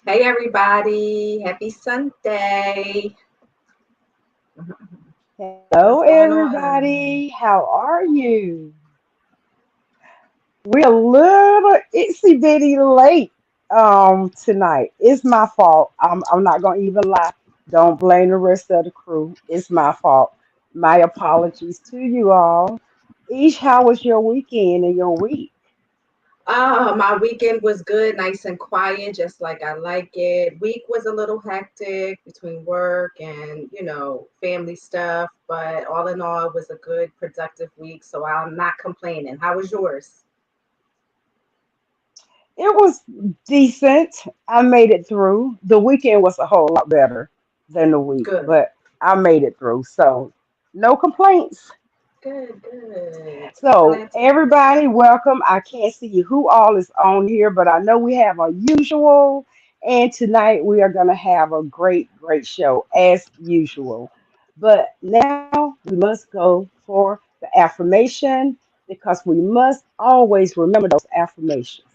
Hey everybody, happy Sunday. Hello, What's going on? everybody. How are you? We're a little itsy bitty late tonight. It's my fault. I'm not gonna even lie. Don't blame the rest of the crew. It's my fault. My apologies to you all. Ish, how was your weekend and your week? My weekend was good, nice and quiet, just like I like it. Week was a little hectic between work and, family stuff, but all in all, it was a good, productive week, so I'm not complaining. How was yours? It was decent. I made it through. The weekend was a whole lot better than the week, Good, but I made it through. So no complaints. good, good. So, Glad to hear it. everybody, welcome. I can't see who all is on here, but I know we have our usual. And tonight we are going to have a great, great show as usual. But now we must go for the affirmation because we must always remember those affirmations.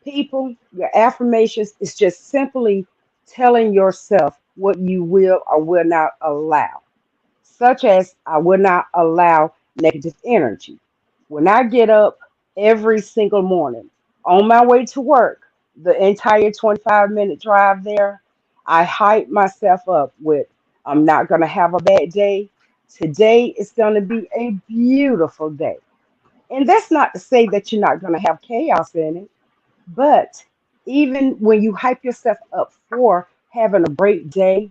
People, your affirmations is just simply telling yourself what you will or will not allow, such as I will not allow negative energy. When I get up every single morning on my way to work, the entire 25-minute drive there, I hype myself up with, I'm not going to have a bad day. Today is going to be a beautiful day. And that's not to say that you're not going to have chaos in it, but even when you hype yourself up for having a great day,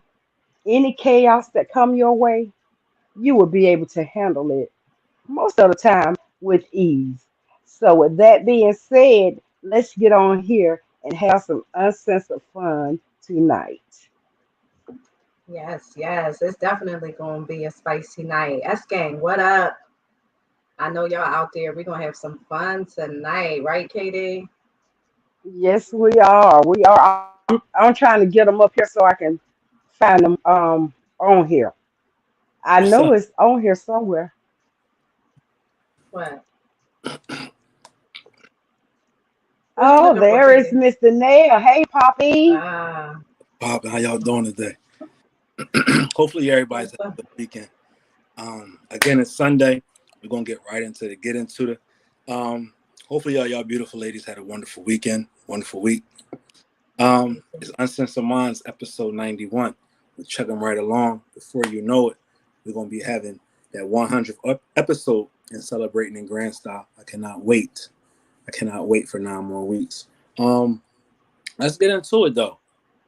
any chaos that come your way, you will be able to handle it most of the time with ease. So, with that being said, let's get on here and have some uncensored fun tonight. Yes, yes, it's definitely going to be a spicy night. S Gang, what up? I know y'all out there. We're gonna have some fun tonight, right, Katie? Yes, we are. We are. I'm trying to get them up here so I can find them on here. I What's know up? it's on here somewhere. What? What you Oh, looking for, there is Katie? Mr. Nail. Hey, Poppy. Ah, Pop, how y'all doing today? Hopefully everybody's what's had up? a good weekend. Again, it's Sunday. We're gonna get into the. Hopefully y'all beautiful ladies had a wonderful weekend, wonderful week. It's Uncensored Minds, episode 91. We're chugging right along. Before you know it, we're gonna be having that 100th episode and celebrating in grand style. I cannot wait. I cannot wait for 9 more weeks. Um, let's get into it though.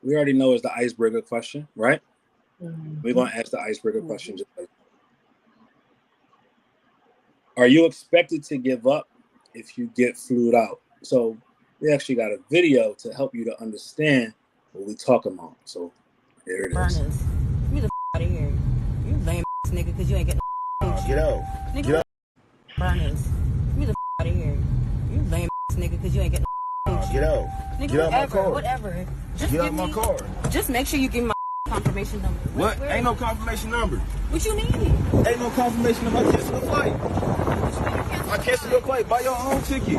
We already know it's the icebreaker question, right? We're Mhm. gonna ask the icebreaker question. Mhm. Are you expected to give up if you get flued out? So we actually got a video to help you to understand what we talking about. So there it is. Burners. Get the out of here. You lame ass nigga because you ain't getting no get out. Nigga, get out. Burners. Get the out of here. You lame ass nigga because you ain't getting no get out. Nigga, get out my car. Whatever. Just get out my car. Just make sure you give me my confirmation number. What? Ain't no confirmation number. What you need? Ain't no confirmation number. I cancel the flight. I cancel your flight. Buy your own ticket. You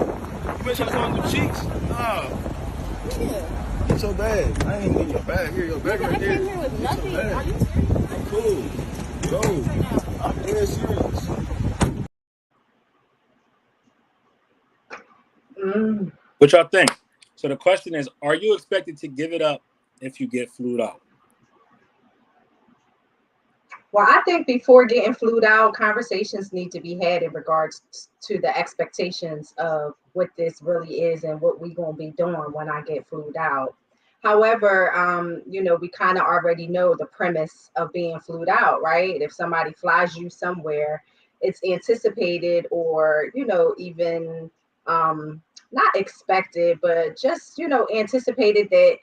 been trying to come through cheeks? Nah. Yeah. Get your bag. I ain't getting your bag. Here, your bag right there. I came here with nothing. Are you serious? I'm cool. Go. I'm dead serious. Mm. What y'all think? So the question is, are you expected to give it up if you get flued out? Well, I think before getting flued out, conversations need to be had in regards to the expectations of what this really is and what we gonna be doing when I get flued out. However, we kind of already know the premise of being flued out, right? If somebody flies you somewhere, it's anticipated or, even not expected, but just, anticipated that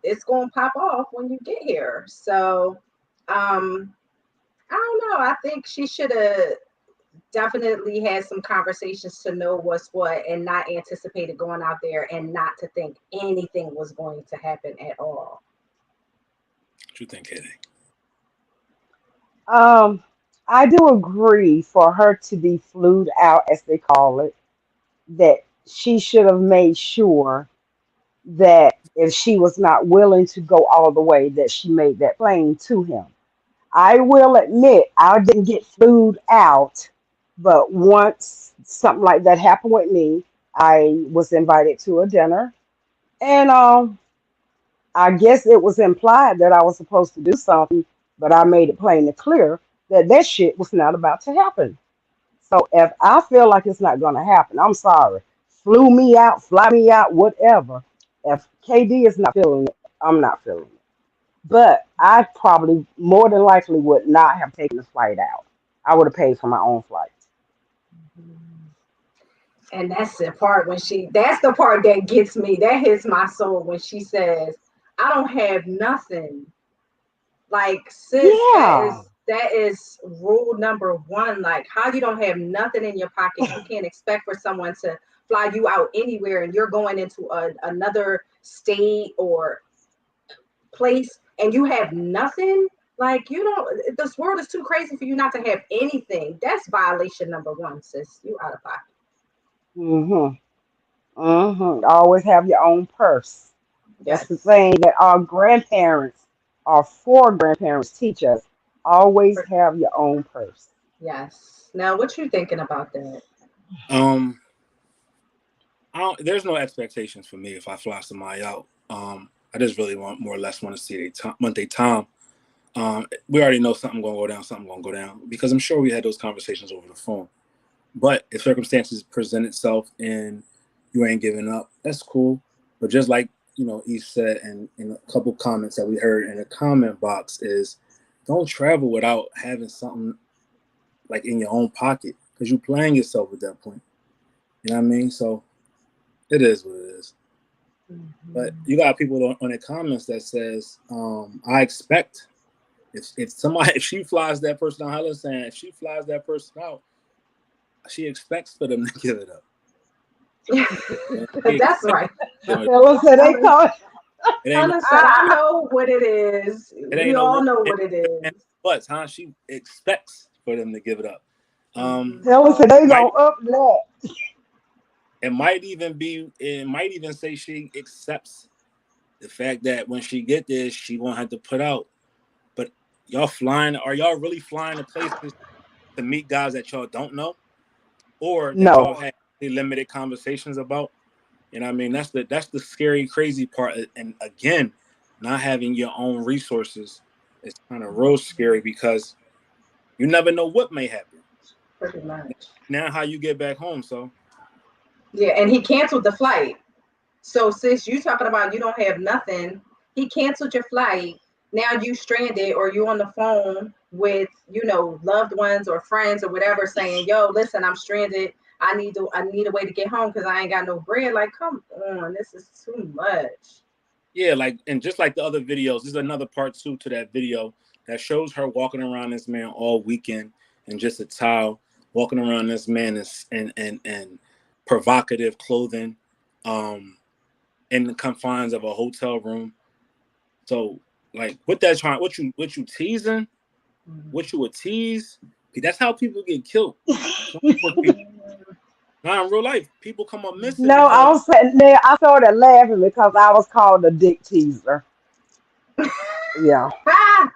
it's going to pop off when you get here. So, um, I don't know. I think she should have definitely had some conversations to know what's what and not anticipated going out there and not to think anything was going to happen at all. What you think, Katie? Um, I do agree for her to be flued out, as they call it, that she should have made sure that if she was not willing to go all the way, that she made that plain to him. I will admit I didn't get flued out, but once something like that happened with me, I was invited to a dinner, and I guess it was implied that I was supposed to do something, but I made it plain and clear that that shit was not about to happen. So if I feel like it's not going to happen, I'm sorry. Flew me out, fly me out, whatever. If KD is not feeling it, I'm not feeling it. But I probably more than likely would not have taken the flight out. I would have paid for my own flight. And that's the part when that's the part that gets me. That hits my soul when she says, I don't have nothing. Like, sis, Yeah. that is rule number one. Like, how you don't have nothing in your pocket. You can't expect for someone to fly you out anywhere and you're going into another state or place and you have nothing. Like, you don't, this world is too crazy for you not to have anything. That's violation number one, sis. You out of pocket. Mm-hmm. Mm-hmm. Always have your own purse. That's the Yes. thing that our grandparents, our four grandparents teach us. Always have your own purse. Yes. Now, what you thinking about that? Um, there's no expectations for me if I fly somebody out. I just really more or less want to see they time. We already know something gonna go down, something gonna go down because I'm sure we had those conversations over the phone. But if circumstances present itself and you ain't giving up, that's cool. But just like Eve said, and in a couple comments that we heard in the comment box is, don't travel without having something like in your own pocket because you're playing yourself at that point. You know what I mean? So it is what it is. Mm-hmm. But you got people on the comments that says, I expect if she flies that person out, Helen's saying if she flies that person out, she expects for them to give it up. That's right. Helen said they call it. It ain't Hannah said, I know what it is. it We ain't no all know what it is. but huh? She expects for them to give it up. Helen said they gonna up that. It might even say she accepts the fact that when she get there, she won't have to put out. But are y'all really flying to places to meet guys that y'all don't know? Or that y'all No. have limited conversations about? You know what I mean? That's the scary, crazy part. And again, not having your own resources is kind of real scary because you never know what may happen. Pretty much. Now how you get back home, so Yeah, and he canceled the flight. So sis, you talking about you don't have nothing. He canceled your flight. Now you stranded or you on the phone with, loved ones or friends or whatever saying, yo, listen, I'm stranded. I need a way to get home because I ain't got no bread. Like, come on, this is too much. yeah, like, and just like the other videos, there's another part 2 to that video that shows her walking around this man all weekend in just a towel, walking around this man in provocative clothing, in the confines of a hotel room. So, like, what you teasing, what you would tease, that's how people get killed. Now in real life, people come up missing No, I because was sitting there. I started laughing because I was called a dick teaser. Yeah. Ah!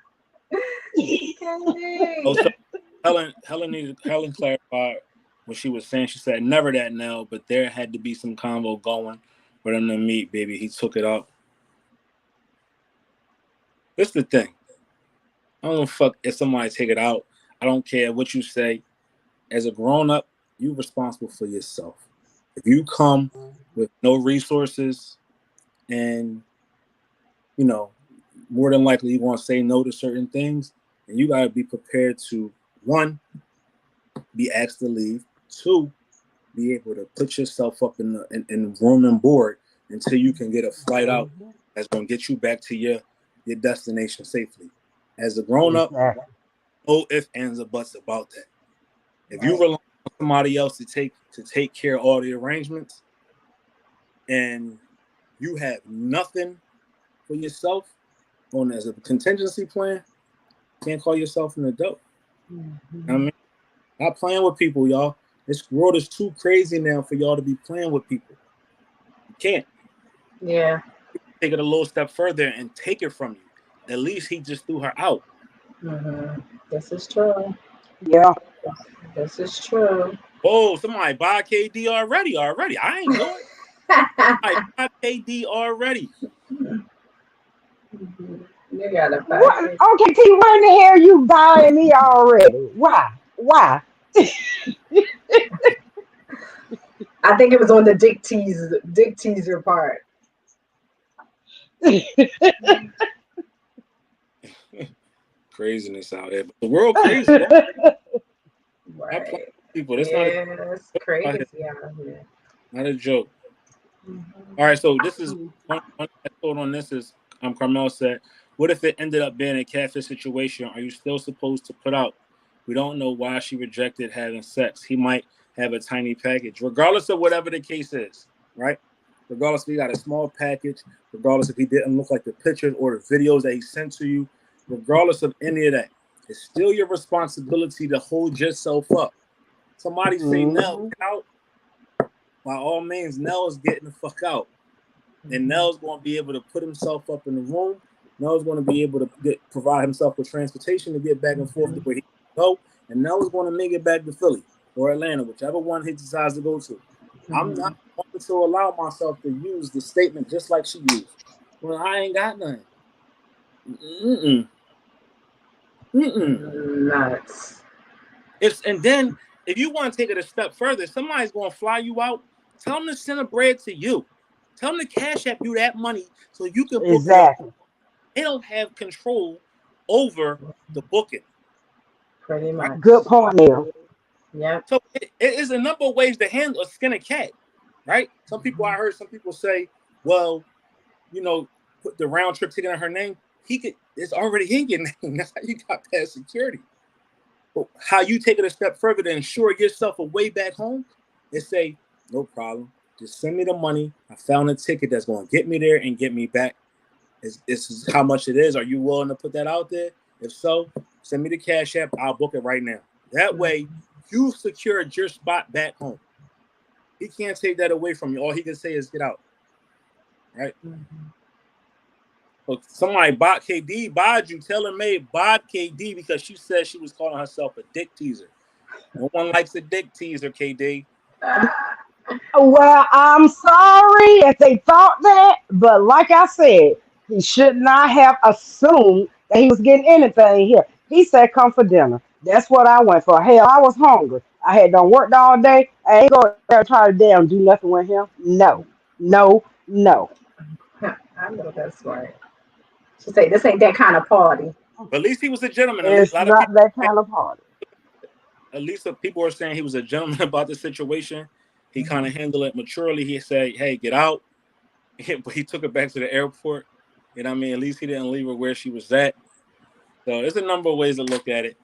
oh, so Helen clarified what she was saying. She said never that Nell, but there had to be some convo going for them to meet, baby. He took it out. This is the thing. I don't give a fuck if somebody take it out. I don't care what you say. As a grown up, you're responsible for yourself. If you come with no resources and more than likely you want to say no to certain things, and you got to be prepared to, one, be asked to leave, two, be able to put yourself up in room and board until you can get a flight out that's going to get you back to your destination safely. As a grown up, Exactly. no ifs, ands, or buts about that. If you rely on somebody else to take care of all the arrangements and you have nothing for yourself on as a contingency plan, you can't call yourself an adult. I mean, not playing with people, y'all. This world is too crazy now for y'all to be playing with people. You can't. Yeah. Take it a little step further and take it from you. At least he just threw her out. This is true. Yeah. This is true. Oh, somebody buy KD already. I ain't do it. I buy KD already. You got a What? package. Okay, T, why in the hell you buying me already? Why? Why? I think it was on the dick teaser part. Craziness out there. But the world crazy. Yeah. I play Right. people. That's not a Yeah, it's crazy out here. not a joke. Mhm. All right, so this is one thought on this is Carmel said, what if it ended up being a catfish situation? Are you still supposed to put out? We don't know why she rejected having sex. He might have a tiny package, regardless of whatever the case is, right? Regardless if he got a small package, regardless if he didn't look like the pictures or the videos that he sent to you, regardless of any of that, it's still your responsibility to hold yourself up. Somebody say, Nell, Mhm. get out. By all means, Nell is getting the fuck out. And Nell's going to be able to put himself up in the room. Nell's going to be able to provide himself with transportation to get back and forth to where he can go. And Nell is going to make it back to Philly or Atlanta, whichever one he decides to go to. I'm not going to allow myself to use the statement just like she used. Well, I ain't got nothing. Nuts. And then if you want to take it a step further, somebody's going to fly you out. Tell them to send a bread to you. Tell them to cash app you that money so you can book your. Exactly. They don't have control over the booking, Pretty right? much. Good point, Neil. Yep. So it is a number of ways to handle a skin a cat, right? I heard some people say, well, put the round trip ticket on her name. It's already in your name. That's how you got past security. But how you take it a step further to ensure yourself a way back home is say, no problem. Just send me the money. I found a ticket that's going to get me there and get me back. This is how much it is. Are you willing to put that out there? If so, send me the cash app. I'll book it right now. That way, you secured your spot back home. He can't take that away from you. All he can say is get out. Right? Well, somebody bought KD, bought you. Taylor Made bought KD because she said she was calling herself a dick teaser. No one likes a dick teaser, KD. Well, I'm sorry if they thought that, but like I said, he should not have assumed that he was getting anything here. He said, "Come for dinner." That's what I went for. Hell, I was hungry. I had done worked all day. I ain't go there and try to damn do nothing with him. No, no, no. I know that's right. She say this ain't that kind of party. But at least he was a gentleman. A It's lot of not people, that kind of party. at least people are saying he was a gentleman about the situation. He kind of handled it maturely. He said, "Hey, get out." But he took her back to the airport. You know what I mean? At least he didn't leave her where she was at. So there's a number of ways to look at it.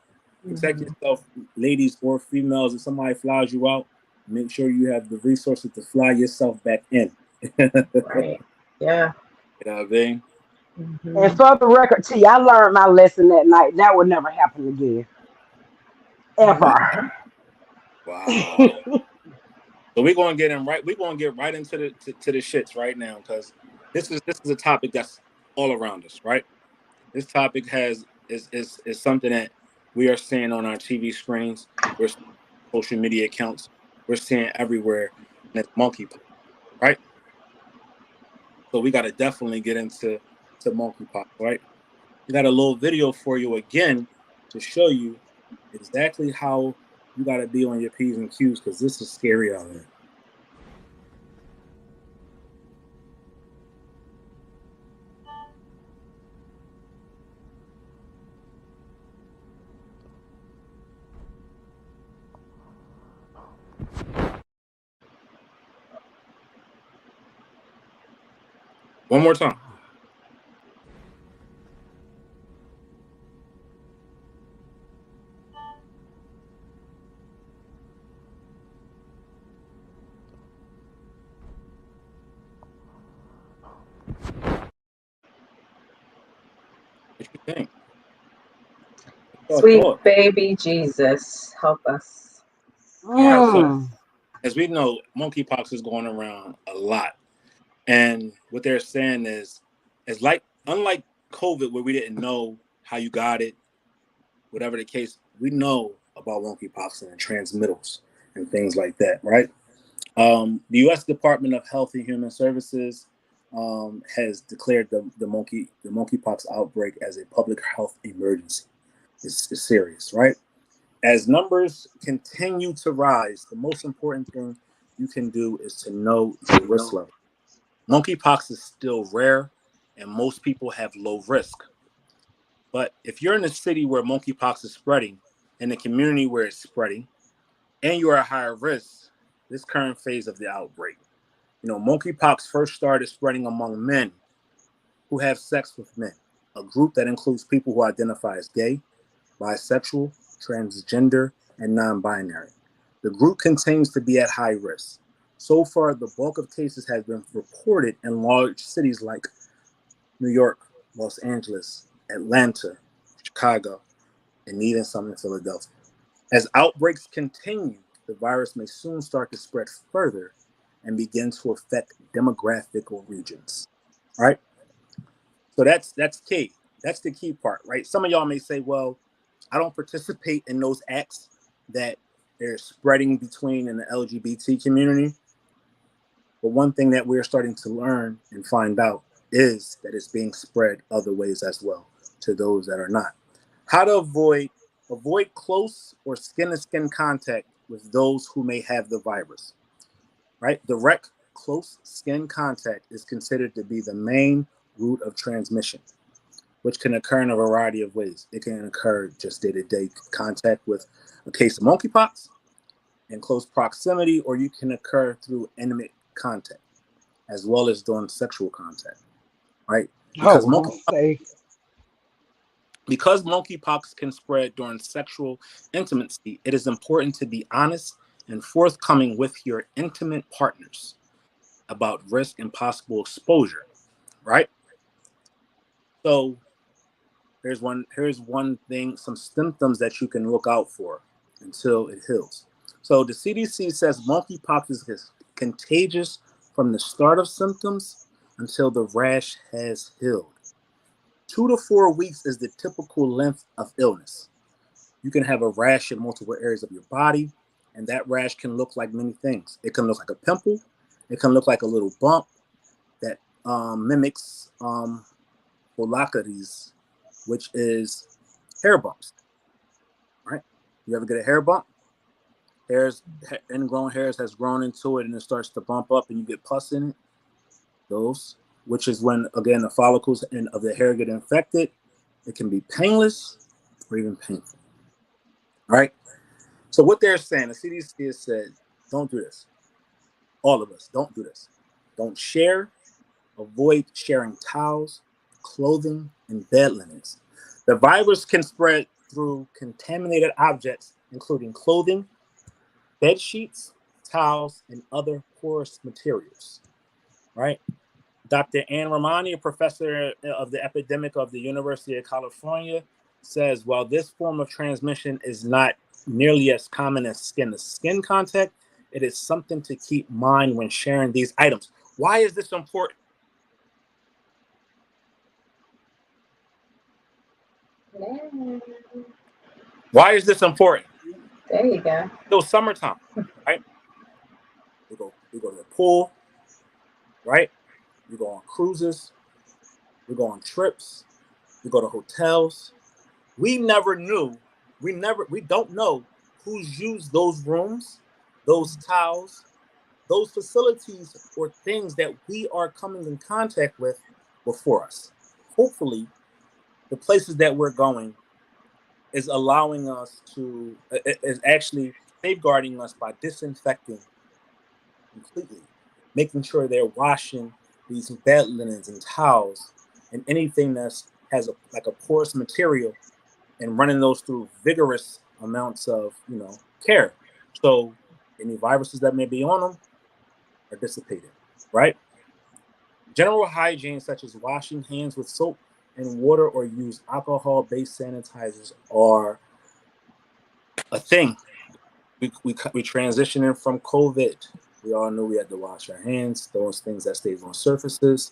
Protect yourself, ladies or females. If somebody flies you out, make sure you have the resources to fly yourself back in. You Right. Yeah. know what I mean? And for the record, T, I learned my lesson that night. That would never happen again, ever. Wow. So we're gonna get in right. We're gonna get right into the shits right now because this is a topic that's all around us, right? This topic is something that we are seeing on our TV screens, we're seeing social media accounts, we're seeing everywhere, and it's monkeypox, right? So we got to definitely get into monkeypox, right? We got a little video for you again to show you exactly how you got to be on your P's and Q's because this is scary out there. One more time. What you think? What's your Sweet thought? baby Jesus, help us. All right. Help So Mm. us. as we know, monkeypox is going around a lot. And what they're saying is like, unlike COVID, where we didn't know how you got it, whatever the case, we know about monkeypox and transmittals and things like that, right? The U.S. Department of Health and Human Services has declared the monkeypox outbreak as a public health emergency. It's serious, right? As numbers continue to rise, the most important thing you can do is to know your risk level. Monkeypox is still rare, and most people have low risk. But if you're in a city where monkeypox is spreading, in a community where it's spreading, and you are at higher risk, this current phase of the outbreak. Monkeypox first started spreading among men who have sex with men, a group that includes people who identify as gay, bisexual, transgender, and non-binary. The group continues to be at high risk. So far, the bulk of cases has been reported in large cities like New York, Los Angeles, Atlanta, Chicago, and even some in Philadelphia. As outbreaks continue, the virus may soon start to spread further and begin to affect demographic regions. All right. So that's key. That's the key part, right? Some of y'all may say, well, I don't participate in those acts that they're spreading between in the LGBT community. But one thing that we're starting to learn and find out is that it's being spread other ways as well to those that are not. How to avoid close or skin-to-skin contact with those who may have the virus, right? Direct close skin contact is considered to be the main route of transmission, which can occur in a variety of ways. It can occur just day-to-day contact with a case of monkeypox in close proximity, or you can occur through intimate contact, as well as during sexual contact, right? Oh, well, don't say. Because monkeypox can spread during sexual intimacy, it is important to be honest and forthcoming with your intimate partners about risk and possible exposure, right? So here's one thing, some symptoms that you can look out for until it heals. So the CDC says monkeypox is contagious from the start of symptoms until the rash has healed. 2 to 4 weeks is the typical length of illness. You can have a rash in multiple areas of your body, and that rash can look like many things. It can look like a pimple. It can look like a little bump that mimics folliculitis, which is hair bumps, right? You ever get a hair bump? Ingrown hairs has grown into it, and it starts to bump up, and you get pus in it. Those, which is when, again, the follicles of the hair get infected. It can be painless or even painful. All right. So what they're saying, the CDC has said, don't do this. All of us, don't do this. Don't share. Avoid sharing towels, clothing, and bed linens. The virus can spread through contaminated objects, including clothing, bed sheets, towels, and other porous materials. Right? Dr. Ann Romani, a professor of the epidemic of the University of California, says while this form of transmission is not nearly as common as skin-to-skin contact, it is something to keep in mind when sharing these items. Why is this important? Why is this important? There you go. Still summertime, right? We go to the pool, right? We go on cruises. We go on trips. We go to hotels. We don't know who's used those rooms, those towels, those facilities, or things that we are coming in contact with before us. Hopefully, the places that we're going is allowing us to, is actually safeguarding us by disinfecting completely, making sure they're washing these bed linens and towels and anything that has like a porous material and running those through vigorous amounts of, care. So any viruses that may be on them are dissipated, right? General hygiene, such as washing hands with soap and water or use alcohol-based sanitizers, are a thing. We transitioning from COVID. We all knew we had to wash our hands, those things that stays on surfaces.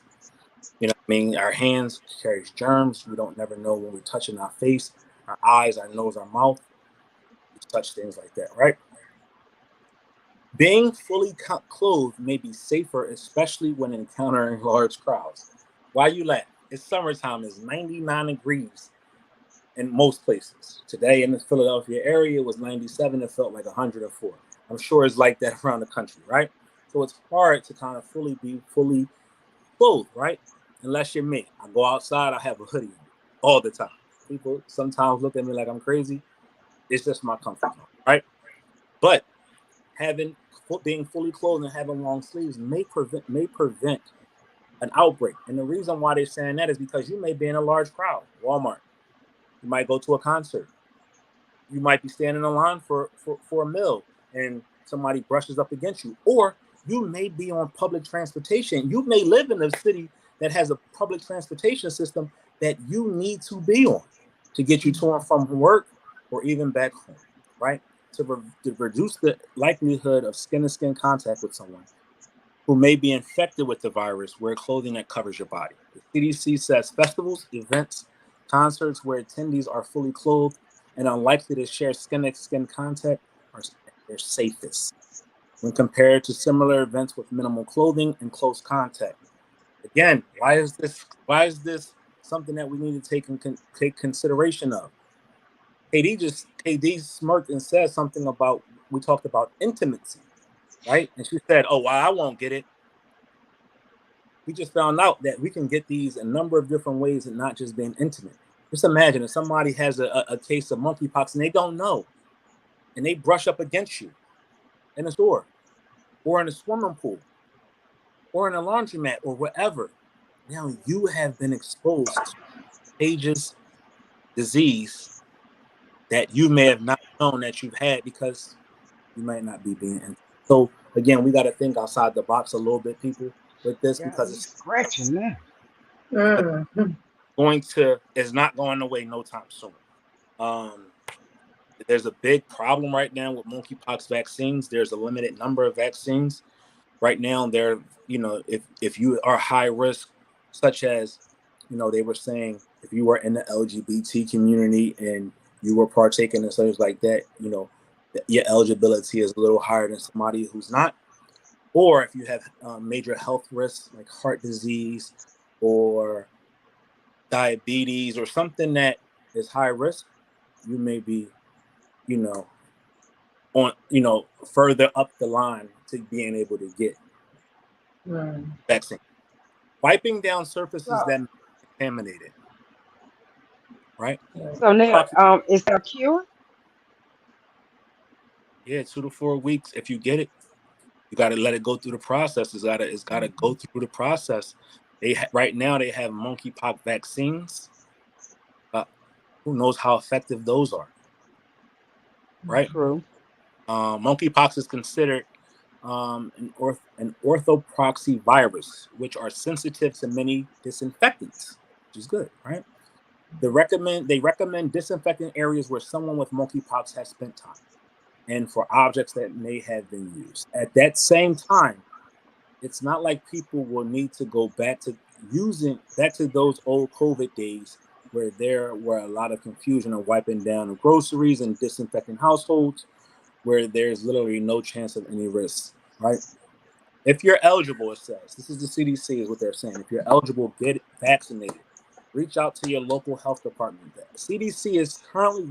You know what I mean? Our hands carries germs. We don't never know when we're touching our face, our eyes, our nose, our mouth. We touch things like that, right? Being fully clothed may be safer, especially when encountering large crowds. Why you laugh? It's summertime. It's 99 degrees in most places. Today in the Philadelphia area, it was 97. It felt like 104. I'm sure it's like that around the country, right? So it's hard to kind of be fully clothed, right? Unless you're me. I go outside, I have a hoodie on all the time. People sometimes look at me like I'm crazy. It's just my comfort zone, right? But being fully clothed and having long sleeves may prevent an outbreak. And the reason why they're saying that is because you may be in a large crowd, Walmart. You might go to a concert. You might be standing in line for a meal and somebody brushes up against you. Or you may be on public transportation. You may live in a city that has a public transportation system that you need to be on to get you to and from work or even back home, right? To reduce the likelihood of skin-to-skin contact with someone who may be infected with the virus, wear clothing that covers your body. The CDC says festivals, events, concerts where attendees are fully clothed and unlikely to share skin-to-skin contact are their safest when compared to similar events with minimal clothing and close contact. Again, why is this something that we need to take consideration of? KD smirked and said something about, we talked about intimacy, right? And she said, "Oh, well, I won't get it." We just found out that we can get these a number of different ways and not just being intimate. Just imagine if somebody has a case of monkeypox and they don't know, and they brush up against you in a store or in a swimming pool or in a laundromat or wherever. Now you have been exposed to contagious disease that you may have not known that you've had because you might not be being intimate. So again, we got to think outside the box a little bit, people, with this Got because me it's scratching now. it's not going away no time soon. There's a big problem right now with monkeypox vaccines. There's a limited number of vaccines right now. There, if you are high risk, such as, they were saying if you were in the LGBT community and you were partaking in things like that, your eligibility is a little higher than somebody who's not. Or if you have major health risks like heart disease or diabetes or something that is high risk, you may be, on, further up the line to being able to get vaccine. Wiping down surfaces So, that are contaminated, right? so now, is there a cure? Yeah, 2 to 4 weeks. If you get it, you got to let it go through the process. It's got to go through the process. Right now they have monkeypox vaccines. Who knows how effective those are, right? True. Monkeypox is considered an orthoproxy virus, which are sensitive to many disinfectants, which is good, right? They recommend disinfecting areas where someone with monkeypox has spent time and for objects that may have been used. At that same time, it's not like people will need to go back to those old COVID days where there were a lot of confusion of wiping down the groceries and disinfecting households, where there's literally no chance of any risk, right? If you're eligible, it says, this is the CDC is what they're saying. If you're eligible, get vaccinated. Reach out to your local health department. The CDC is currently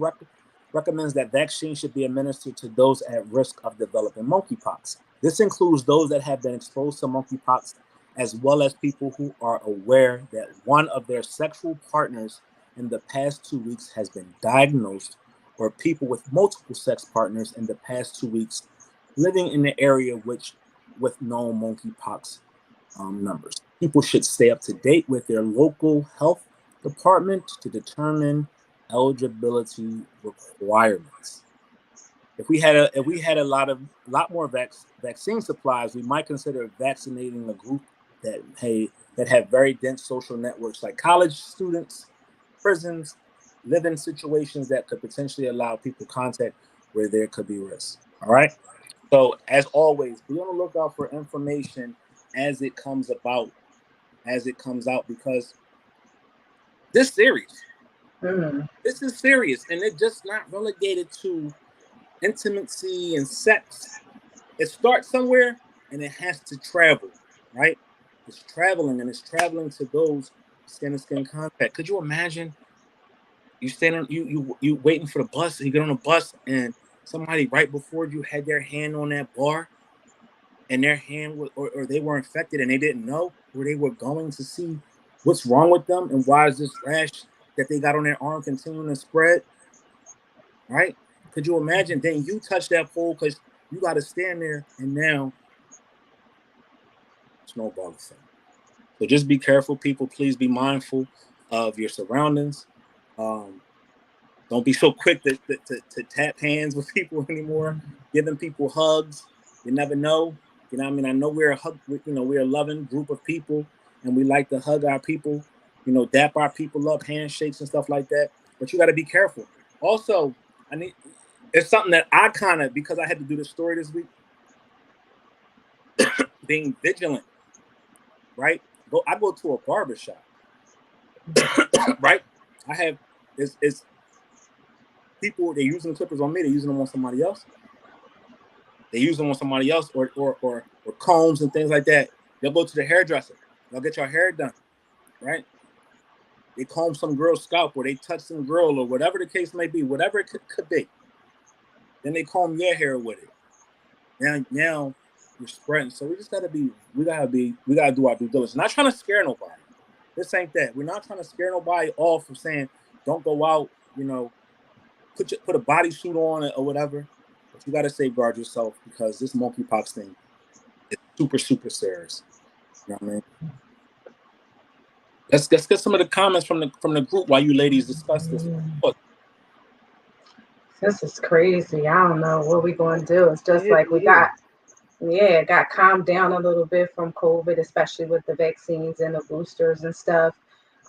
recommends that vaccines should be administered to those at risk of developing monkeypox. This includes those that have been exposed to monkeypox, as well as people who are aware that one of their sexual partners in the past 2 weeks has been diagnosed, or people with multiple sex partners in the past 2 weeks living in the area with known monkeypox numbers. People should stay up to date with their local health department to determine eligibility requirements. If we had a lot more vaccine supplies, we might consider vaccinating a group that have very dense social networks, like college students, prisons, living situations that could potentially allow people contact where there could be risk. All right. So as always, be on the lookout for information as it comes about, as it comes out, because this series, this is serious, and it's just not relegated to intimacy and sex. It starts somewhere and it has to travel, right? It's traveling, and it's traveling to those skin-to-skin contact. Could you imagine you standing, you waiting for the bus, you get on the bus, and somebody right before you had their hand on that bar, and their hand was, or they were infected and they didn't know, or they were going to see what's wrong with them and why is this rash that they got on their arm continuing to spread, right? Could you imagine? Then you touch that pole because you got to stand there, and now snowball effect. So just be careful, people. Please be mindful of your surroundings. Don't be so quick to tap hands with people anymore. Giving people hugs. You never know. You know what I mean? I know we're we're a loving group of people, and we like to hug our people, dap our people up, handshakes and stuff like that. But you got to be careful. Also, it's something that I kind of, because I had to do this story this week, being vigilant, right? I go to a barbershop, right? I have it's people, they're using the clippers on me, they're using them on somebody else. They use them on somebody else, or combs and things like that. They'll go to the hairdresser. They'll get your hair done, right? They comb some girl's scalp, or they touch some girl, or whatever the case may be, whatever it could be. Then they comb your hair with it. Now you're spreading. So we just gotta do our due diligence. Not trying to scare nobody. This ain't that. We're not trying to scare nobody off from saying don't go out, put a bodysuit on or whatever. But you got to safeguard yourself, because this monkeypox thing is super, super serious. You know what I mean? Let's get some of the comments from the group while you ladies discuss this. This is crazy. I don't know what we're going to do. It's just like we got calmed down a little bit from COVID, especially with the vaccines and the boosters and stuff.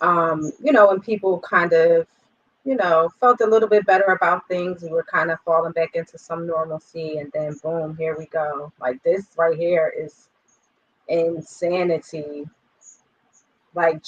And people kind of, felt a little bit better about things. We were kind of falling back into some normalcy, and then boom, here we go. Like, this right here is insanity. Like,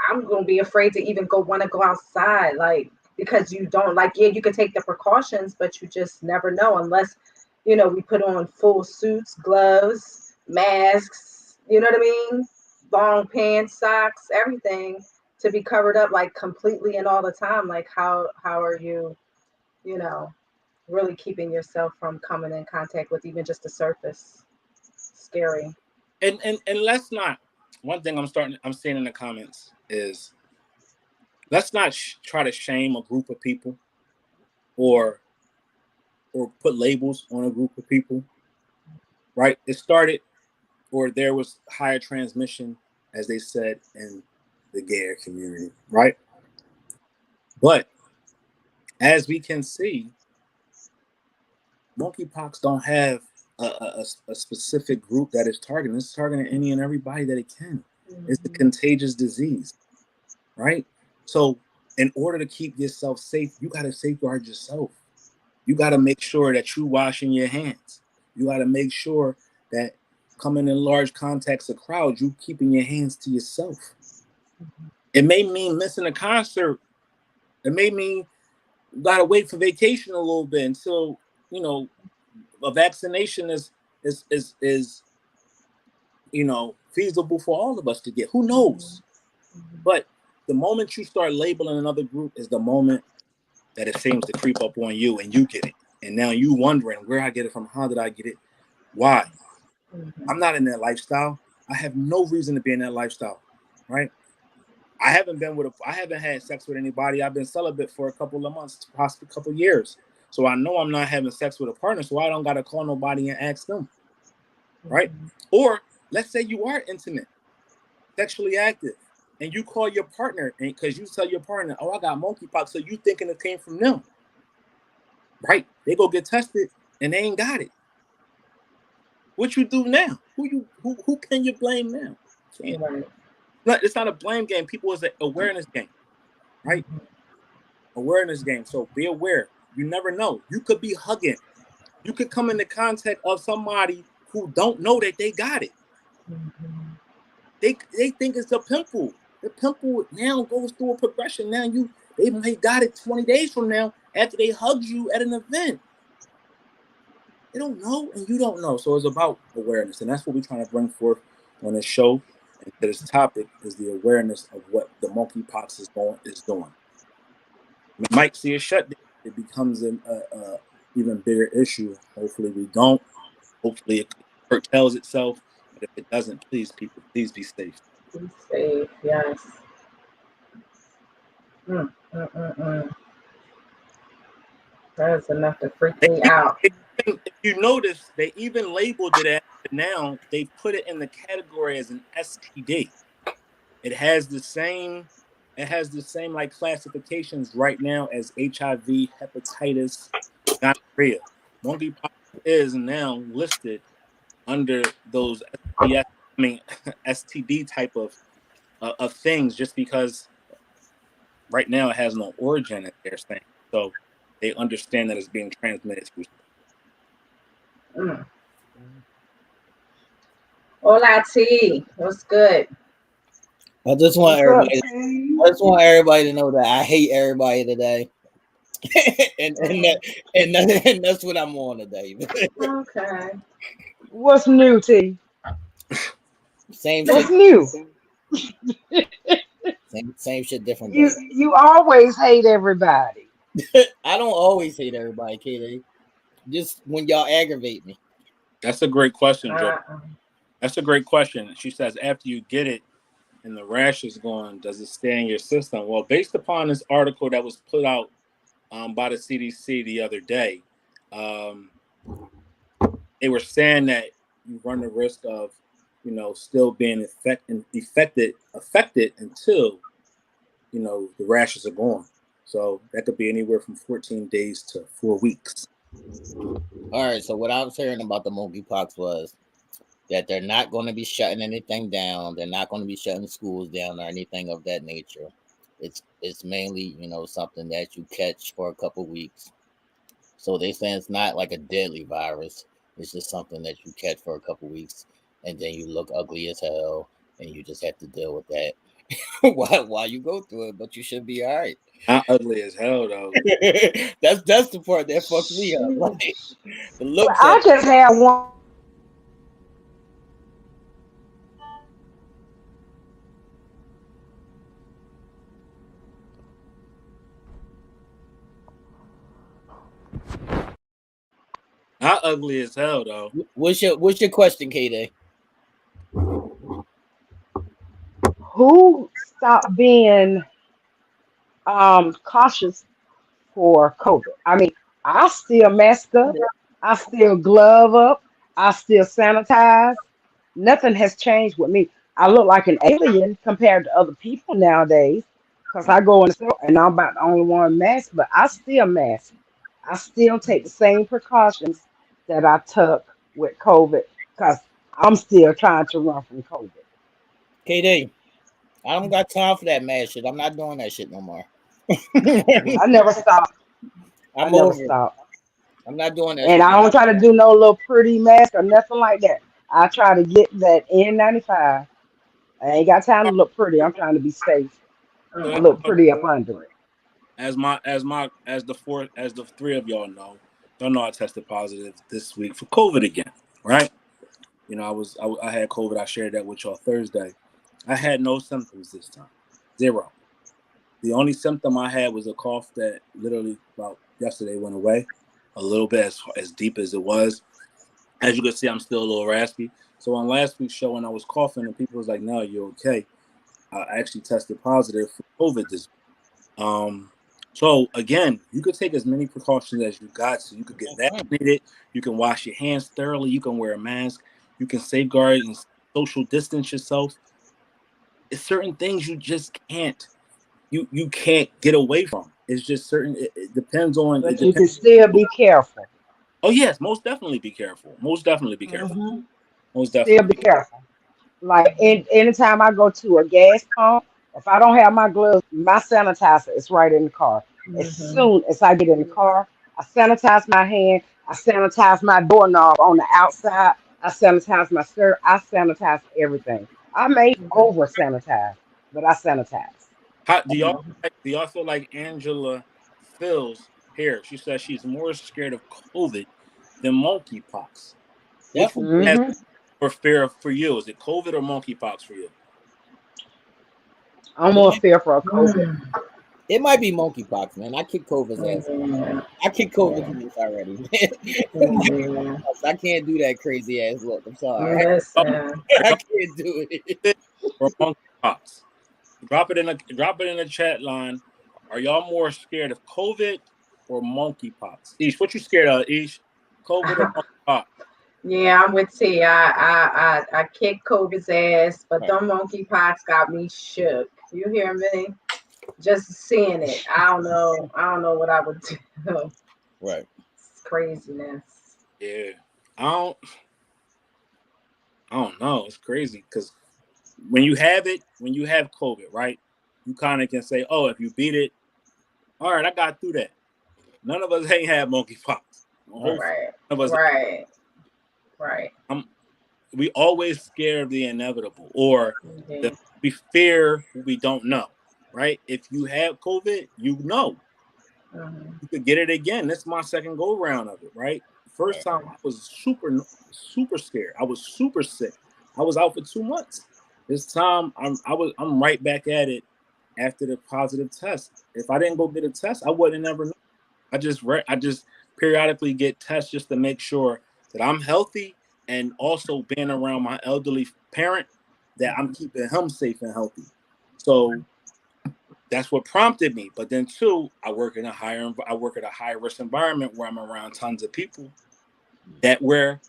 I'm gonna be afraid to even want to go outside, like, because you don't, like, you can take the precautions, but you just never know unless, we put on full suits, gloves, masks, you know what I mean? Long pants, socks, everything to be covered up, like, completely and all the time. Like, how are you, really keeping yourself from coming in contact with even just the surface? Scary. And let's not. One thing I'm seeing in the comments is, let's not try to shame a group of people, or put labels on a group of people, right? It started, or there was higher transmission, as they said, in the gay community, right? But as we can see, monkeypox don't have a specific group that is targeting. It's targeting any and everybody that it can. It's a contagious disease, right? So in order to keep yourself safe, you got to safeguard yourself. You got to make sure that you washing your hands. You got to make sure that coming in large contacts of crowds, you keeping your hands to yourself. It may mean missing a concert. It may mean you got to wait for vacation a little bit until, a vaccination is feasible for all of us to get. Who knows? But the moment you start labeling another group is the moment that it seems to creep up on you, and you get it. And now you wondering where I get it from, how did I get it, why? I'm not in that lifestyle. I have no reason to be in that lifestyle, right? I haven't had sex with anybody. I've been celibate for a couple of months, possibly a couple of years. So I know I'm not having sex with a partner, so I don't got to call nobody and ask them, right? Or let's say you are intimate, sexually active, and you call your partner, and because you tell your partner, oh, I got monkeypox, so you thinking it came from them, right? They go get tested and they ain't got it. What you do now? Who can you blame now? It's not a blame game. People, it's an awareness game, right? Awareness game. So be aware. You never know. You could be hugging. You could come into contact of somebody who don't know that they got it. Mhm. They think it's a pimple. The pimple now goes through a progression. Now they may got it 20 days from now after they hugged you at an event. They don't know, and you don't know. So it's about awareness, and that's what we're trying to bring forth on this show. And this topic is the awareness of what the monkeypox is doing. We might see a shutdown. It becomes an even bigger issue. Hopefully, we don't. Hopefully, it curtails itself. But if it doesn't, please, people, please be safe. Be safe, yes. Mm, mm, mm, mm. That is enough to freak me out. If you notice, they even labeled it as now. They put it in the category as an STD. It has the same. It has the same like classifications right now as HIV, hepatitis, gonorrhea. Monkeypox is now listed under those STD type of things, just because right now it has no origin, as they're saying. So they understand that it's being transmitted through. Mm. Hola T, what's good? I just want What's up, everybody. T? I just want everybody to know that I hate everybody today, and and that's what I'm on today. Okay. What's new, T? Same What's shit, new? same shit, different You day. you always hate everybody. I don't always hate everybody, KD. Just when y'all aggravate me. That's a great question, Joe. Uh-uh. That's a great question. She says, after you get it and the rash is gone, does it stay in your system? Well, based upon this article that was put out by the CDC the other day, um, they were saying that you run the risk of, still being affected until, the rashes are gone. So that could be anywhere from 14 days to 4 weeks. All right. So what I was hearing about the monkeypox was that they're not going to be shutting anything down. They're not going to be shutting schools down or anything of that nature. It's mainly something that you catch for a couple weeks. So they say it's not like a deadly virus. It's just something that you catch for a couple weeks, and then you look ugly as hell, and you just have to deal with that while you go through it. But you should be all right. Not ugly as hell, though. That's the part that fucked me up. Like the Well, looks of I just had one. Not ugly as hell, though. what's your question, KD? Who stopped being cautious for COVID? I mean, I still mask up, I still glove up, I still sanitize. Nothing has changed with me. I look like an alien compared to other people nowadays because I go in the store and I'm about the only one masked, but I still mask. I still take the same precautions that I took with COVID because I'm still trying to run from COVID. KD, I don't got time for that mad shit. I'm not doing that shit no more. Yeah, I never stop. I I'm never over it. stop. I'm not doing that And shit I no don't more. try to do no little pretty mask or nothing like that. I try to get that N95. I ain't got time to look pretty. I'm trying to be safe So and Mm. look pretty up under it. as the three of y'all know, I tested positive this week for COVID again, right? I had COVID. I shared that with y'all Thursday. I had no symptoms this time, zero. The only symptom I had was a cough that literally about yesterday went away, a little bit as deep as it was. As you can see, I'm still a little raspy. So on last week's show, when I was coughing and people was like, "No, you're okay," I actually tested positive for COVID this week. So again, you could take as many precautions as you got. So you could get vaccinated. You can wash your hands thoroughly. You can wear a mask. You can safeguard and social distance yourself. It's certain things you just can't. You can't get away from. It's just certain. It depends on. It But you depends. can still be careful. Oh yes, most definitely be careful. Most definitely be careful. Hmm. Most Still definitely. be careful. Like anytime I go to a gas pump, if I don't have my gloves, my sanitizer is right in the car. As Mhm. soon as I get in the car, I sanitize my hand. I sanitize my doorknob on the outside. I sanitize my skirt. I sanitize everything. I may over sanitize, but I sanitize. How Mhm. do y'all feel like Angela feels here? She says she's more scared of COVID than monkeypox. Which one Definitely. has Hmm more fear for you? Is it COVID or monkeypox for you? I'm It more might, fearful of COVID. Mm. it might be monkeypox, man. I kicked COVID's ass. Yeah. I kicked Yeah. COVID's ass already, man. Yeah. I can't do that crazy ass look. I'm sorry. Are Listen. I y'all can't do it. COVID or monkeypox? Drop it in the chat line. Are y'all more scared of COVID or monkeypox? Ish, what you scared of, Ish? COVID or monkeypox? Yeah, I'm with T. I kicked COVID's ass, but Right, them monkeypox got me shook. You hear me? Just seeing it. I don't know. I don't know what I would do. Right. It's craziness. yeah. I don't I don't know. It's crazy because when you have COVID, right? You kind of can say, oh, if you beat it, all right, I got through that. None of us ain't had monkeypox. Right. Hopefully, Right. none of us. Right. Right. I'm, we always scared of the inevitable, or the Indeed. we fear what we don't know, right? If you have COVID, you know Mhm. you could get it again. This is my second go round of it, right? First Right. time I was super scared. I was super sick. I was out for 2 months. This time I'm right back at it after the positive test. If I didn't go get a test, I wouldn't never know. I just periodically get tests just to make sure that I'm healthy, and also being around my elderly parent, that I'm keeping him safe and healthy. So that's what prompted me. But then too, I work at a high risk environment where I'm around tons of people, that where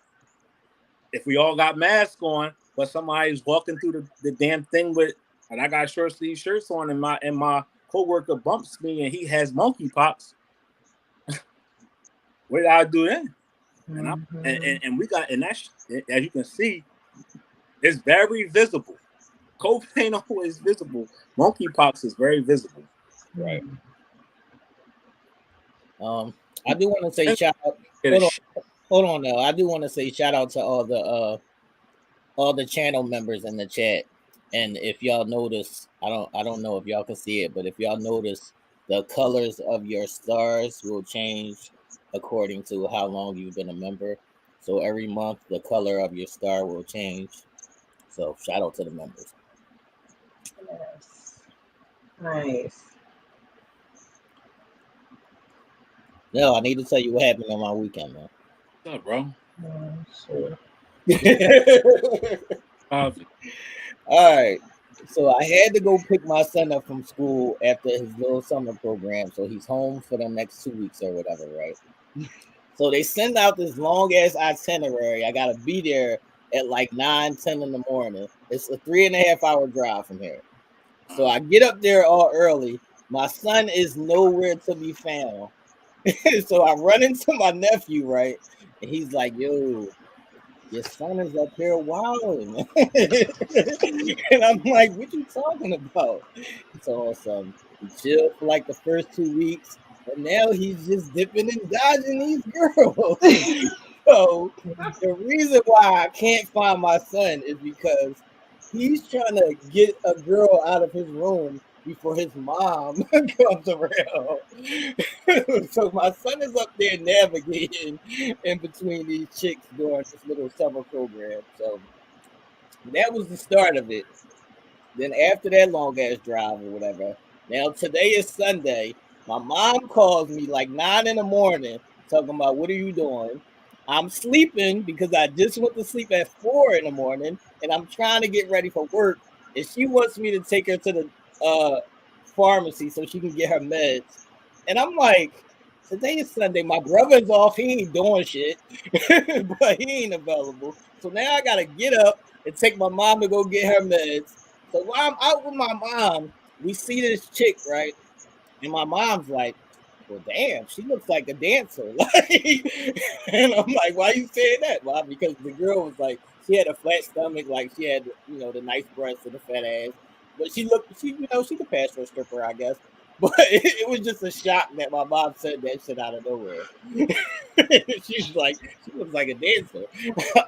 if we all got masks on, but somebody's walking through the damn thing with, and I got short sleeve shirts on, and my coworker bumps me and he has monkeypox, what did I do then? And I Mhm. and we got, and that's, as you can see, it's very visible. COVID ain't always visible. Monkeypox is very visible. Right. Mhm. Um, I do want to say And shout out. get a Hold on, shit. hold on now. I do want to say shout out to all the channel members in the chat. And if y'all notice, I don't know if y'all can see it, but if y'all notice, the colors of your stars will change according to how long you've been a member. So every month the color of your star will change. So shout out to the members. Yes. Nice. No, I need to tell you what happened on my weekend, man. What's up, bro? Sure. Coffee. All right. So I had to go pick my son up from school after his little summer program. So he's home for the next 2 weeks or whatever, right? So they send out this long ass itinerary. I gotta be there at like 9, 10 in the morning. It's a 3.5 hour drive from here. So I get up there all early. My son is nowhere to be found. So I run into my nephew, right? And he's like, yo, your son is up here wilding. And I'm like, what you talking about? It's awesome. He chilled for like the first 2 weeks, and now he's just dipping and dodging these girls. So the reason why I can't find my son is because he's trying to get a girl out of his room before his mom comes around. So my son is up there navigating in between these chicks during this little summer program. So that was the start of it. Then after that long ass drive or whatever, now today is Sunday. My mom calls me like 9 in the morning talking about what are you doing? I'm sleeping because I just went to sleep at 4 in the morning and I'm trying to get ready for work. And she wants me to take her to the pharmacy so she can get her meds. And I'm like, today is Sunday. My brother's off. He ain't doing shit, but he ain't available. So now I got to get up and take my mom to go get her meds. So while I'm out with my mom, we see this chick, right? And my mom's like, well, damn, she looks like a dancer. And I'm like, why you saying that? Well, because the girl was like, she had a flat stomach, like she had, the nice breasts and a fat ass. But she looked, she could pass for a stripper, I guess. But it was just a shock that my mom said that shit out of nowhere. She was like a dancer.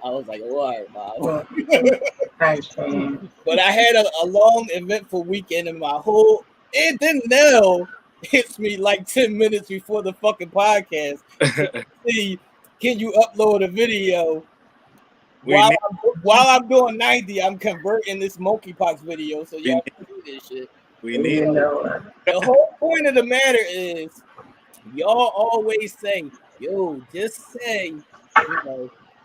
I was like, all right, mom. But I had a long, eventful weekend in my whole. And then Nell hits me like 10 minutes before the fucking podcast. See, can you upload a video? While I'm doing 90, I'm converting this monkeypox video so y'all can do this shit. The whole point of the matter is y'all always say, yo, just say,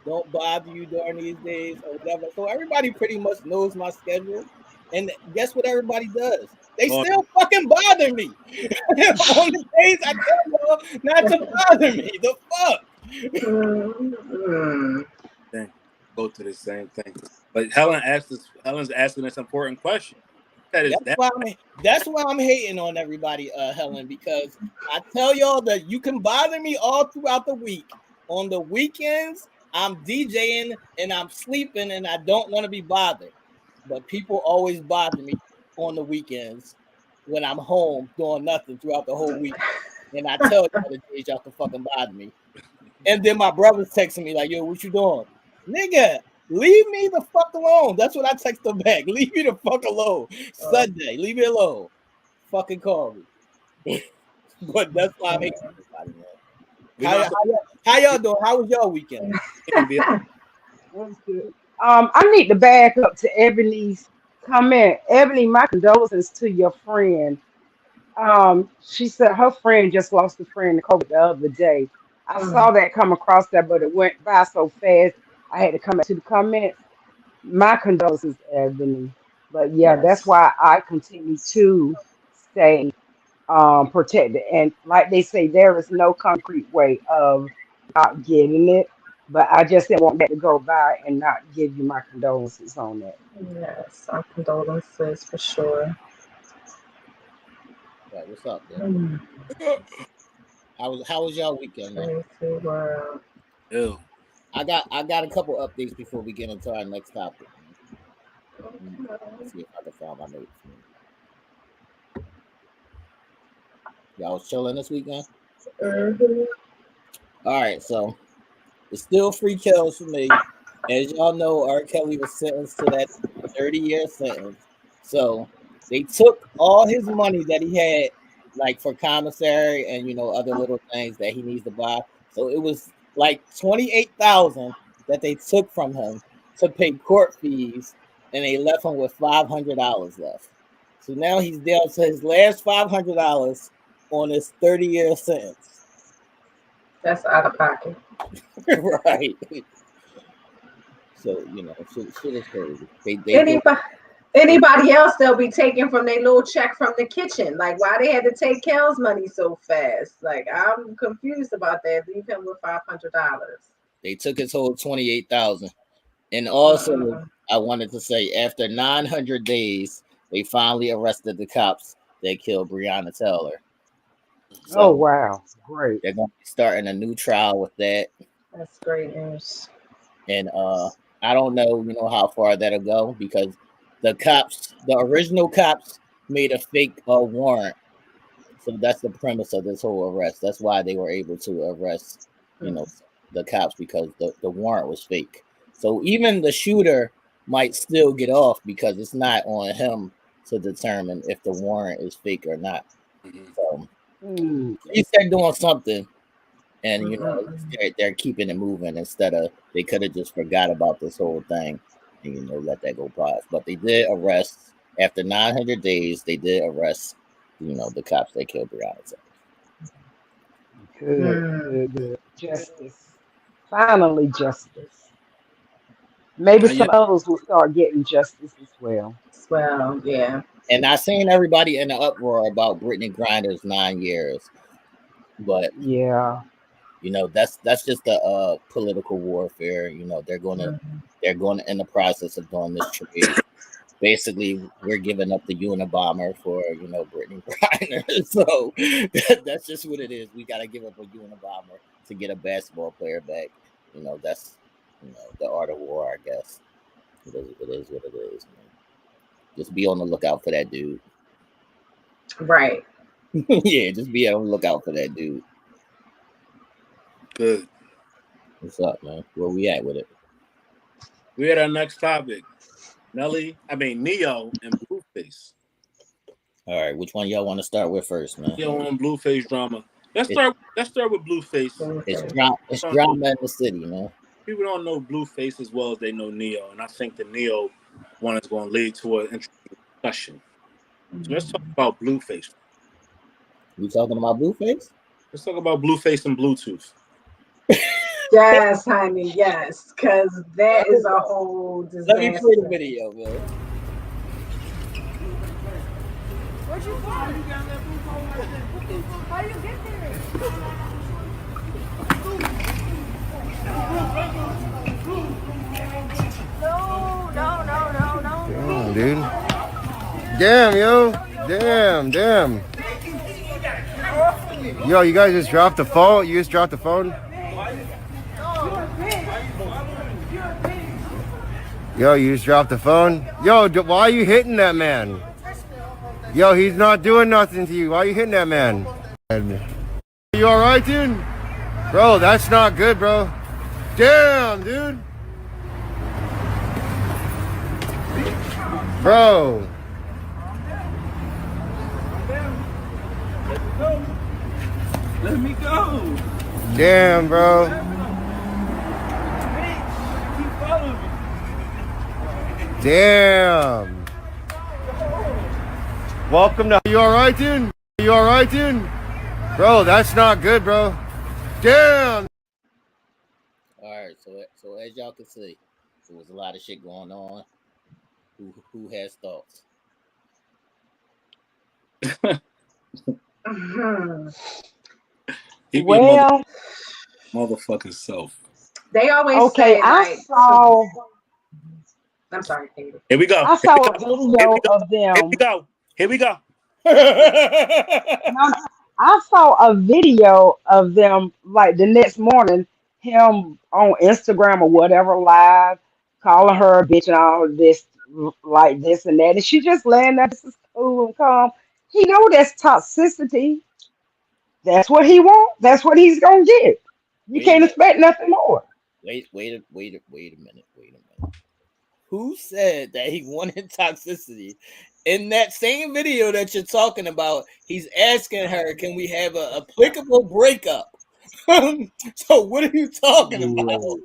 don't bother you during these days or whatever. So everybody pretty much knows my schedule. And guess what everybody does? They still fucking bother me. On the days I tell y'all not to bother me. The fuck? Go to the same thing. But Helen's asking this important question. That's why I'm hating on everybody, Helen, because I tell y'all that you can bother me all throughout the week. On the weekends, I'm DJing and I'm sleeping and I don't want to be bothered. But people always bother me on the weekends when I'm home doing nothing throughout the whole week. And I tell y'all the days y'all can fucking bother me. And then my brother's texting me like, yo, what you doing? Nigga, leave me the fuck alone. That's what I text them back. Leave me the fuck alone. Sunday, leave me alone. Fucking call me. But that's why I make everybody, man. How y'all doing? How was y'all weekend? I need to back up to Ebony's comment. Ebony, my condolences to your friend. She said her friend just lost a friend to COVID the other day. I saw that come across there, but it went by so fast. I had to come back to the comments. My condolences, Ebony. But yeah, that's why I continue to stay protected. And like they say, there is no concrete way of not getting it. But I just didn't want that to go by and not give you my condolences on that. Yes, our condolences for sure. Right, what's up, man? How was y'all weekend, man? Ew. I got a couple updates before we get into our next topic. Let's see if I can find my notes. Y'all was chilling this weekend? All right, so it's still free kills for me. As y'all know, R. Kelly was sentenced to that 30-year sentence. So they took all his money that he had, like for commissary and other little things that he needs to buy. So it was like $28,000 that they took from him to pay court fees, and they left him with $500 left. So now he's down to his last $500 on his 30-year sentence. That's out of pocket. Right. So shit is crazy. Anybody else they'll be taking from their little check from the kitchen. Like, why they had to take Kel's money so fast? Like, I'm confused about that. Leave him with $500. They took his whole $28,000. And also, I wanted to say, after 900 days, they finally arrested the cops that killed Breonna Taylor. So oh wow, great! They're going to be starting a new trial with that. That's great news. And I don't know, how far that'll go, because the original cops made a fake warrant. So that's the premise of this whole arrest. That's why they were able to arrest, the cops, because the warrant was fake. So even the shooter might still get off because it's not on him to determine if the warrant is fake or not. So at least they're doing something, and they're keeping it moving instead of they could have just forgot about this whole thing and let that go past. But they did arrest after 900 days. They did arrest the cops that killed Breonna. Good. Justice. Finally, justice. Maybe some others will start getting justice as well. Well, yeah. And I seen everybody in the uproar about Brittany Griner's 9 years, but yeah, that's just a political warfare. They're gonna in the process of doing this trade. Basically, we're giving up the Unabomber for Brittany Griner. So that's just what it is. We got to give up a Unabomber to get a basketball player back. That's the art of war, I guess. It is what it is. Man. Just be on the lookout for that dude. Right. Yeah, just be on the lookout for that dude. Good. What's up, man? Where we at with it? We had our next topic. NeYo and Blueface. All right, which one y'all want to start with first, man? NeYo on Blueface drama. Let's start with Blueface. It's drama in the city, man. People don't know Blueface as well as they know NeYo, and I think the NeYo one is going to lead to an interesting discussion. So let's talk about Blueface. We talking about Blueface? Let's talk about Blueface and Bluetooth. Yes, honey, yes, because that is a whole disaster. Let me play the video, man. Where'd you go? How do you get there? No. Damn, dude. Damn, yo. Damn. Yo, you guys just dropped the phone? You just dropped the phone? Yo, you just dropped the phone? Yo, why are you hitting that man? Yo, he's not doing nothing to you. Why are you hitting that man? You alright, dude? Bro, that's not good, bro. Damn, dude. Bro. Let me go. Damn, bro. Keep following me. Damn. Welcome to. You alright, dude? You alright, dude? Bro, that's not good, bro. Damn. All right, so as y'all can see, there was a lot of shit going on. Who has thoughts? He be Well, motherfucking self. They always okay, say, I like, saw. I'm sorry, Katie. Here we go. I saw a video of Here we go. no, I saw a video of them like the next morning, him on Instagram or whatever live, calling her a bitch and all this, like this and that. And she just laying there, this is cool and calm. He know that's toxicity. That's what he want. That's what he's gonna get. You Wait a can't minute. expect nothing more. Wait a minute. Who said that he wanted toxicity? In that same video that you're talking about, he's asking her, "Can we have a applicable breakup?" So what are you talking about?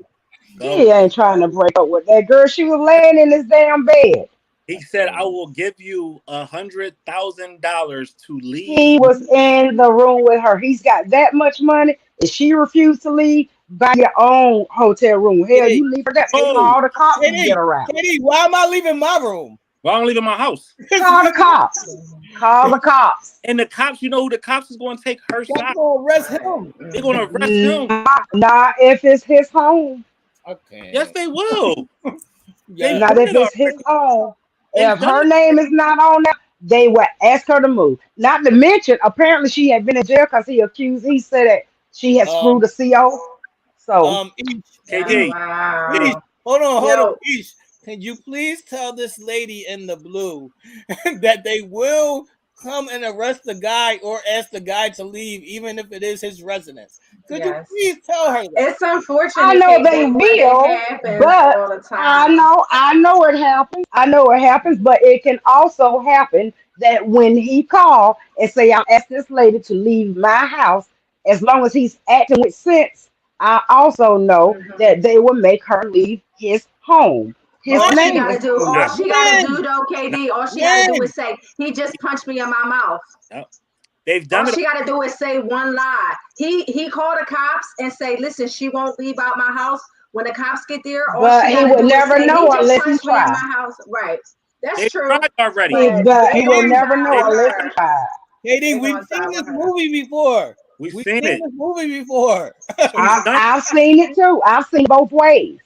He ain't trying to break up with that girl. She was laying in his damn bed. He said, "I will give you $100,000 to leave." He was in the room with her. He's got that much money. If she refused to leave, buy your own hotel room. Hell, Katie, you leave her that. Oh, Call the cops and get her out. Katie, why am I leaving my room? well, I don't leave in my house. Call the cops. Call the cops. And the cops, you know who the cops is going to take her Y'all side. gonna arrest him? They're going to arrest him. Not if it's his home. Okay. Yes, they will. Yeah. Not if it's his home. They've If done her it. name is not on there, they will ask her to move. Not to mention, apparently she had been in jail because he said that she had screwed the CO. So Ish, KD. Ish, Wow. hold on. Yo. Ish, can you please tell this lady in the blue that they will come and arrest the guy or ask the guy to leave, even if it is his residence? Could you Yes. please tell her that? It's unfortunate. I know they KD, but will, it happens but all the I time. know it happens. I know it happens, but it can also happen that when he call and say, "I asked this lady to leave my house," as long as he's acting with sense, I also know Mhm. that they will make her leave his home. His All she name is gotta do, on all Yeah. there. she gotta When? do though, KD, all she gotta do When? is say, "He just punched me in my mouth." Yep. They've All done it. she gotta do is say one lie. He called the cops and say, "Listen, she won't leave out my house." When the cops get there, all But she he gotta would do is never say, "He know just unless he punched me in tried. my house." Right. That's They've true. tried already. But But they he will gonna never side know They've, with unless he her. tried. Katie, They we've gonna seen side this with her. movie before. we've We've seen seen it. this movie before. So he's done I've seen it too. I've seen both ways.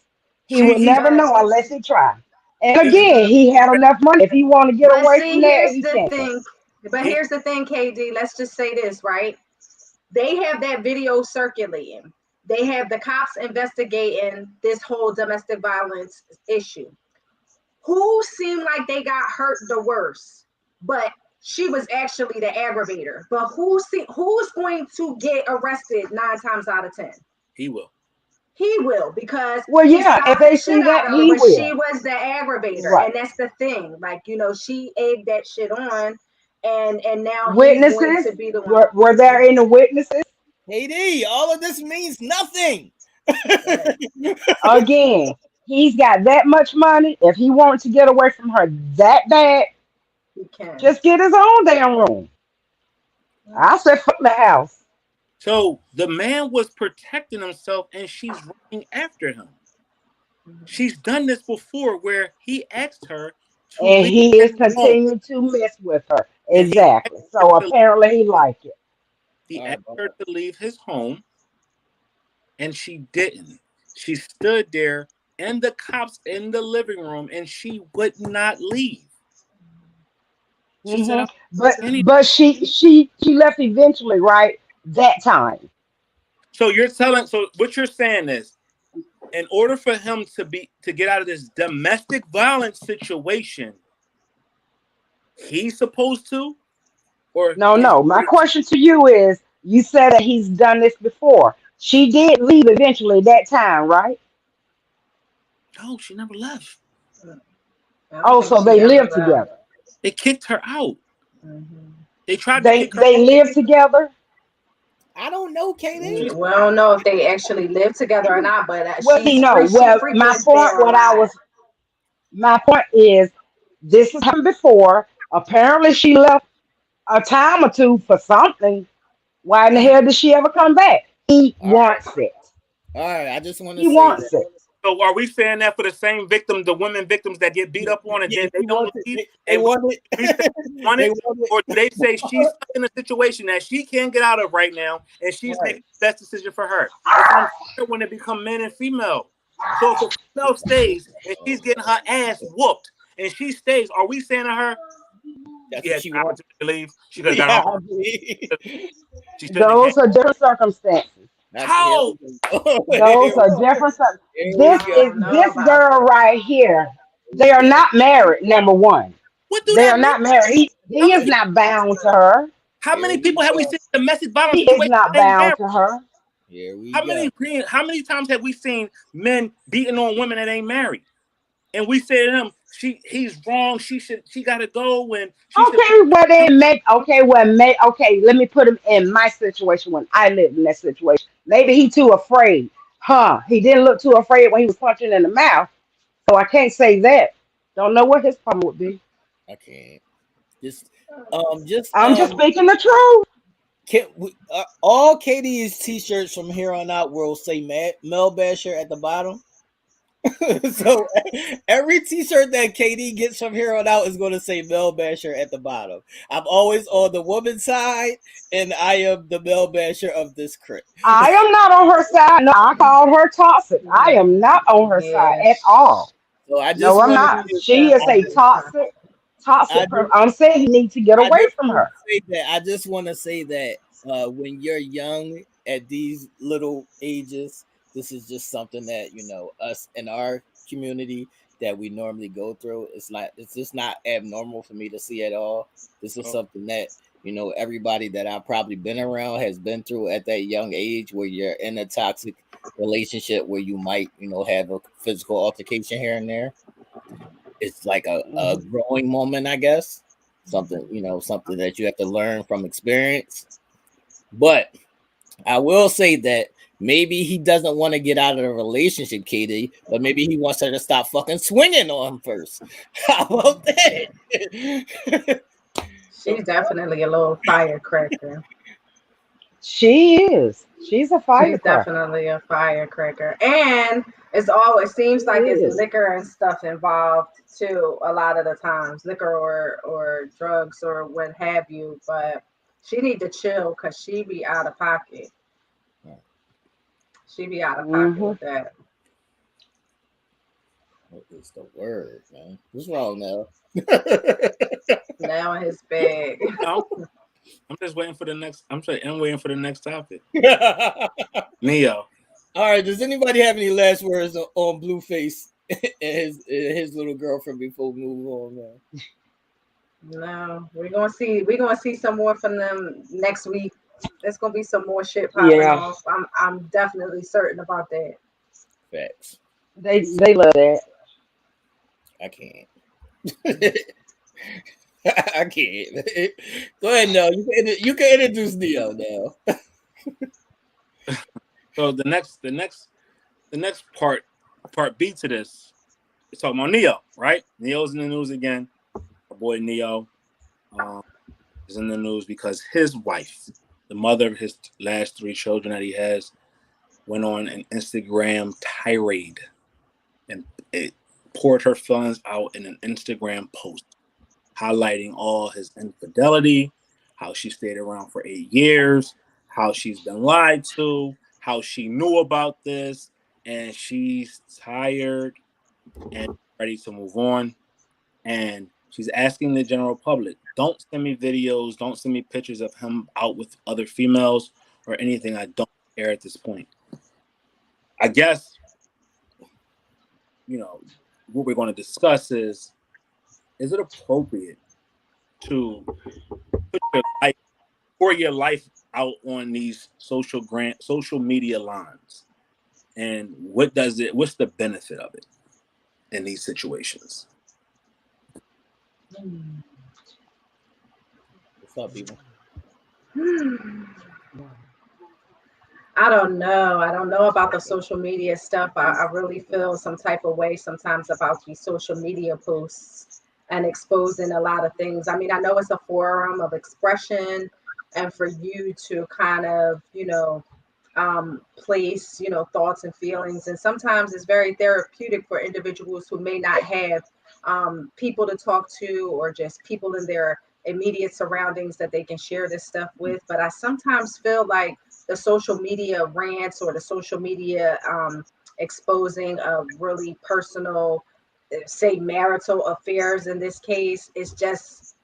He would he's never But know unless he tried. And he's again, he had enough money. If he want to get but away see, from that, here's he the can. thing. But he, here's the thing, KD. Let's just say this, right? They have that video circulating. They have the cops investigating this whole domestic violence issue. Who seemed like they got hurt the worst? But she was actually the aggravator. But who's going to get arrested 9 times out of 10? He will. He will, because Well, he yeah, if stopped the they shit see out that, of her, he but she will. was the aggravator, Right. and that's the thing. Like, you know, she egged that shit on, and now he's going Witnesses? to be the one. Were there any witnesses? KD, all of this means nothing. Right. Again, he's got that much money. If he wanted to get away from her that bad, He can. just get his own damn room. I said, fuck the house. So the man was protecting himself, and she's running after him. She's done this before, where he asked her to And leave he his is home, continuing to mess with her. and he asked Exactly. her So to, apparently he liked it. he All asked right, her to leave his home, and she didn't. She stood there, and the cops in the living room, and she would not leave. She said, Hmm. "I'm But any." but she left eventually, right? That time. So you're telling. So what you're saying is, in order for him to get out of this domestic violence situation, he's supposed to, or No, his no. My wife. question to you is: you said that he's done this before. She did leave eventually that time, right? No, she never left. I don't Oh, think so she they ever lived left. together. They kicked her out. Hmm. They tried to They kick her they out. lived together. I don't know, KD. She's We don't know if they actually live together or not, but Well, see, she's no. free. She Well, my frequents point, there a lot. my point is, this has happened before. Apparently, she left a time or two for something. Why in the hell did she ever come back? He All right, wants it. all right. I just want to He say that. wants it. So are we saying that for the same victim, the women victims that get beat up on and Yeah, then they he don't wanted. leave, They and wanted. we say they want They it, wanted. or do they say she's stuck in a situation that she can't get out of right now, and she's Right. making the best decision for her? It's unfair when it become men and female. So if a female stays and she's getting her ass whooped and she stays, are we saying to her, That's she what had she the wanted. opportunity to leave? She could have Yeah, got I home. agree. She shouldn't have came. Those are different circumstances. That's here How? we go. Those are different. Here we This I go. is don't know this about girl that. right here. Here They we are go. not married. Number one, What do they that are mean? not married. How He many is not bound to her. how Here many we people have we go. seen in domestic violence He is situations not that ain't bound married? to her. Here we How go. many times have we seen men beating on women that ain't married? And we say to him, he's wrong. She gotta go, and she should Okay, well then make okay, well make okay, let me put him in my situation when I lived in that situation. Maybe he too afraid. Huh. He didn't look too afraid when he was punching in the mouth. So I can't say that. Don't know what his problem would be. I can't. Just I'm just speaking the truth. can we, all KD's t-shirts from here on out will say Mel Basher at the bottom. So every t-shirt that KD gets from here on out is going to say Mel Basher at the bottom. I'm always on the woman's side, and I am the Mel Basher of this crit. I am not on her side. No, I called her toxic. I am not on her side Yeah, at all. So I No, just I'm want to not. she's say She that. is a definitely toxic, I toxic just, person. I'm saying he needs to get I away just from want her. to say that. I just want to say that when you're young at these little ages, this is just something that us in our community that we normally go through. It's just not abnormal for me to see at all. This is something that everybody that I've probably been around has been through at that young age, where you're in a toxic relationship where you might have a physical altercation here and there. It's like a Mhm. growing moment, I guess. Something that you have to learn from experience. But I will say that maybe he doesn't want to get out of the relationship, Katie, but maybe he wants her to stop fucking swinging on him first. How about that? she's definitely a little firecracker. She is. She's a She's firecracker. definitely a firecracker, and it seems She like it's is. liquor and stuff involved too. A lot of the times, liquor or drugs or what have you. But she need to chill because she be out of pocket. She be out of pocket Hmm. with that. What is the word, man? What's wrong now? Now in his bag. No, I'm just waiting for the next. I'm waiting for the next topic. All NeYo. right. Does anybody have any last words on Blueface and his little girlfriend before we move on, man? No, we're gonna see some more from them next week. There's gonna be some more shit popping Yeah, off. I'm definitely certain about that. Facts. they love that. I can't. I can't. Go ahead, no. You can introduce Neo now. So the next part B to this is talking about NeYo, right? NeYo's in the news again. Our boy NeYo is in the news because his wife, the mother of his last 3 children that he has, went on an Instagram tirade and it poured her feelings out in an Instagram post, highlighting all his infidelity, how she stayed around for 8 years, how she's been lied to, how she knew about this, and she's tired and ready to move on. And she's asking the general public, don't send me videos, don't send me pictures of him out with other females or anything. I don't care at this point. I guess, what we're going to discuss is it appropriate to put your life out on these social media lines? And what's the benefit of it in these situations? What's up, people? I don't know. I don't know about the social media stuff. I really feel some type of way sometimes about these social media posts and exposing a lot of things. I mean, I know it's a forum of expression and for you to kind of, place, thoughts and feelings. And sometimes it's very therapeutic for individuals who may not have people to talk to or just people in their immediate surroundings that they can share this stuff with. But I sometimes feel like the social media rants or the social media exposing of really personal, say, marital affairs in this case is just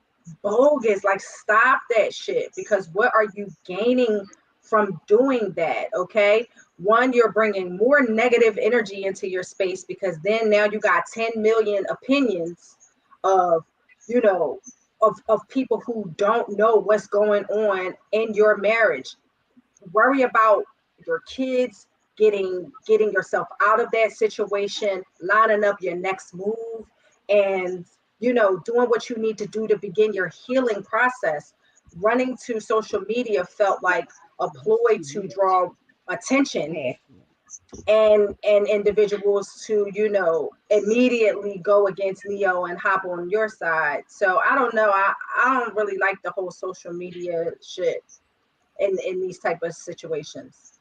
bogus. Like, stop that shit, because what are you gaining from doing that? Okay, one, you're bringing more negative energy into your space, because then now you got 10 million opinions of, you know of people who don't know what's going on in your marriage. Worry about your kids, getting yourself out of that situation, lining up your next move, and doing what you need to do to begin your healing process. Running to social media felt like a ploy to draw attention and individuals to immediately go against NeYo and hop on your side. So I don't know. I don't really like the whole social media shit in these type of situations.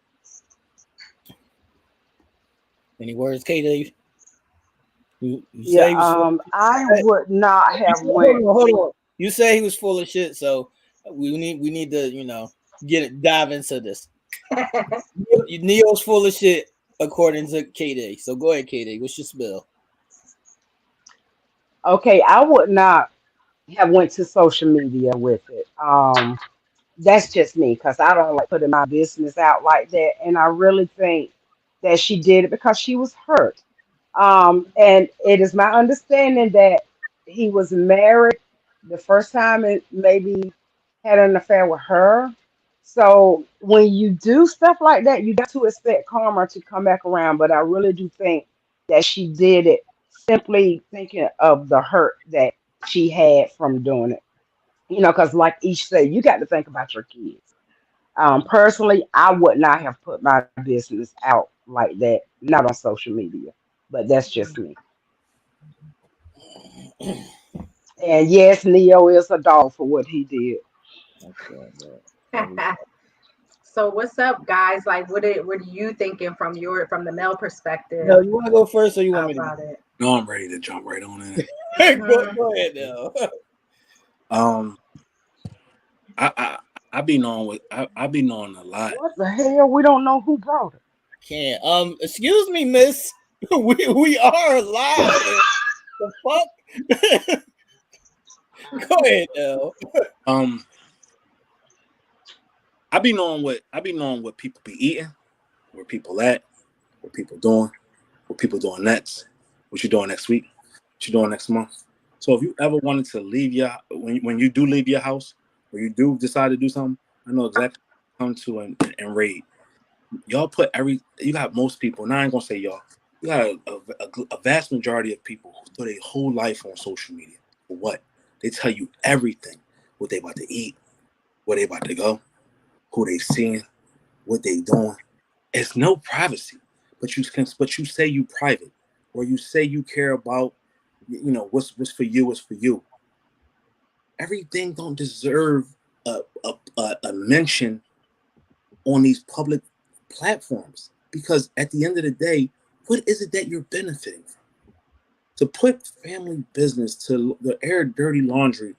Any words, Katie? You Yeah, say he was full. I would not have Hold went. on, hold on. You say he was full of shit, so we need to dive into this. NeYo's full of shit according to KD. So go ahead, KD. What's your spill? Okay, I would not have went to social media with it. That's just me because I don't like putting my business out like that, and I really think that she did it because she was hurt. And it is my understanding that he was married the first time and maybe had an affair with her. So when you do stuff like that, you got to expect karma to come back around. But I really do think that she did it simply thinking of the hurt that she had from doing it. Because like each said, you got to think about your kids. Personally, I would not have put my business out like that, not on social media, but that's just me. And yes, Neo is a dog for what he did. Okay, So what's up, guys? Like, what are you thinking from the male perspective no, you want to go first, or you want me to? about it? No, I'm ready to jump right on in. Go ahead now. I be knowing I be knowing a lot. What the hell? We don't know who brought it. Can't. Excuse me, miss. we are live. The fuck? Go ahead now. I be knowing what people be eating, where people at, what people doing next, what you doing next week, what you doing next month. So if you ever wanted to leave when you do leave your house, or you do decide to do something, I know exactly what to come to and raid. Y'all you got most people, and I ain't gonna say y'all, you got a vast majority of people who put their whole life on social media. For what? They tell you everything, what they about to eat, where they about to go, who they seeing, what they doing. It's no privacy, but you say you private, or you say you care about, what's for you is for you. Everything don't deserve a mention on these public platforms, because at the end of the day, what is it that you're benefiting from? To put family business to the air dirty laundry,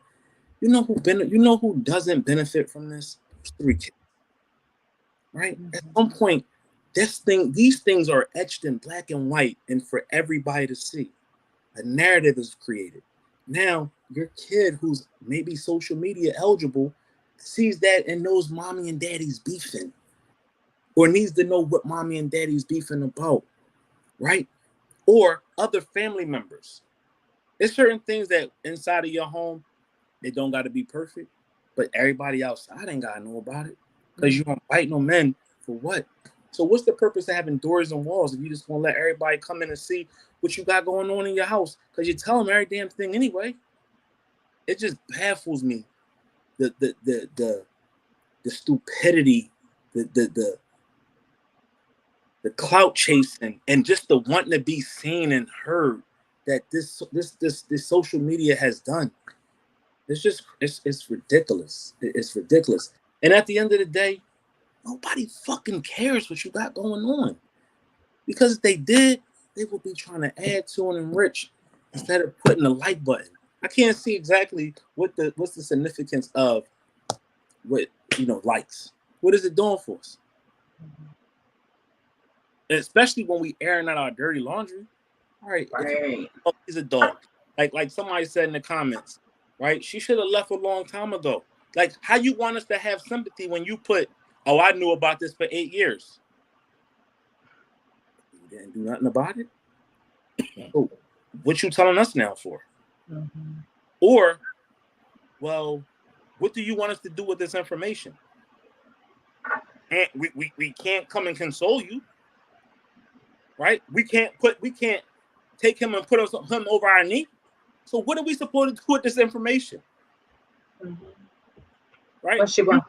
you know who doesn't benefit from this? Those 3 kids, right? At some point, these things are etched in black and white, and for everybody to see. A narrative is created. Now, your kid who's maybe social media eligible sees that and knows mommy and daddy's beefing, or needs to know what mommy and daddy's beefing about, right? Or other family members. There's certain things that inside of your home, they don't got to be perfect, but everybody outside ain't got to know about it, because you don't bite no men for what? So what's the purpose of having doors and walls if you just want to let everybody come in and see what you got going on in your house? Because you tell them every damn thing anyway. It just baffles me, the stupidity, the clout chasing, and just the wanting to be seen and heard that this social media has done. It's ridiculous. It's ridiculous. And at the end of the day, nobody fucking cares what you got going on. Because if they did, they would be trying to add to and enrich instead of putting the like button. I can't see exactly what's the significance of what likes. What is it doing for us? And especially when we airing out our dirty laundry. All right. He's a dog. Like somebody said in the comments, right? She should have left a long time ago. Like, how you want us to have sympathy when you put, oh, I knew about this for 8 years. You didn't do nothing about it? So, what you telling us now for? Mm-hmm. Or, well, what do you want us to do with this information? And we can't come and console you, right? We can't take him and put him over our knee. So what are we supposed to do with this information? Mm-hmm. Right? What she want?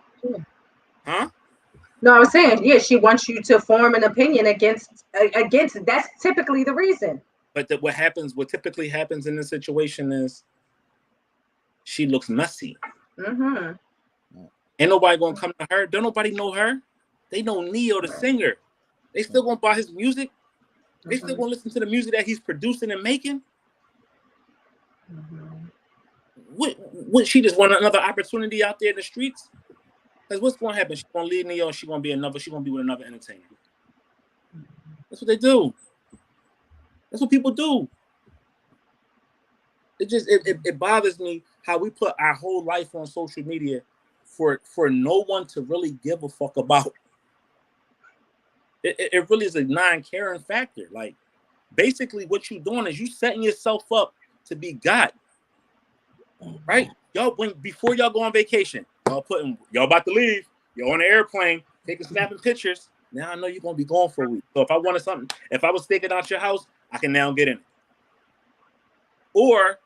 Huh? No, I was saying, yeah, she wants you to form an opinion against. That's typically the reason. But what typically happens in this situation is she looks messy. Mm-hmm. Ain't nobody gonna come to her. Don't nobody know her. They know NeYo, the singer. They still gonna buy his music. They still gonna listen to the music that he's producing and making. Mm-hmm. What she just want another opportunity out there in the streets? Because what's gonna happen? She's gonna leave NeYo and she's gonna be with another entertainer. That's what they do. That's what people do. It bothers me how we put our whole life on social media for no one to really give a fuck about. It really is a non-caring factor. Like, basically what you're doing is you setting yourself up to be God. Right? Y'all, before y'all go on vacation, y'all about to leave, you're on the airplane, snapping pictures. Now I know you're gonna be gone for a week. So if I was thinking out your house, I can now get in it. Or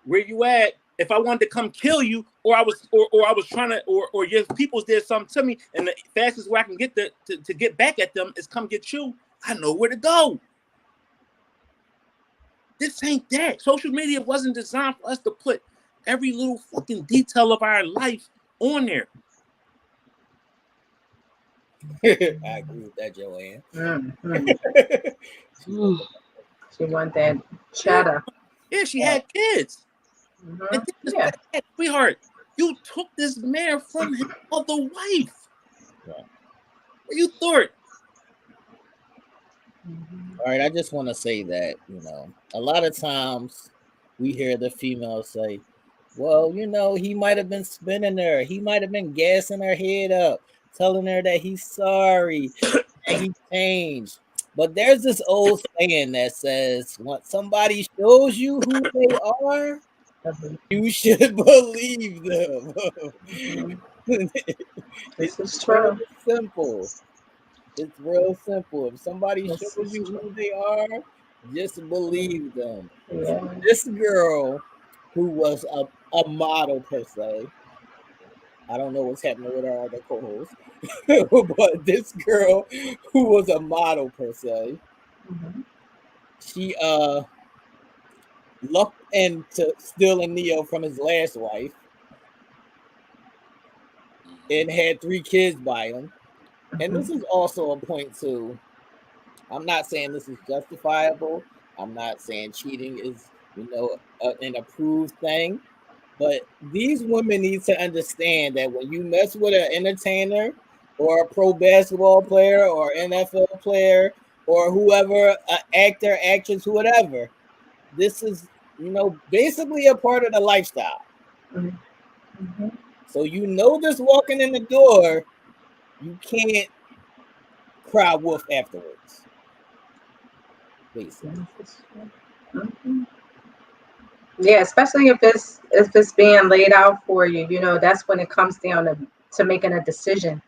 where you at? If I wanted to come kill you, or I was trying to, or your peoples did something to me, and the fastest way I can get to get back at them is come get you, I know where to go. This ain't that. Social media wasn't designed for us to put every little fucking detail of our life on there. I agree with that, Joanne. Mm-hmm. She want that chatter. Yeah, she had kids. Mm-hmm. And bad, sweetheart, you took this man from his other wife. Yeah. What you thought? All right, I just want to say that, a lot of times we hear the female say, well, he might have been spinning her. He might have been gassing her head up, telling her that he's sorry and he changed. But there's this old saying that says, when somebody shows you who they are, You should believe them. This It's is real true. simple. It's real simple. If somebody shows This is you true. who they are, just believe them. So Yeah. this girl, who was a model per se, I don't know what's happening with our other co-host, but this girl who was a model per se, Mhm. she lucked into stealing NeYo from his last wife and had 3 kids by him. And this is also a point too. I'm not saying this is justifiable. I'm not saying cheating is, an approved thing. But these women need to understand that when you mess with an entertainer or a pro basketball player or NFL player or whoever, actor, actress, whatever, this is, basically a part of the lifestyle. Mhm. Mhm. So this walking in the door, you can't cry wolf afterwards, basically. This is true. Mhm. Yeah, especially if it's being laid out for you, that's when it comes down to making a decision,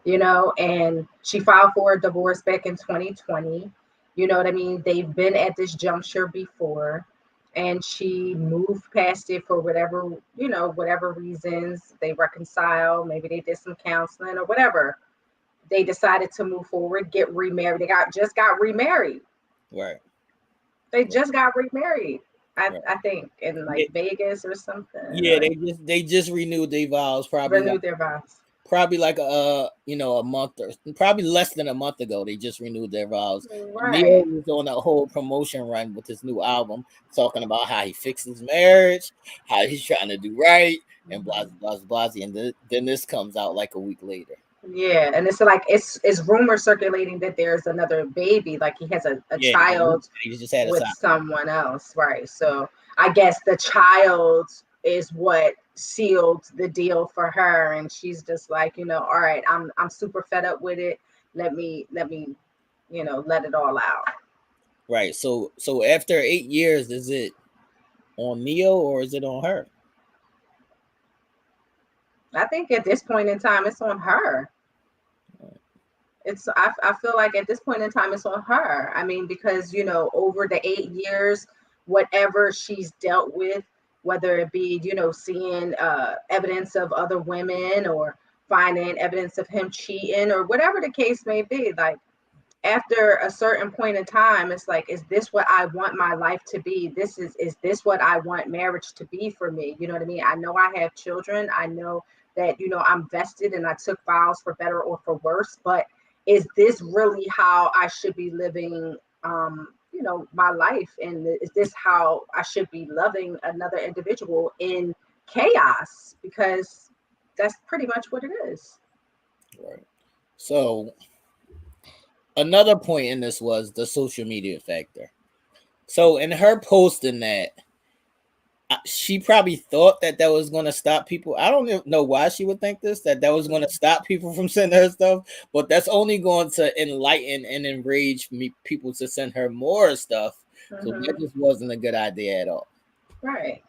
and she filed for a divorce back in 2020. You know what I mean? They've been at this juncture before, and she moved past it for whatever reasons. They reconcile, maybe they did some counseling or whatever. They decided to move forward, get remarried. They just got remarried. Right. They just got remarried. I, Right. I think in Yeah, like Vegas or something, yeah, or they just renewed their vows renewed their vows. probably like a month or probably less than a month ago. They just renewed their vows. Right. Neo was on a whole promotion run with his new album, talking about how he fixed his marriage, how he's trying to do right, and blah Mhm. blah blah. And then this comes out like a week later. Yeah, and it's like it's rumor circulating that there's another baby, like he has a Yeah, child he just had a with side. someone else, right? So I guess the child is what sealed the deal for her, and she's just like, all right, I'm super fed up with it. Let me, let it all out. Right. So after 8 years, is it on Neo or is it on her? I think at this point in time, it's on her. I feel like at this point in time it's on her. I mean, because over the 8 years, whatever she's dealt with, whether it be seeing evidence of other women or finding evidence of him cheating or whatever the case may be, like after a certain point in time, it's like, is this what I want my life to be? Is this what I want marriage to be for me? You know what I mean? I know I have children. I know that I'm vested and I took vows for better or for worse, but is this really how I should be living my life? And is this how I should be loving another individual in chaos? Because that's pretty much what it is. Right. So another point in this was the social media factor. So in her posting that, she probably thought that was going to stop people. I don't know why she would think that was going to stop people from sending her stuff, but that's only going to enlighten and enrage people to send her more stuff. So that Mhm. just wasn't a good idea at all. Right.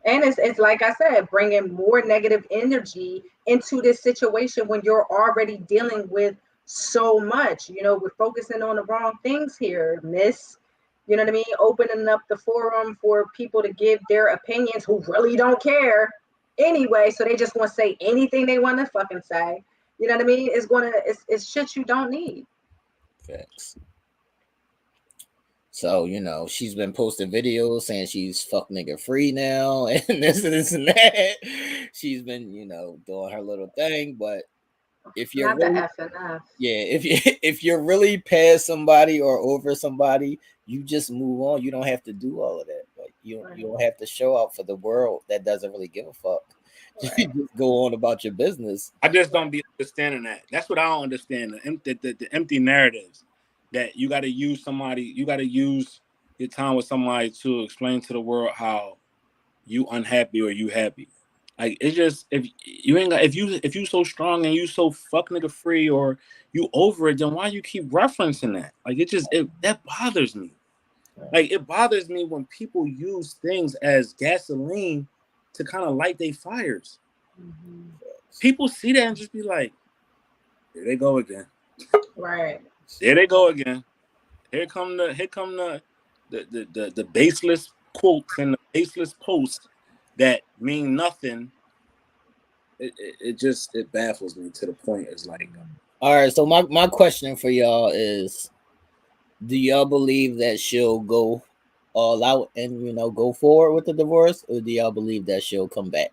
And it's like I said, bringing more negative energy into this situation when you're already dealing with so much. We're focusing on the wrong things here, miss. You know what I mean? Opening up the forum for people to give their opinions who really don't care anyway. So they just want to say anything they want to fucking say. You know what I mean? It's shit you don't need. Facts. So, she's been posting videos saying she's fuck nigga free now and this and that. She's been, doing her little thing. But if you're Not the really, F and F. yeah, if you're really past somebody or over somebody, you just move on. You don't have to do all of that. Like Right. you don't have to show out for the world that doesn't really give a fuck. Right. Just go on about your business. I just don't be understanding that. That's what I don't understand. The empty narratives that you got to use somebody. You got to use your time with somebody to explain to the world how you unhappy or you happy. Like it's just if you ain't got if you so strong and you so fuck nigga free or you over it, then why you keep referencing that? Like it just that bothers me. Like, it bothers me when people use things as gasoline to kind of light their fires. Mhm. People see that and just be like, "Here they go again. Right. There they go again. Here come the baseless quotes and the baseless posts that mean nothing." It just baffles me to the point. It's like, All right, so my question for y'all is, do y'all believe that she'll go all out and go forward with the divorce, or do y'all believe that she'll come back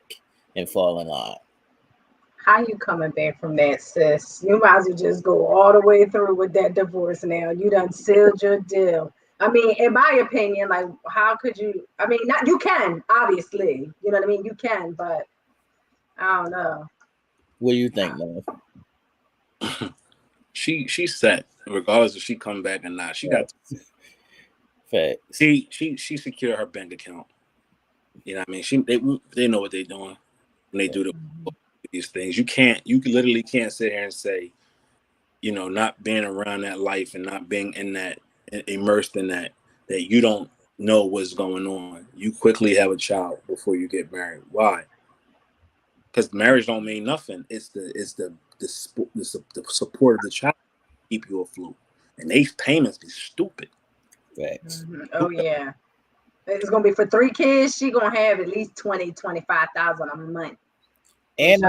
and fall in line? How you coming back from that, sis? You might as well just go all the way through with that divorce now. You done sealed your deal. I mean, in my opinion, like, how could you? I mean, not you can, obviously. You know what I mean? You can, but I don't know. What do you think, man? she's set, regardless if she come back or not. She got Facts. she secured her bank account. You know what I mean? They know what they're doing when they do these things. You literally can't sit here and say, not being around that life and not being in that, immersed in that you don't know what's going on. You quickly have a child before you get married. Why? Because marriage don't mean nothing. It's the support of the child to keep you afloat. And these payments be stupid. Facts. Oh yeah, it's gonna be for 3 kids. She gonna have at least 25,000 a month. And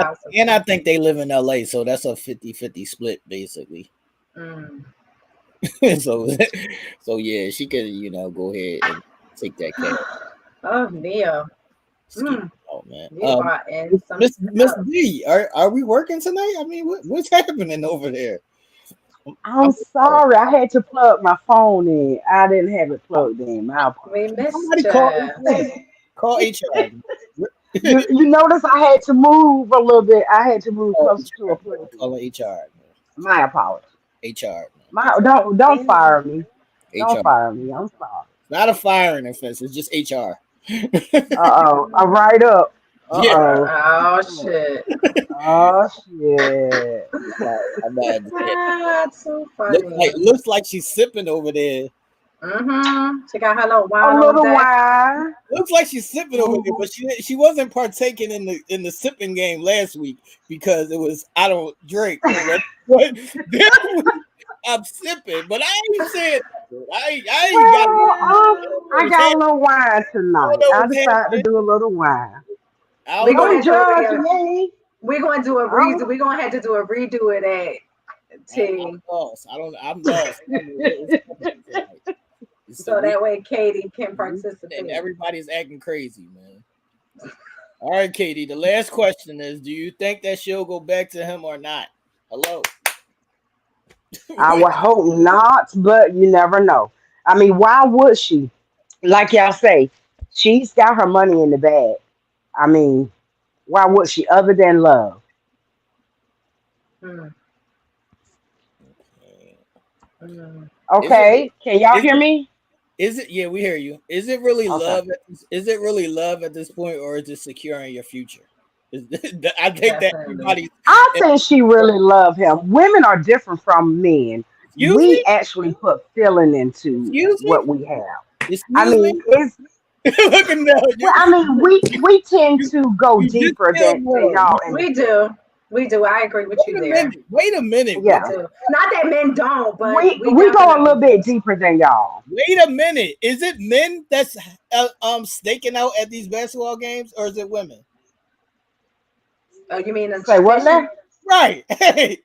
I think they live in LA, so that's a 50-50 split basically. Mm. so yeah, she could go ahead and take that cash. Oh, NeYo. Oh man, Miss D, are we working tonight? I mean, what's happening over there? I'm sorry, I had to plug my phone in. I didn't have it plugged in. My We apologies. missed Somebody you. call HR. You notice I had to move a little bit. I had to move closer to a plug. Call HR. My apologies. HR. Don't fire me. Don't HR. fire me. I'm sorry. Not a firing offense. It's just HR. Uh-oh. A write up. Yeah. Uh-oh. Oh shit. Oh shit. I'm mad. That's so funny. Looks like she's sipping over there. She got her little wine A on little deck. wine. Looks like she's sipping over there, but she wasn't partaking in the sipping game last week because it was I don't drink. But this week I'm sipping, but I ain't saying I got a little wine tonight. I decided to do a little wine. We're gonna Don't have judge to me. we're gonna do a redo. We're gonna have to do a redo of that. I'm lost. I'm lost. So that way Katie can participate. And everybody's acting crazy, man. All right, Katie. The last question is: do you think that she'll go back to him or not? Hello. I would hope not, but you never know. I mean, why would she? Like y'all say, she's got her money in the bag. I mean, why would she other than love? Mm. Okay, can y'all hear me? Is it? Yeah, we hear you. Is it really Okay. love? Is it really love at this point, or is it securing your future? I think that everybody. I think she really loved him. Women are different from men. Excuse We me. actually put feeling into Excuse me. what we have. I Excuse me. mean, it's Look at Nell. well, I mean, we tend to go You just deeper feel than more. y'all. We do. We do. I agree with you there. Wait a minute. Yeah. Not that men don't, but We go a little bit deeper than y'all. Wait a minute. Is it men that's staking out at these basketball games, or is it women? Oh, you mean Say what now? Right. Hey.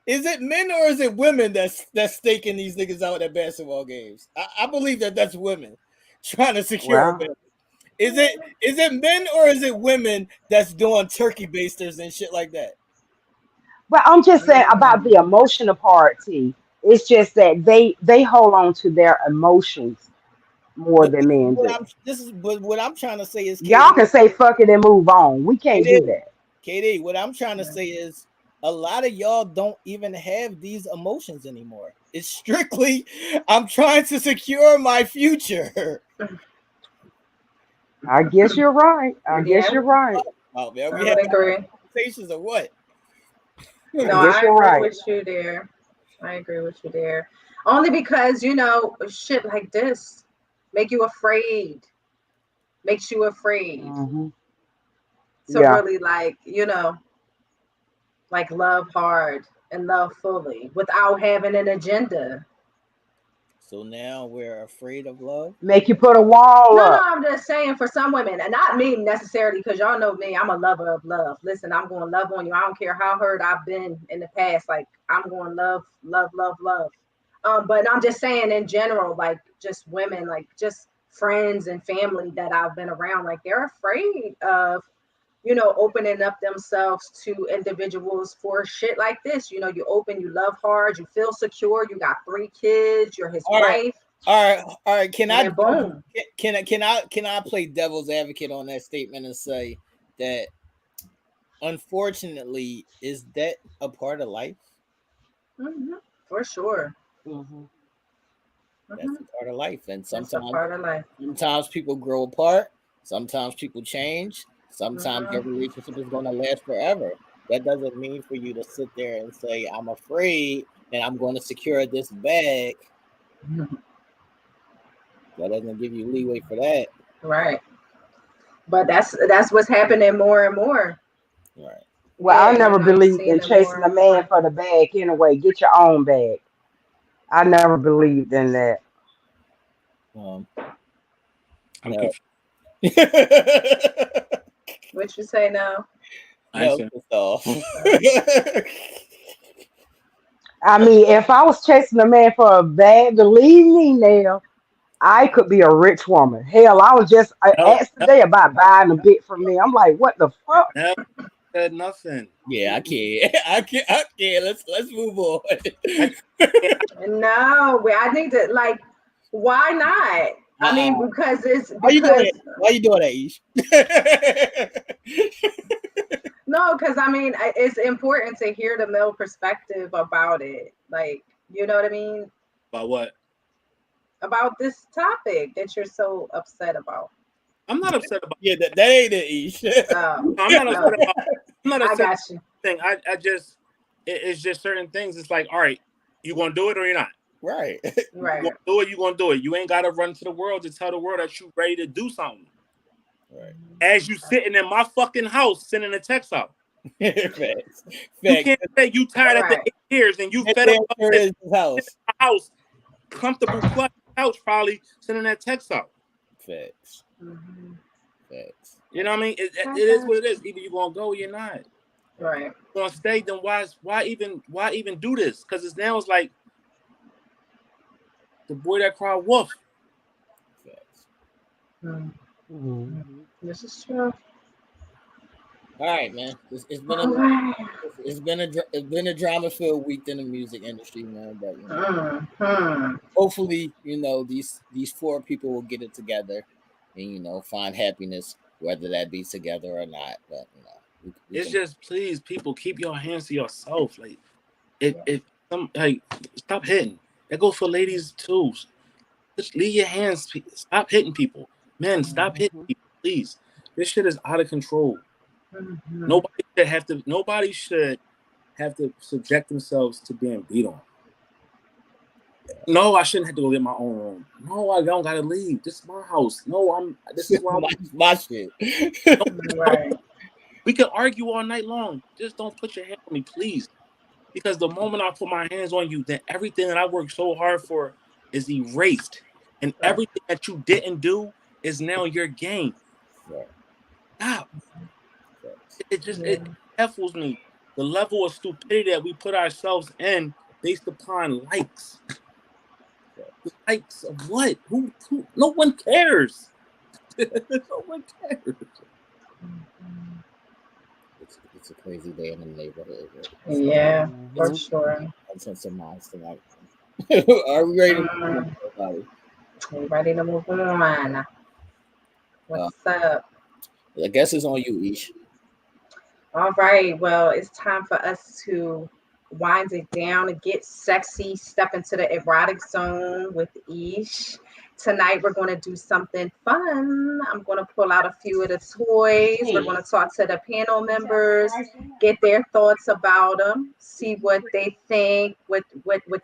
Is it men or is it women that's staking these niggas out at basketball games? I believe that's women trying to secure a belt. Is it men or is it women that's doing turkey basters and shit like that? But I'm just saying about the emotional part, T. It's just that they hold on to their emotions more than men do. But what I'm trying to say is, Y'all can say fuck it and move on. We can't do that. KD, what I'm trying to say is a lot of y'all don't even have these emotions anymore. It's strictly I'm trying to secure my future. I guess you're right. I guess you're right. Oh man, we I have would agree. conversations or what? No, I agree with you there. I agree with you there. Only because, shit like this make you afraid, makes you afraid Mm-hmm. to Yeah. really like love hard and love fully without having an agenda. So now we're afraid of love. Make you put a wall No, up. I'm just saying for some women, and not me necessarily, because y'all know me, I'm a lover of love. Listen, I'm going to love on you. I don't care how hurt I've been in the past. Like, I'm going to love, love, love, love. But I'm just saying in general, like, just women, like, just friends and family that I've been around, like, they're afraid of, opening up themselves to individuals for shit like this. You open, you love hard, you feel secure, you got 3 kids, you're his All right, wife, all right. Can and I then boom. can I play devil's advocate on that statement and say that unfortunately is that a part of life? Hmm. For sure. Mm-hmm. That's Hmm. a part of life, and That's a part of life. sometimes people grow apart, sometimes people change, sometimes your Hmm. relationship is going to last forever. That doesn't mean for you to sit there and say, I'm afraid and I'm going to secure this bag. That doesn't give you leeway for that. Right. But that's what's happening more and more. Right. Well, I Yeah, never I'm believed seeing in it more chasing and a man more. for the bag anyway. Get your own bag. I never believed in that. Um, I'm no. confused. What you say now? I ain't No, saying Christoph. Uh, I mean, if I was chasing a man for a bag, believe me, Nell, I could be a rich woman. Hell, I was just I no, asked no, today about buying a bit from me. I'm like, what the fuck? no, said nothing. Yeah, I can't. I can't. I can't. Let's move on. I can't. no, I need to like. Why not? I mean, Uh-uh. because it's Why you doing it? because Why you doing that, Ish? no, because I mean, it's important to hear the male perspective about it. Like, you know what I mean? About what? About this topic that you're so upset about. I'm not upset about. Yeah, that ain't it, Ish. Oh, I'm not upset oh, about. I'm not I upset got about you. anything. I just it's just certain things. It's like, all right, you gonna do it or you're not. Right. You gonna Right. do it. You gonna do it. You ain't gotta run to the world to tell the world that you ready to do something. Right. As you sitting in my fucking house sending a text out. Facts. You Facts. can't say you tired after Right. 8 years and you That fed up damn of sure this is his house. house, comfortable plush couch, probably sending that text out. Facts. Hmm. Facts. You know what I mean? I It is got what it is. you. Either you gonna go or you're not. Right. Right. You gonna stay, then why even do this? Because it's like the boy that cried wolf. Facts. Mm. Mhm. This is true. All right, man. All right. It's been a drama filled week in the music industry, man. But Hmm. hopefully, these four people will get it together and find happiness, whether that be together or not. But we It's can. just please, people, keep your hands to yourself. Like Yeah. it some like stop hitting. That goes for ladies too. Just leave your hands. Stop hitting people. Men, stop hitting Mhm. people, please. This shit is out of control. Hmm. Nobody should have to subject themselves to being beat on. No, I shouldn't have to go get my own room. No, I don't gotta leave. This is my house. No, this is where I'm my shit. no, Right. we can argue all night long. Just don't put your hand on me, please. Because the moment I put my hands on you, then everything that I worked so hard for is erased. And Right. everything that you didn't do is now your game. Right. Stop. Facts. It Yeah. baffles me. The level of stupidity that we put ourselves in based upon likes. Likes of what? Who no one cares. No one cares. It's a crazy day in the neighborhood. Yeah, for Mhm. sure. Uncensored Minds tonight. Are we ready to move on, Mm. everybody? We ready to move on? Uh, What's up? I guess it's on you, Ish. All right. Well, it's time for us to wind it down and get sexy, step into the erotic zone with Ish. tonight we're going to do something fun. I'm going to pull out a few of the toys. We're going to talk to the panel members, get their thoughts about them, see what they think, what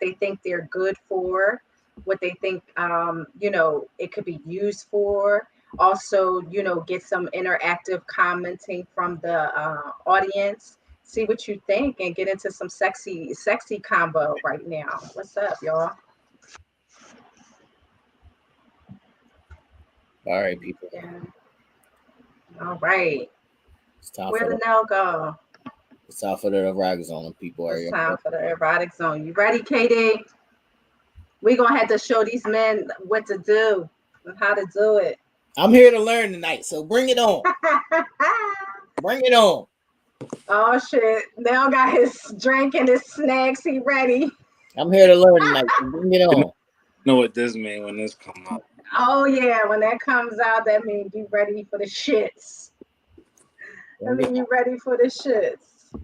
they think they're good for, what they think it could be used for. Also, get some interactive commenting from the audience. See what you think and get into some sexy combo right now. What's up, y'all? All right, people. Yeah. All right. It's time Where for the the Nell go? it's time for the Erotic Zone. People are It's here. time for the erotic zone. You ready, Katie? We're gonna have to show these men what to do and how to do it. I'm here to learn tonight, so bring it on. Bring it on. Oh shit. Nell got his drink and his snacks. He ready. I'm here to learn tonight, so bring it on. Know what this mean when this come out. Oh yeah, when that comes out, that means you ready for the shits. I mean, you ready for the shits.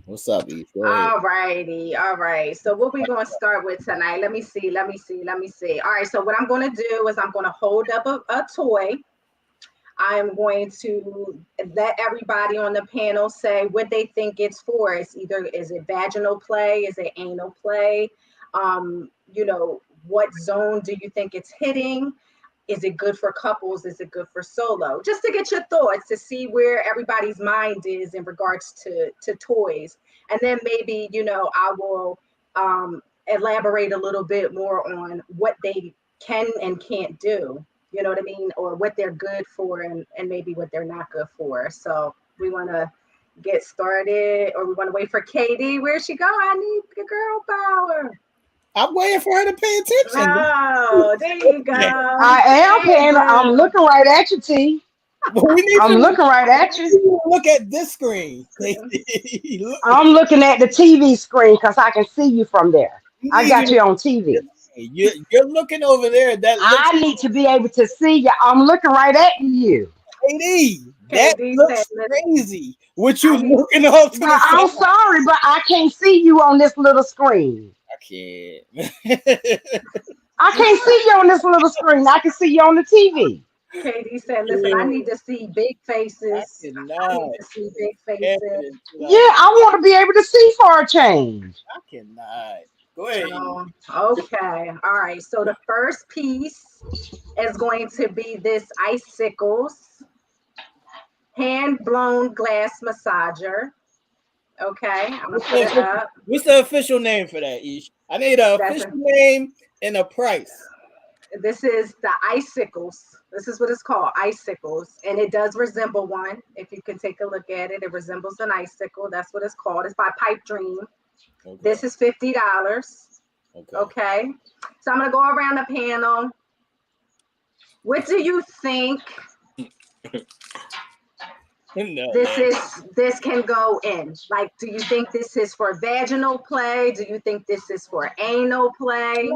What's up, E? All righty. All right. So what we going to start with tonight? Let me see. All right. So what I'm going to do is I'm going to hold up a toy. I am going to let everybody on the panel say what they think it's for. Is it vaginal play? Is it anal play? What zone do you think it's hitting? Is it good for couples? Is it good for solo? Just to get your thoughts, to see where everybody's mind is in regards to toys. And then maybe, I will elaborate a little bit more on what they can and can't do, you know what I mean? Or what they're good for and maybe what they're not good for. So we want to get started, or we want to wait for Katie. Where'd she go? I need the girl power. I'm waiting for her to pay attention. Oh, there you go. I am paying. I'm looking right at you, T. I'm looking right at you. Look at this screen. I'm looking at the TV screen because I can see you from there. I got you on TV. You're looking over there. I need to be able to see you. I'm looking right at you. KD, that looks crazy. What you looking off to the I'm sorry, but I can't see you on this little screen. I can't. I can't see you on this little screen. I can see you on the TV. Katie said, listen, I need to see big faces. I need to see big faces. Yeah, I want to be able to see for a change. I cannot. Go ahead. Okay. All right. So the first piece is going to be this Icicles hand-blown glass massager. Okay. I'm going to put it up. What's the official name for that, Ish? I need an official name and a price. This is the Icicles. This is what it's called, Icicles. And it does resemble one. If you can take a look at it, it resembles an icicle. That's what it's called. It's by Pipe Dream. Okay. This is $50. Okay. So I'm going to go around the panel. What do you think this can go in? Like, do you think this is for vaginal play? Do you think this is for anal play?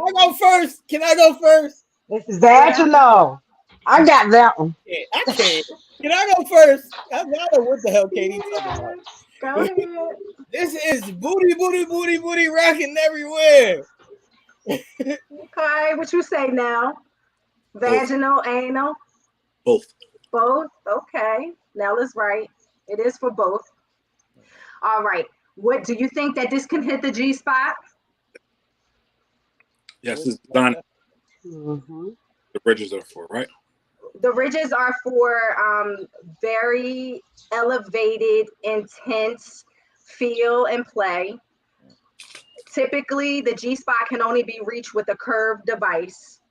Can I go first? This is vaginal. I got that one. Yeah, I can't. Can I go first? I don't know what the hell Katie talking about. Go ahead. This is booty rocking everywhere. Okay, what you say now? Vaginal, anal? Both. Both? Okay. Nell is right. It is for both. All right. What do you think that this can hit the G spot? Yes, it's done. The ridges are for, right? The ridges are for very elevated, intense feel and play. Typically, the G spot can only be reached with a curved device.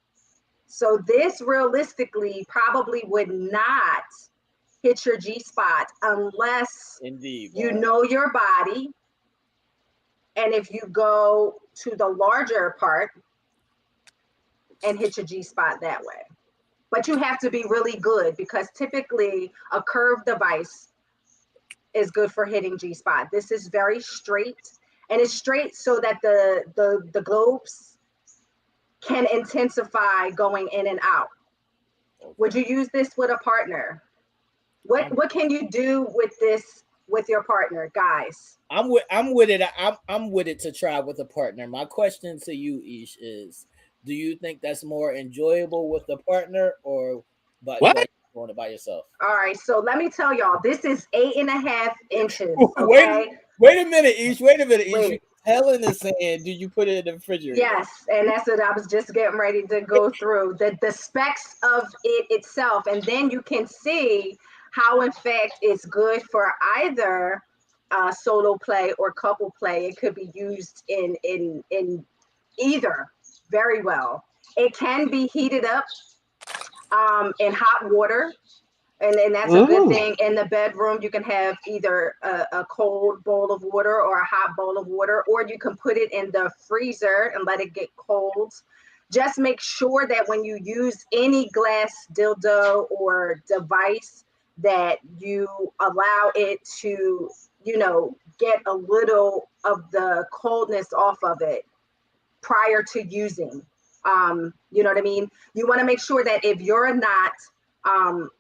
So this realistically probably would not hit your G spot unless you know your body. And if you go to the larger part and hit your G spot that way. But you have to be really good, because typically a curved device is good for hitting G spot. This is very straight, and it's straight so that the globes can intensify going in and out. Would you use this with a partner? What can you do with this with your partner, guys? I'm with it. I'm with it to try with a partner. My question to you, Ish, is: Do you think that's more enjoyable with a partner or but What? like doing it by yourself? All right, so let me tell y'all, this is 8.5 inches. wait, Okay, wait a minute, Ish. Wait a minute, Ish. wait. Helen is saying, do you put it in the refrigerator? Yes, and that's what I was just getting ready to go through the specs of it itself, and then you can see how, in fact, it's good for either solo play or couple play. It could be used in either very well. It can be heated up in hot water, and that's a good Mm. thing. In the bedroom, you can have either a cold bowl of water or a hot bowl of water, or you can put it in the freezer and let it get cold. Just make sure that when you use any glass dildo or device that you allow it to, get a little of the coldness off of it prior to using. You know what I mean? You want to make sure that if you're not um,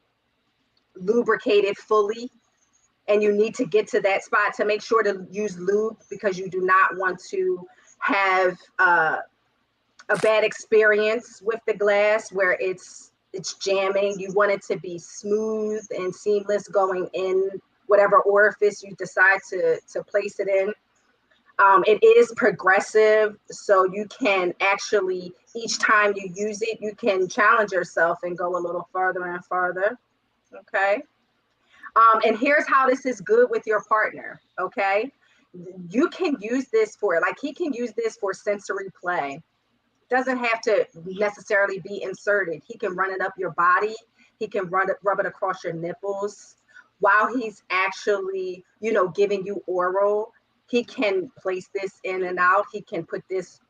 lubricated fully and you need to get to that spot, to make sure to use lube, because you do not want to have a bad experience with the glass where it's jamming. You want it to be smooth and seamless going in whatever orifice you decide to place it in. It is progressive, so you can actually, each time you use it, you can challenge yourself and go a little further and further. Okay. And here's how this is good with your partner. Okay. You can use this for, like, he can use this for sensory play. Doesn't have to necessarily be inserted. He can run it up your body. He can rub it across your nipples while he's actually, giving you oral. He can place this in and out. He can put this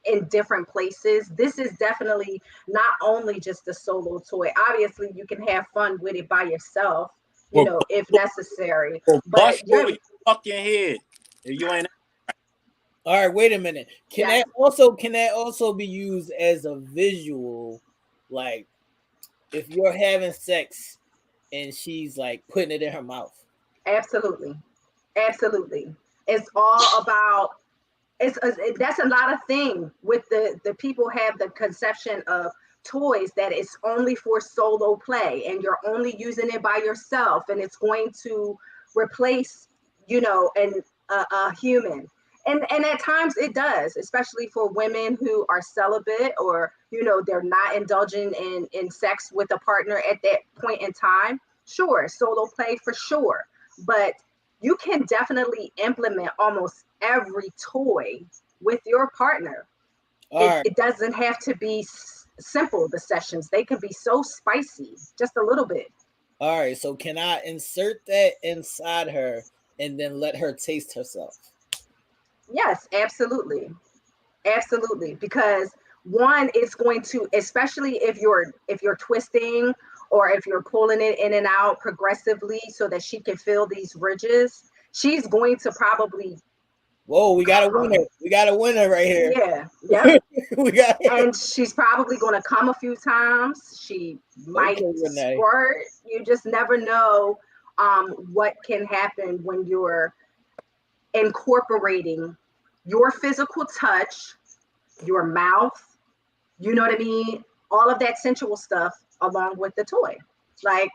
in different places. This is definitely not only just a solo toy. Obviously, you can have fun with it by yourself, Or, if necessary. or But bust yeah, over your fucking head if you ain't. All right, wait a minute. Can yes, that also be used as a visual, like if you're having sex and she's like putting it in her mouth? absolutely, absolutely. It's all about that's a lot of thing with the people have the conception of toys that it's only for solo play and you're only using it by yourself and it's going to replace a human, and at times it does, especially for women who are celibate, or they're not indulging in sex with a partner at that point in time. Sure, solo play for sure, but you can definitely implement almost every toy with your partner. All It, right, it doesn't have to be simple, the sessions. They can be so spicy, just a little bit. all right. So can I insert that inside her and then let her taste herself? Yes, absolutely. Absolutely. Because one, it's going to, especially if you're twisting or if you're pulling it in and out progressively so that she can feel these ridges, she's going to probably Whoa, we got a come. winner. We got a winner right here. Yeah, yep. we got And she's probably going to come a few times. She might okay, Renee. squirt. You just never know what can happen when you're incorporating your physical touch, your mouth, you know what I mean? All of that sensual stuff along with the toy. Like,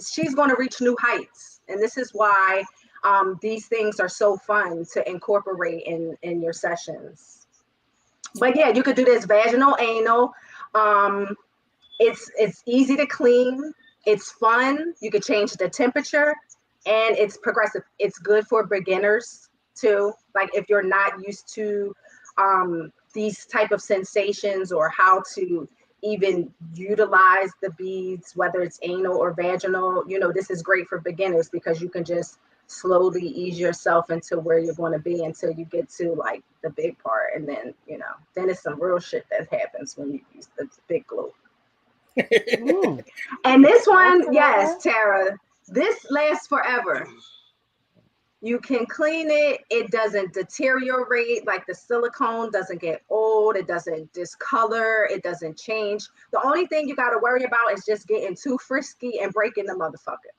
she's going to reach new heights. And this is why these things are so fun to incorporate in your sessions. But yeah, you could do this vaginal, anal. Um, it's easy to clean. It's fun. You could change the temperature, and it's progressive. It's good for beginners too. Like if you're not used to these type of sensations or how to even utilize the beads, whether it's anal or vaginal, this is great for beginners because you can just slowly ease yourself into where you're going to be until you get to like the big part, and then it's some real shit that happens when you use the big glue. Mm. And this one, Okay. yes, Tara, this lasts forever. You can clean it. It doesn't deteriorate. Like the silicone doesn't get old. It doesn't discolor. It doesn't change. The only thing you got to worry about is just getting too frisky and breaking the motherfucker.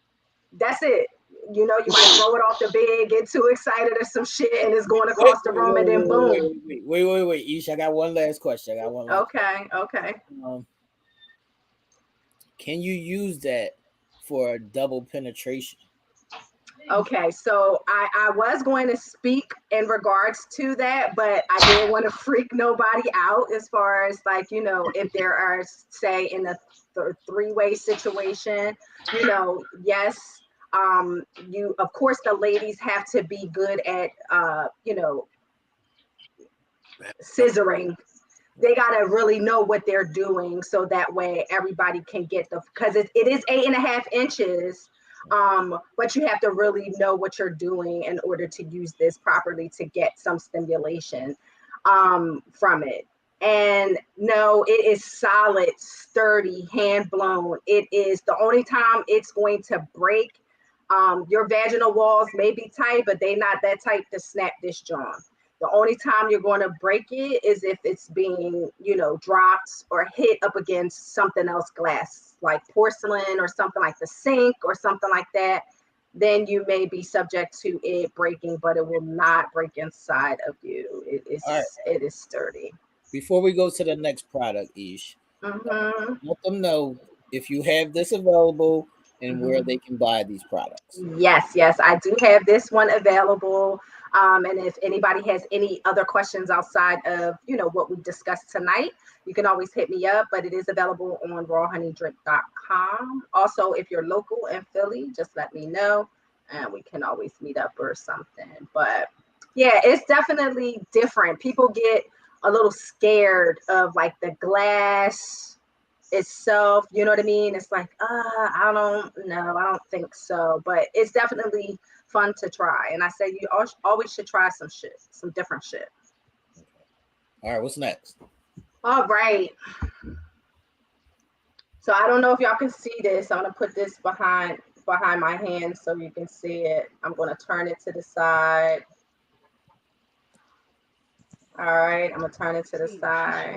That's it. you know, you might throw it off the bed, get too excited or some shit, and it's going across the room, and then boom. Wait. Ish, I got one last question. Okay. Um, can you use that for double penetration? Okay, so I was going to speak in regards to that, but I didn't want to freak nobody out as far as like, you know, if there are, say, in a three-way situation, you know, yes, you, of course, the ladies have to be good at, you know, scissoring. They got to really know what they're doing so that way everybody can get the, because it is 8.5 inches, but you have to really know what you're doing in order to use this properly to get some stimulation from it. And no, it is solid, sturdy, hand blown. It is the only time it's going to break. Your vaginal walls may be tight, but they not that tight to snap this joint. The only time you're going to break it is if it's being, you know, dropped or hit up against something else glass, like porcelain or something like the sink or something like that. Then you may be subject to it breaking, but it will not break inside of you. It is sturdy. Before we go to the next product, Ish, Mm-hmm. let them know if you have this available and where Mm-hmm. they can buy these products. Yes, I do have this one available. And if anybody has any other questions outside of, you know, what we discussed tonight, you can always hit me up, but it is available on rawhoneydrip.com. Also, if you're local in Philly, just let me know and we can always meet up or something. But yeah, it's definitely different. People get a little scared of like the glass itself, you know what I mean? It's like, I don't know, I don't think so, but it's definitely fun to try. And I say you always should try some shit, some different shit. All right, what's next? All right. So I don't know if y'all can see this. I'm gonna put this behind my hand so you can see it. I'm gonna turn it to the side. All right, I'm gonna turn it to the side.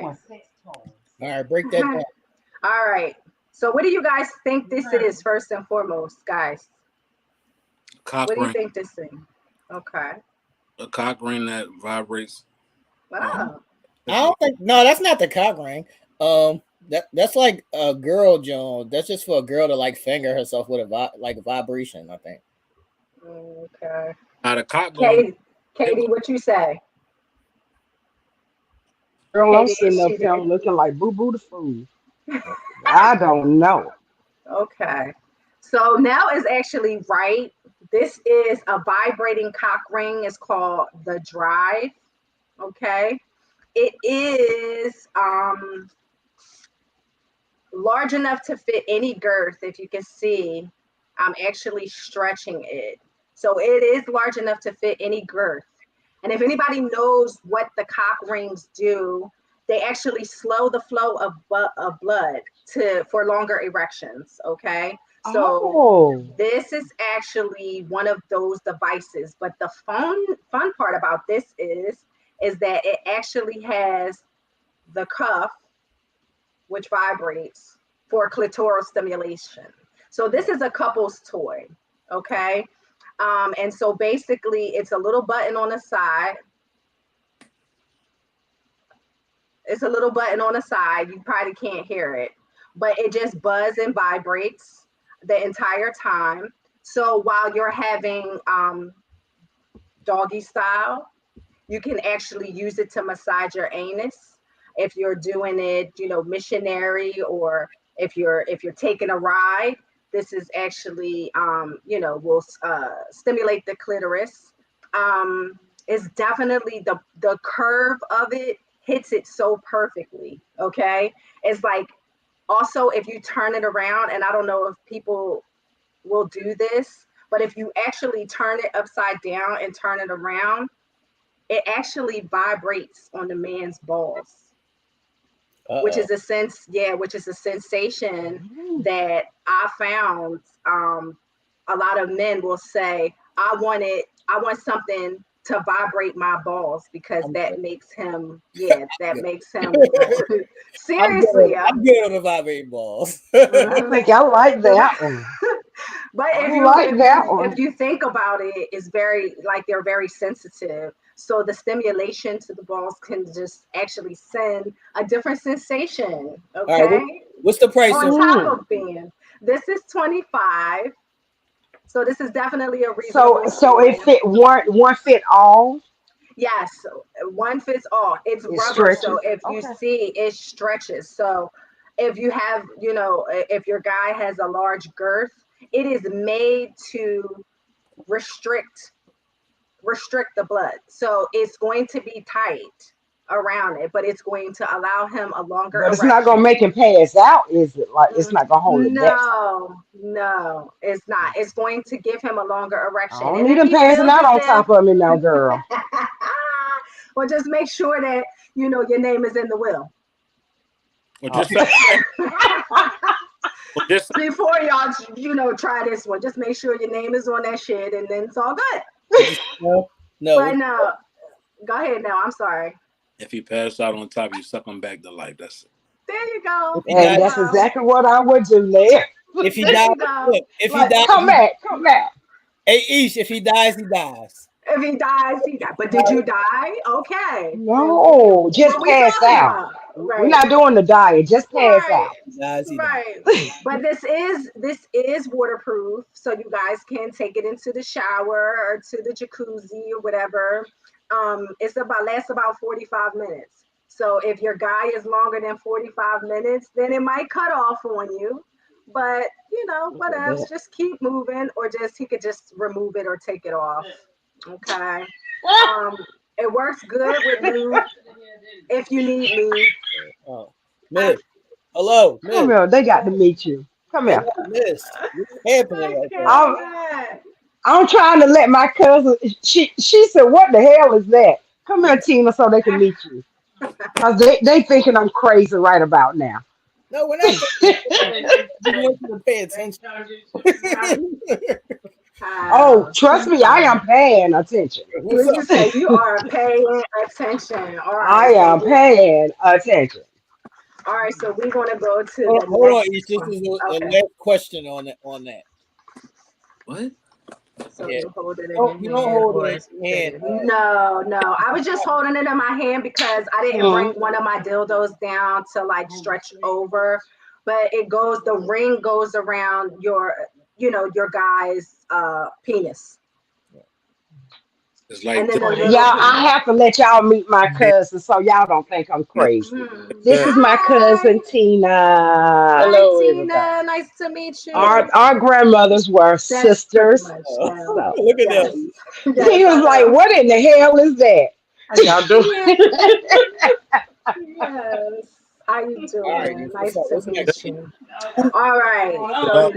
All right, break that down. All right. So what do you guys think this is first and foremost, guys? Cock What do you ring. think this thing? Okay. A cock ring that vibrates. Wow. I don't think that's not the cock ring. That's like a girl, Joan. That's just for a girl to like finger herself with a vibration, I think. Okay. Now the cock going. Katie, what you say? Girl, I'm Katie, is sitting she up here, there? I'm looking like Boo Boo the Fool. I don't know. Okay. So Nell is actually right. This is a vibrating cock ring. It's called the Drive. Okay. It is large enough to fit any girth. If you can see, I'm actually stretching it. So it is large enough to fit any girth. And if anybody knows what the cock rings do, they actually slow the flow of blood for longer erections. Okay. So Oh, this is actually one of those devices. But the fun part about this is that it actually has the cuff, which vibrates for clitoral stimulation. So this is a couple's toy, okay? And so basically it's a little button on the side. It's a little button on the side. You probably can't hear it, but it just buzzes and vibrates the entire time. So while you're having doggy style, you can actually use it to massage your anus. If you're doing it, you know, missionary, or if you're taking a ride, this is actually, you know, will stimulate the clitoris. It's definitely the curve of it hits it so perfectly. Okay, it's like also if you turn it around, and I don't know if people will do this, but if you actually turn it upside down and turn it around, it actually vibrates on the man's balls, which Uh-oh. is which is a sensation mm, that I found. A lot of men will say, I want something to vibrate my balls because I'm that good. makes him, I'm that good. makes him I'm seriously. good. I'm good on the vibrating balls. I think I like that one. But I if don't you like that one. if you think about it, it's very like they're very sensitive. So the stimulation to the balls can just actually send a different sensation. All right, Okay. what's the price On on? top Mm. of being, this is 25. So this is definitely a So reasonable so it fee. fit one fit all. Yes, one fits all. It's It rubber, so stretches. if you Okay. see it stretches. So if you have, if your guy has a large girth, it is made to restrict restrict the blood. So it's going to be tight around it, but it's going to allow him a longer But it's not gonna erection. make him pass out, is it? Like it's not gonna hold it that tight. No, no, it's not. It's going to give him a longer I erection. don't And need if him he passing feels out as on if, top of me now, girl. well, just make sure that your name is in the will. Or Oh. just say, or just Before y'all, try this one. Just make sure your name is on that shit, and then it's all good. No, no. But no, go ahead now. I'm sorry. if he passed out on top, you suck him back to life. That's it. There you go. If he There And dies, you that's go. exactly what I would do there. if he There dies, you go. look, if he Like, dies, come back, come back. hey Ish, if he dies, he dies. If he dies, he died. But did you die? Okay. Then No, just what we pass talking out. about? We're Right. not doing the diet, just pass Right. out. He dies, he dies. Right. But this is waterproof, so you guys can take it into the shower or to the jacuzzi or whatever. It's about lasts about 45 minutes. So if your guy is longer than 45 minutes, then it might cut off on you. But what Okay, else? Just keep moving, or just he could just remove it or take it off. Okay. Um, it works good with lube if you need lube. Oh, I, Miss, hello, come Miss. here. They got to meet you. Come Hey, here. yo, Miss, what's happening I right there? I'm cannot. I'm trying to let my cousin. She said, "What the hell is that?" Come here, Tina, so they can meet you. Cause they thinking I'm crazy right about now. No, we're not thinking. We want you to pay attention. Oh, How? trust me, I am paying attention. What's When you up? say you are paying attention. All I right, so am paying attention. we're gonna go to Hold, the hold on, next Ish. This one. is the Okay. last question on that. What? So Yeah. you hold it in Don't, you your don't hand hold or it it's in your hand. no, no. I was just holding it in my hand because I didn't bring Hmm. one of my dildos down to like stretch over. But the ring goes around your guy's penis. It's And like then this. the Y'all, little I have to let y'all meet my cousin so y'all don't think I'm crazy. This is my Hi. cousin Tina. Hi, Hello, everybody. Tina. Nice to meet Our you. our grandmothers were That's pretty sisters. much Oh, now. So look at Yes. them. Yes, he was I like, know. "What in the hell is that?" How y'all Yeah. doing? Yes. How you All right, doing? Ish, what's Nice up? to What's meet next? you. All right. Uh, So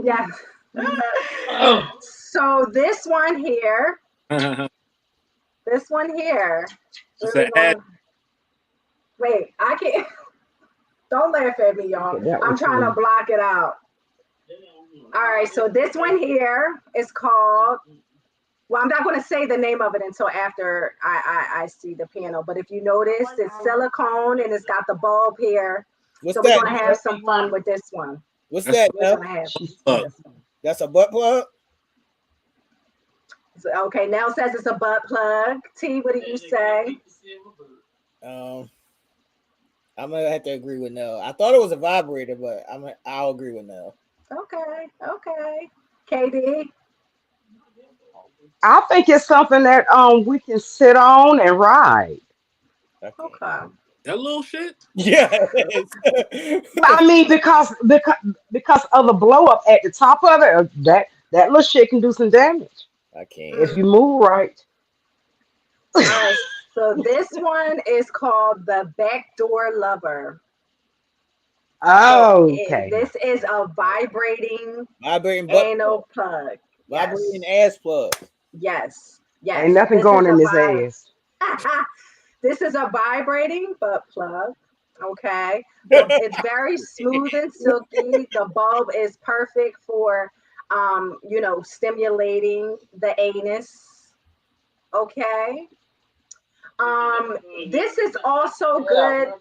yes. So this one here, she we're said, "Add." going. Wait, I can't. Don't laugh at me, y'all. Okay, that I'm was trying to me. block it out. All right. So this one here is called. Well, I'm not going to say the name of it until after I see the piano. But if you notice, it's silicone and it's got the bulb here. What's So we're that? going to have some fun with this one. What's That's that? We're Nell? going to have She fun with plug. this one. That's a butt plug. So, okay, Nell says it's a butt plug. T, what do you say? Um, I'm gonna have to agree with Nell. I thought it was a vibrator, but I'll agree with Nell. Okay, okay. KD, I think it's something that we can sit on and ride. Okay. okay. That little shit. Yes. I mean, because of the blow up at the top of it, that little shit can do some damage I can't. if you Mm. move right. All right, so this one is called the backdoor lover. So Okay, this is a vibrating Vibrating butt plug. anal plug. Vibrating Yes, ass plug. yes, ain't yes. nothing This is going in a this ass. this is a vibrating butt plug. Okay, it's very smooth and silky. The bulb is perfect for stimulating the anus. Okay. This is also good.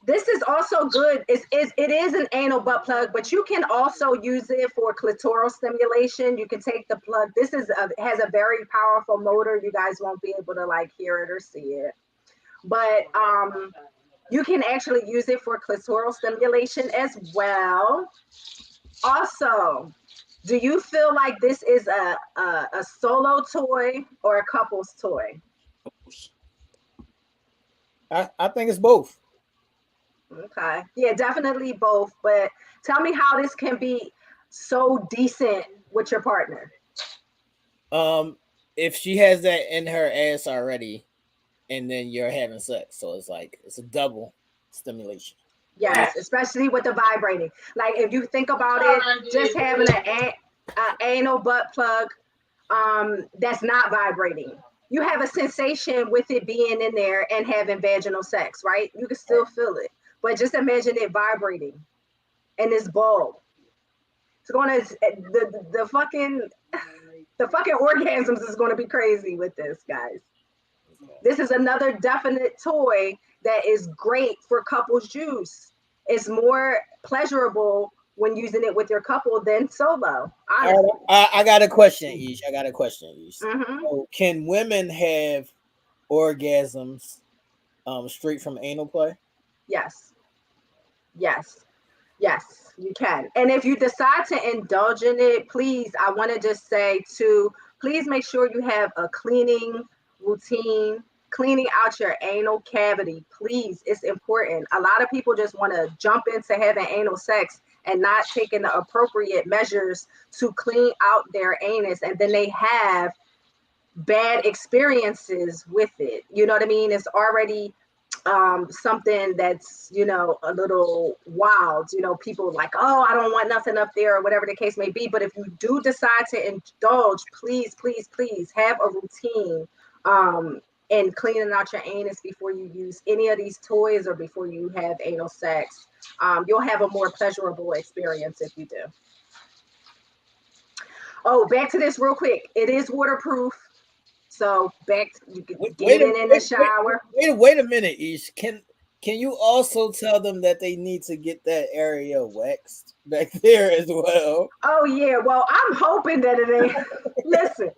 This is also good. It is an anal butt plug, but you can also use it for clitoral stimulation. You can take the plug. This has a very powerful motor. You guys won't be able to like hear it or see it, but you can actually use it for clitoral stimulation as well. Also, do you feel like this is a solo toy or a couple's toy? I think it's both. Okay. Yeah, definitely both. But tell me how this can be so decent with your partner. If she has that in her ass already, and then you're having sex, so it's like it's a double stimulation. Yes, especially with the vibrating. Like if you think about it, just having a anal butt plug that's not vibrating. You have a sensation with it being in there and having vaginal sex, right? You can still feel it. But just imagine it vibrating and this bulb. It's gonna the fucking orgasms is gonna be crazy with this, guys. This is another definite toy that is great for couples use. It's more pleasurable when using it with your couple than solo. Honestly. I got a question, Ish. I got a question, Ish. Mm-hmm. So can women have orgasms straight from anal play? Yes. Yes. Yes, you can. And if you decide to indulge in it, please, I want to just say to please make sure you have a cleaning routine, cleaning out your anal cavity. Please, it's important. A lot of people just want to jump into having anal sex and not taking the appropriate measures to clean out their anus. And then they have bad experiences with it. You know what I mean? It's already something that's a little wild. People like, oh, I don't want nothing up there or whatever the case may be. But if you do decide to indulge, please, please, please have a routine in cleaning out your anus before you use any of these toys or before you have anal sex. You'll have a more pleasurable experience if you do. Oh, back to this real quick. It is waterproof. So you can get it in the shower. Wait a minute, Ish. Can you also tell them that they need to get that area waxed back there as well? Oh yeah. Well, I'm hoping that it ain't. Listen,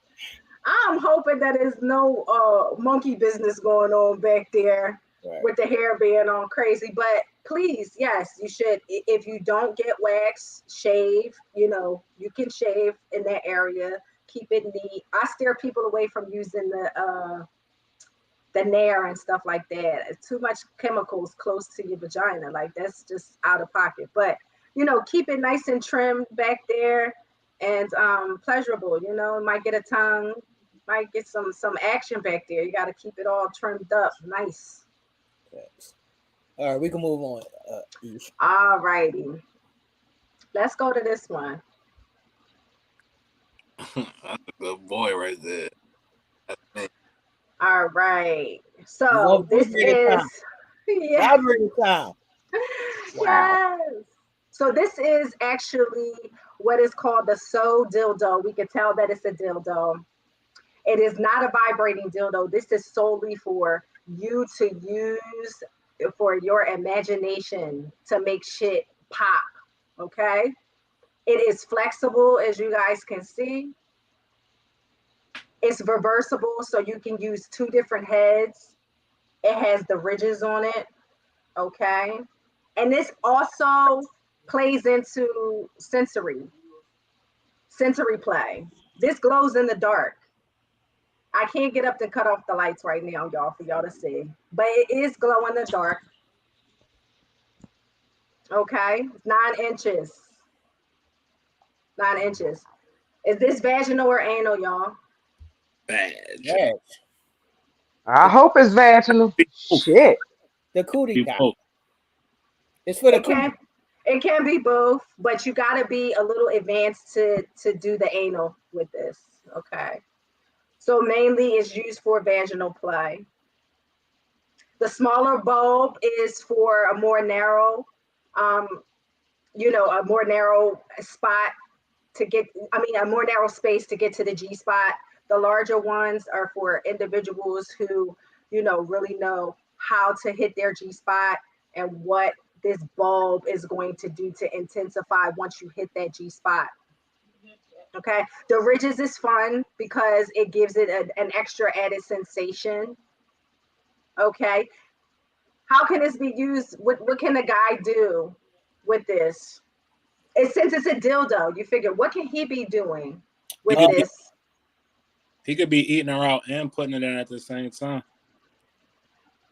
I'm hoping that there's no monkey business going on back there with the hair being on crazy. But please, yes, you should. If you don't get wax, shave. You can shave in that area. Keep it neat. I steer people away from using the Nair and stuff like that. It's too much chemicals close to your vagina. Like that's just out of pocket. But keep it nice and trimmed back there and pleasurable. Might get a tongue, might get some action back there. You got to keep it all trimmed up, nice. Thanks. All right, we can move on. All righty, let's go to this one. That's a good boy right there. All right. So this is vibrating time. Yes. So this is actually what is called the So dildo. We can tell that it's a dildo. It is not a vibrating dildo. This is solely for you to use for your imagination to make shit pop. Okay. It is flexible, as you guys can see. It's reversible, so you can use two different heads. It has the ridges on it. Okay. And this also plays into sensory play. This glows in the dark. I can't get up to cut off the lights right now, y'all, for y'all to see. But it is glow in the dark. Okay. 9 inches. 9 inches. Is this vaginal or anal, y'all? Vag. I hope it's vaginal. Shit. The cootie cat. It's for the cootie. It can be both, but you got to be a little advanced to do the anal with this. Okay. So mainly it's used for vaginal play. The smaller bulb is for a more narrow, a more narrow spot a more narrow space to get to the G spot. The larger ones are for individuals who, really know how to hit their G spot. and what this bulb is going to do to intensify once you hit that G spot. Okay, the ridges is fun because it gives it an extra added sensation. Okay, how can this be used? What can a guy do with this? Since it's a dildo, you figure what can he be doing with this? He could be eating her out and putting it in at the same time.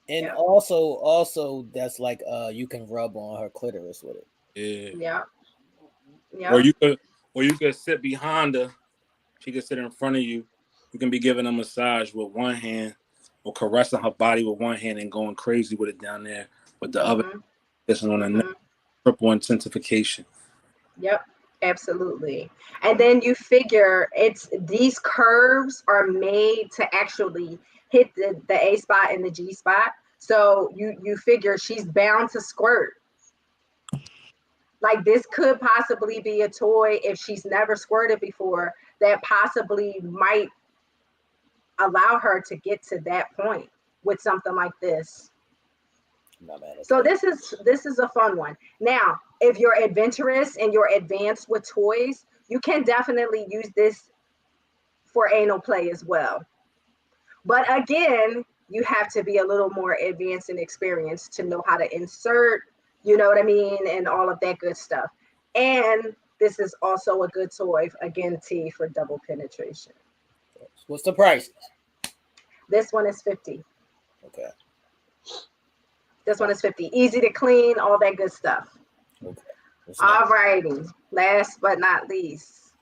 And also that's like you can rub on her clitoris with it. Yeah. Yeah. Or you could sit behind her. She could sit in front of you. You can be giving a massage with one hand, or caressing her body with one hand and going crazy with it down there with the other, kissing on her neck. Triple intensification. Yep, absolutely. And then you figure these curves are made to actually hit the A spot and the G spot. So you figure she's bound to squirt. Like this could possibly be a toy if she's never squirted before that possibly might allow her to get to that point with something like this. So this is a fun one. Now, if you're adventurous and you're advanced with toys, you can definitely use this for anal play as well. But again, you have to be a little more advanced and experienced to know how to insert, you know what I mean, and all of that good stuff. And this is also a good toy, again, T, for double penetration. What's the price? This one is 50. Okay. This one is 50. Easy to clean, all that good stuff. Okay. All righty. Last but not least.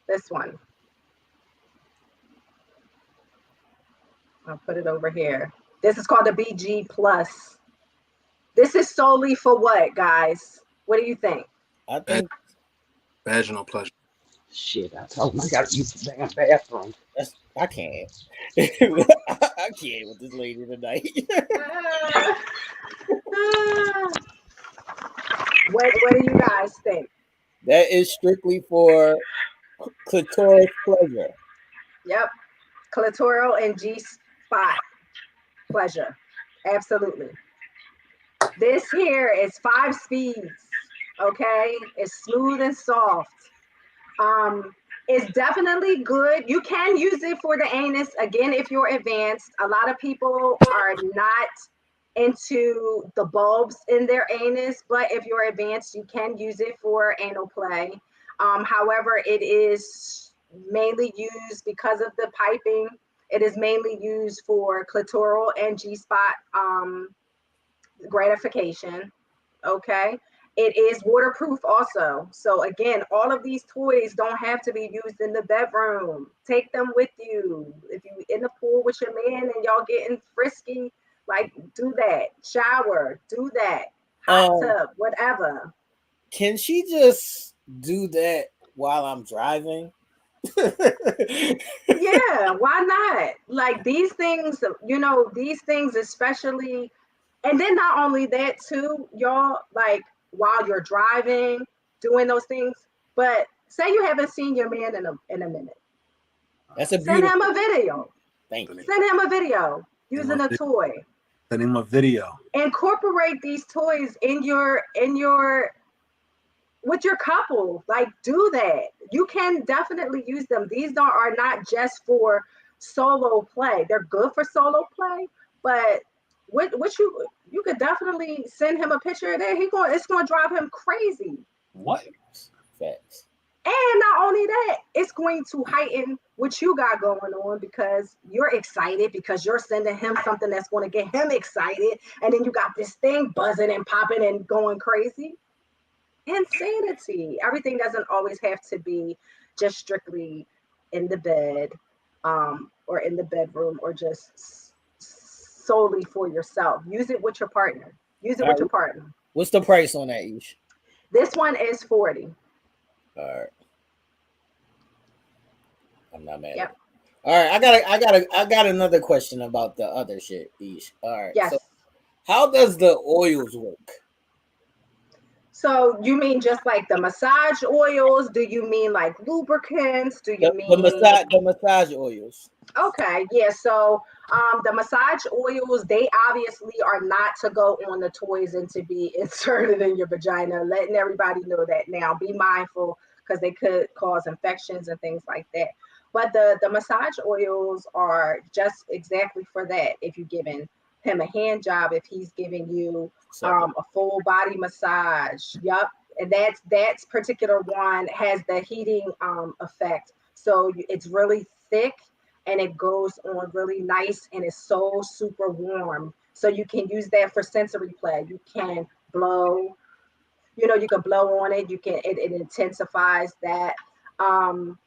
This one. I'll put it over here. This is called the BG Plus. This is solely for what, guys? What do you think? I think vaginal pleasure. Shit, I told him I gotta use the damn bathroom. I can't. I can't with this lady tonight. What do you guys think? That is strictly for clitoris pleasure. Yep. Clitoral and G spot pleasure. Absolutely. This here is 5 speeds. Okay. It's smooth and soft. It's definitely good. You can use it for the anus. Again, if you're advanced, a lot of people are not into the bulbs in their anus, but if you're advanced, you can use it for anal play. However, it is mainly used because of the piping. It is mainly used for clitoral and G-spot gratification. Okay. It is waterproof also. So again, all of these toys don't have to be used in the bedroom. Take them with you. If you in the pool with your man and y'all getting frisky, like do that. Shower, do that. Hot tub, whatever. Can she just do that while I'm driving? Yeah, why not? Like these things, these things especially, and then not only that too, y'all, like while you're driving, doing those things, but say you haven't seen your man in a minute. That's a beautiful. Send him a video. Thank you. Send him a video using a toy. Send him a video. Incorporate these toys in your with your couple. Like do that. You can definitely use them. These are not just for solo play. They're good for solo play, but what you could definitely send him a picture of that. It's gonna drive him crazy. What? Facts. And not only that, it's going to heighten what you got going on because you're excited because you're sending him something that's going to get him excited. And then you got this thing buzzing and popping and going crazy. Insanity. Everything doesn't always have to be just strictly in the bed or in the bedroom or just solely for yourself. Use it with your partner. Your partner. What's the price on that, Ish? This one is 40. All right. I'm not mad. Yep. All right, I got another question about the other shit, Ish. All right. Yes. So how does the oils work? So you mean just like the massage oils? Do you mean like lubricants? Do you The mean massage oils. okay, yeah. So the massage oils, they obviously are not to go on the toys and to be inserted in your vagina. Letting everybody know that now. Be mindful because they could cause infections and things like that. But the massage oils are just exactly for that. If you're giving him a hand job, if he's giving you a full body massage, yep. And that's particular one has the heating effect. So it's really thick and it goes on really nice and it's so super warm. So you can use that for sensory play. You can blow, you can blow on it. You can it intensifies that. And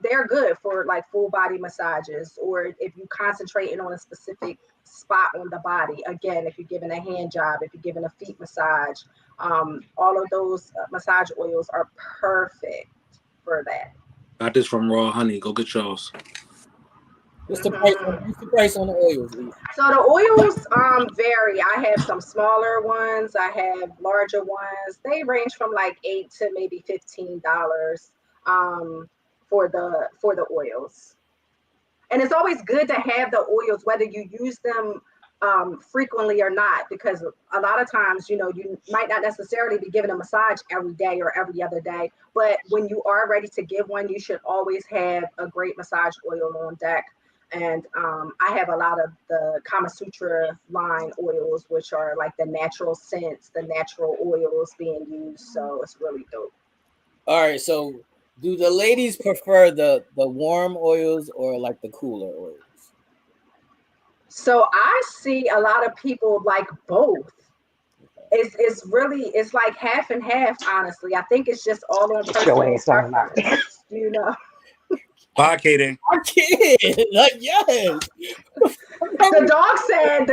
they're good for like full body massages, or if you concentrating on a specific spot on the body. Again, if you're giving a hand job, if you're giving a feet massage, all of those massage oils are perfect for that. Got this from Raw Honey. Go get yours. What's the price? What's the price on the oils? So the oils vary. I have some smaller ones. I have larger ones. They range from like $8 to maybe $15 for the oils. And it's always good to have the oils, whether you use them frequently or not, because a lot of times, you might not necessarily be giving a massage every day or every other day. But when you are ready to give one, you should always have a great massage oil on deck. And I have a lot of the Kama Sutra line oils, which are like the natural scents, the natural oils being used. So it's really dope. All right. So do the ladies prefer the warm oils or like the cooler oils? So I see a lot of people like both. It's really it's like half and half, honestly. I think it's just all on Get your personal ass on now. preference. Bye, Katie. I can't. Like, yes. The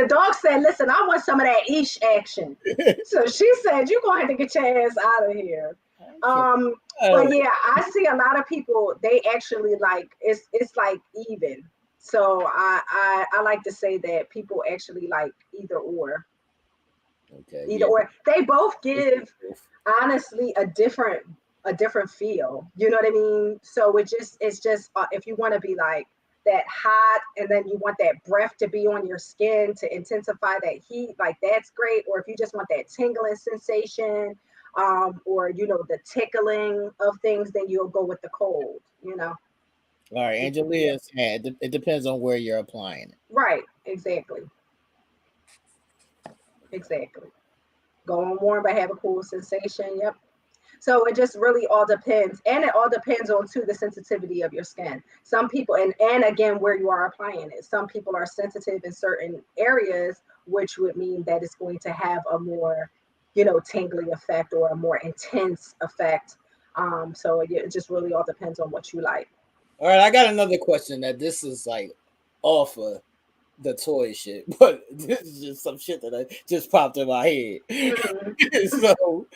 dog said, listen, I want some of that Ish action. So she said, you're gonna have to get your ass out of here. But yeah, I see a lot of people, they actually like it's like even. So I like to say that people actually like either or. Okay. Either or. They both give honestly a different feel. You know what I mean? So it's just if you want to be like that hot and then you want that breath to be on your skin to intensify that heat, like that's great. Or if you just want that tingling sensation, or the tickling of things, then you'll go with the cold. All right, Angelia is saying it depends on where you're applying it. Right, exactly. Go on warm but have a cool sensation. Yep. So it just really all depends. And it all depends on too the sensitivity of your skin. Some people and again where you are applying it. Some people are sensitive in certain areas, which would mean that it's going to have a more, tingly effect or a more intense effect. So it just really all depends on what you like. All right, I got another question that this is like off of the toy shit, but this is just some shit that I just popped in my head. So,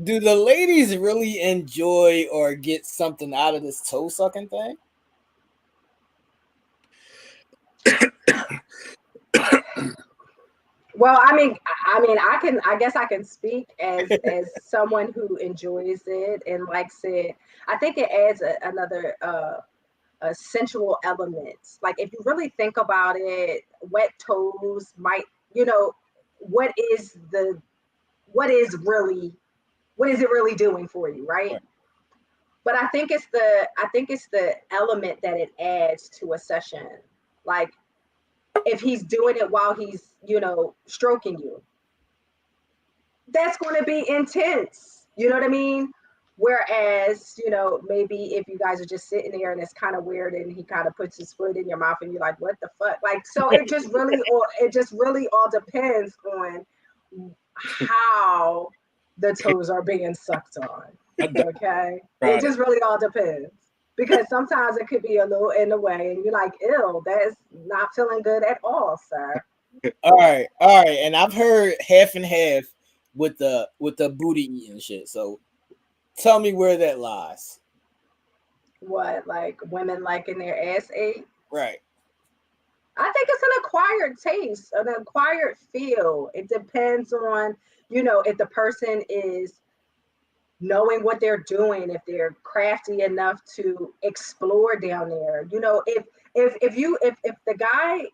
do the ladies really enjoy or get something out of this toe sucking thing? Well, I guess I can speak as someone who enjoys it and likes it. I think it adds another a sensual element. Like if you really think about it, wet toes might, what is the what is really what is it really doing for you, right? But I think it's the element that it adds to a session. Like if he's doing it while he's, stroking you, that's going to be intense. You know what I mean? Whereas, maybe if you guys are just sitting there and it's kind of weird and he kind of puts his foot in your mouth and you're like, what the fuck? Like, so it just really all depends on how the toes are being sucked on. Okay. It just really all depends. Because sometimes it could be a little in the way and you're like, ew, that's not feeling good at all, sir. All right, and I've heard half and half with the booty eating shit. So tell me where that lies. What, like women liking their ass ate? Right. I think it's an acquired taste, an acquired feel. It depends on, if the person is knowing what they're doing, if they're crafty enough to explore down there. If the guy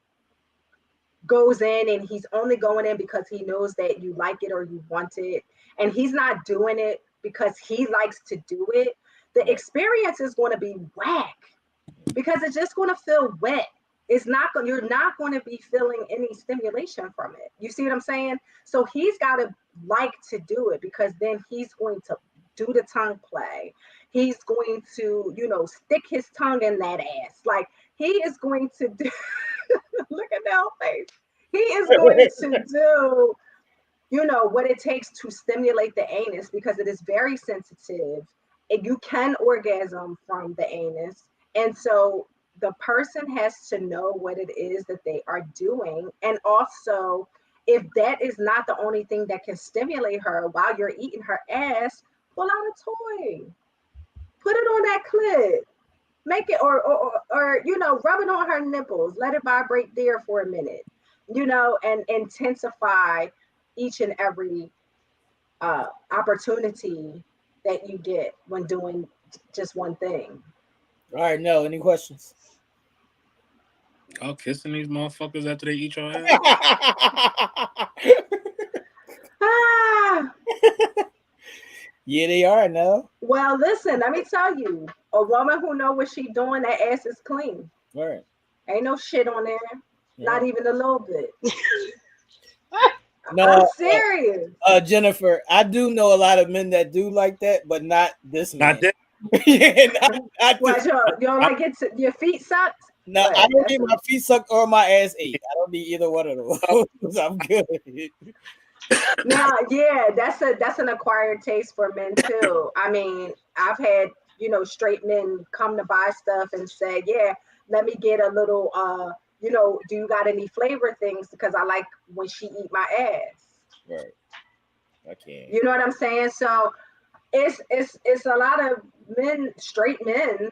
goes in and he's only going in because he knows that you like it or you want it, and he's not doing it because he likes to do it, the experience is going to be whack because it's just going to feel wet. It's not going. You're not going to be feeling any stimulation from it. You see what I'm saying? So he's got to like to do it because then he's going to do the tongue play. He's going to, stick his tongue in that ass. Like he is going to do. Look at Nell's face. He is going to do, what it takes to stimulate the anus because it is very sensitive. And you can orgasm from the anus. And so the person has to know what it is that they are doing. And also, if that is not the only thing that can stimulate her while you're eating her ass, pull out a toy. Put it on that clit. Make it or rub it on her nipples. Let it vibrate there for a minute. And intensify each and every opportunity that you get when doing just one thing. All right, no. Any questions? Y'all kissing these motherfuckers after they eat your ass? Ah, Yeah, they are now. well, listen, let me tell you, a woman who know what she doing, that ass is clean. All right. Ain't no shit on there, not even a little bit. No, I'm serious. Jennifer, I do know a lot of men that do like that, but not this man. Not that. Yeah, not What, this. you don't like it your feet sucked? No, What, I don't that's need a- my feet sucked or my ass ate. I don't need either one of those. I'm good. Now, yeah, that's an acquired taste for men too. I mean, I've had, straight men come to buy stuff and say, yeah, let me get a little do you got any flavor things because I like when she eat my ass. Right. I can't. You know what I'm saying? So it's a lot of men, straight men,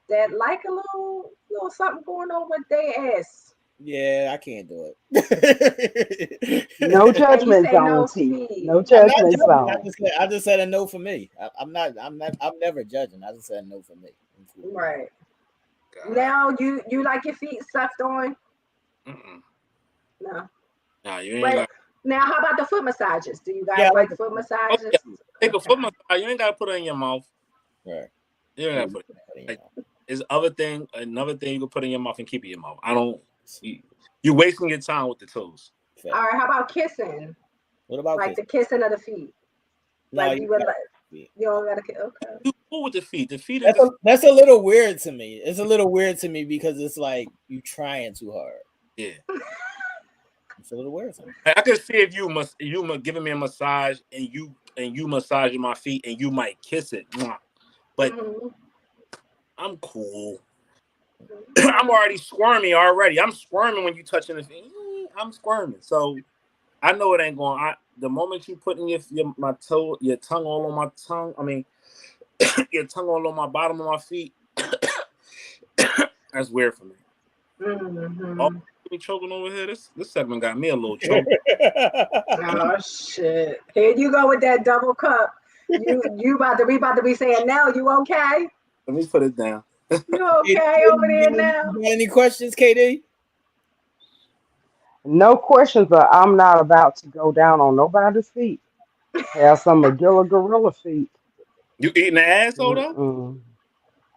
that like a little something going on with their ass. Yeah, I can't do it. No And you judgment say zone, no T. feed. No I'm not judgment judging. zone. I just said a no for me. I'm never judging. I just said no for me. Right. God. Now you like your feet sucked on? Mm-mm. No. Nah, you ain't But got. now how about the foot massages? Do you Yeah, guys I like like it. foot Oh, massages? yeah. Take a Okay. foot massage. You ain't got to put it in your mouth. Right. You ain't got to put it. Like, is another thing you can put in your mouth and keep it in your mouth. I don't. You're wasting your time with the toes. All right, how about kissing? What about Like kiss? the kissing of the feet. No, Like you you would got like feet. you don't gotta kiss. Okay. You cool with the feet. The feet is That's a little weird to me. It's a little weird to me because it's like you trying too hard. yeah. It's a little weird to me. I could see if you giving me a massage and you massaging my feet and you might kiss it, but Mm-hmm. I'm cool. I'm already squirmy already. I'm squirming when you touching the feet. I'm squirming, so I know it ain't going. The moment you putting your tongue all on my tongue. I mean, your tongue all on my bottom of my feet. That's weird for me. Oh, Mm-hmm. me choking over here. This segment got me a little choked. Oh shit. Here you go with that double cup. We about to be saying now, you okay? Let me put it down. You okay over there now? You got any questions, KD? No questions, but I'm not about to go down on nobody's feet. Have some Magilla gorilla feet. You eating the asshole though? Mm-mm.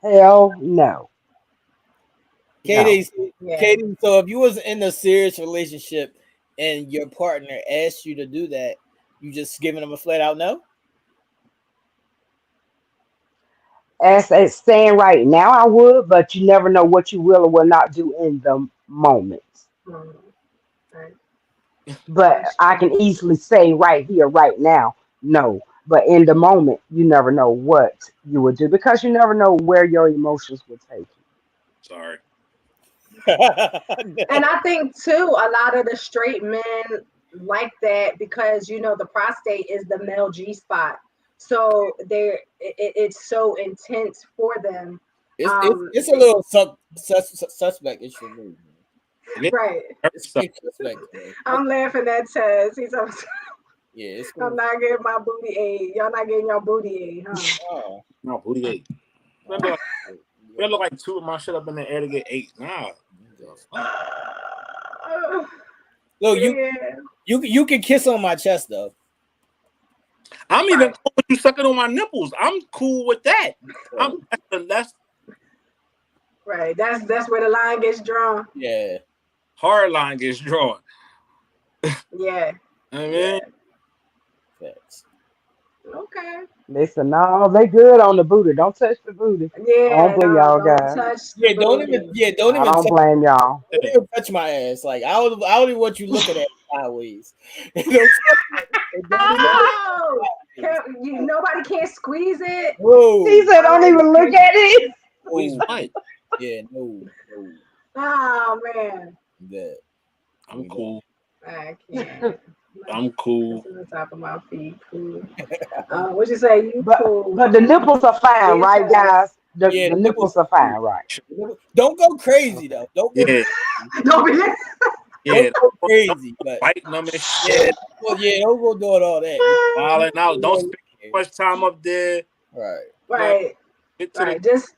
Hell no. No. KD, Yeah. KD. So if you was in a serious relationship and your partner asked you to do that, you just giving them a flat out no? As it's saying right now, I would, but you never know what you will or will not do in the moment. Mm, right. But That's I true. can easily say right here, right now, no. But in the moment, you never know what you would do because you never know where your emotions will take Sorry. And I think too, a lot of the straight men like that because the prostate is the male G spot, so it's so intense for them. It's a little suspect. It's for me. Right. It's disrespectful. I'm laughing at Tez. He's Yeah, it's I'm cool. not getting my booty aid. Y'all not getting your booty aid, huh? Oh, No, booty 8. We look like 2 of my shit up in the air to get 8. Nah. Look, Yeah. you can kiss on my chest though. I'm even cool with you sucking on my nipples. I'm cool with that. That's Right. That's where the line gets drawn. Yeah. hard line gets drawn. Yeah. I mean, Yeah. Facts. Okay. Listen, no, they good on the booty. Don't touch the booty. I don't Yeah, blame no, y'all don't guys. touch Yeah, the don't booty. even I don't blame y'all. don't even touch my ass. Like I don't even want you looking at me sideways. Don't No! Nobody can't squeeze it. Whoa. He said, "Don't even look at it." squeeze what? Yeah, no. Oh man. That. I'm cool. I can't. I'm cool. This is the top of my feet. Cool. What'd you say? You cool. But the nipples are fine, Yes, right, guys? The, Yeah, the nipples are fine, right? Don't go crazy though. Don't go Yeah, Don't be yeah. Don't go crazy, but Biting them and yeah, shit. well, yeah, don't go doing all that. Falling out. Don't spend too much time up there. Right. right. Get to Right. Just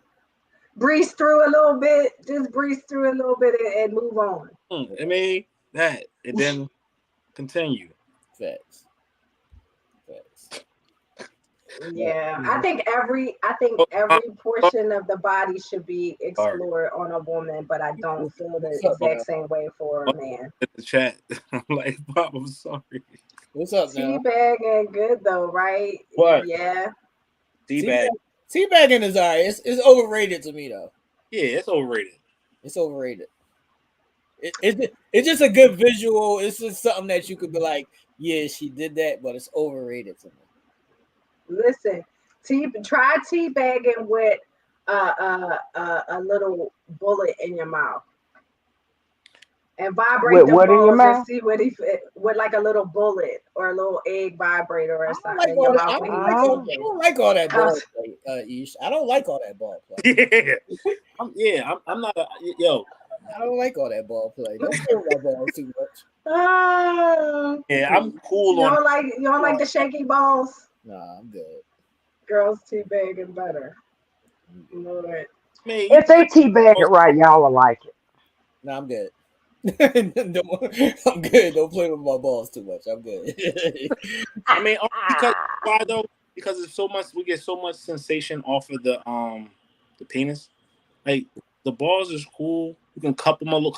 breeze through a little bit. Just breeze through a little bit and move on. I mean, that. And then continue. Facts. Yeah, I think every portion of the body should be explored on a woman, but I don't feel the exact same way for a man. In the chat. I'm like, Bob, I'm sorry. What's up, now? Teabagging good though, right? What? Yeah. Teabag. Teabagging is alright. It's overrated to me though. Yeah, it's overrated. It's overrated. It's just a good visual. It's just something that you could be like, yeah, she did that, but it's overrated to me. Listen, try teabagging with a little bullet in your mouth. And vibrate the balls and see what he fit with, like a little bullet or a little egg vibrator or something in your mouth. I don't like all that ball play, Ish. I don't like all that ball play. Yeah, I'm not yo. I don't like all that ball play. Don't play with my balls too much. Yeah, I'm cool you on. Don't like the shaky balls? Nah, I'm good. Girls teabagging better. Lord. If they teabag it right, y'all will like it. Nah, I'm good. I'm good. Don't play with my balls too much. I'm good. I mean, because why though? Because it's so much. We get so much sensation off of the penis. Like the balls is cool. You can cuff them a little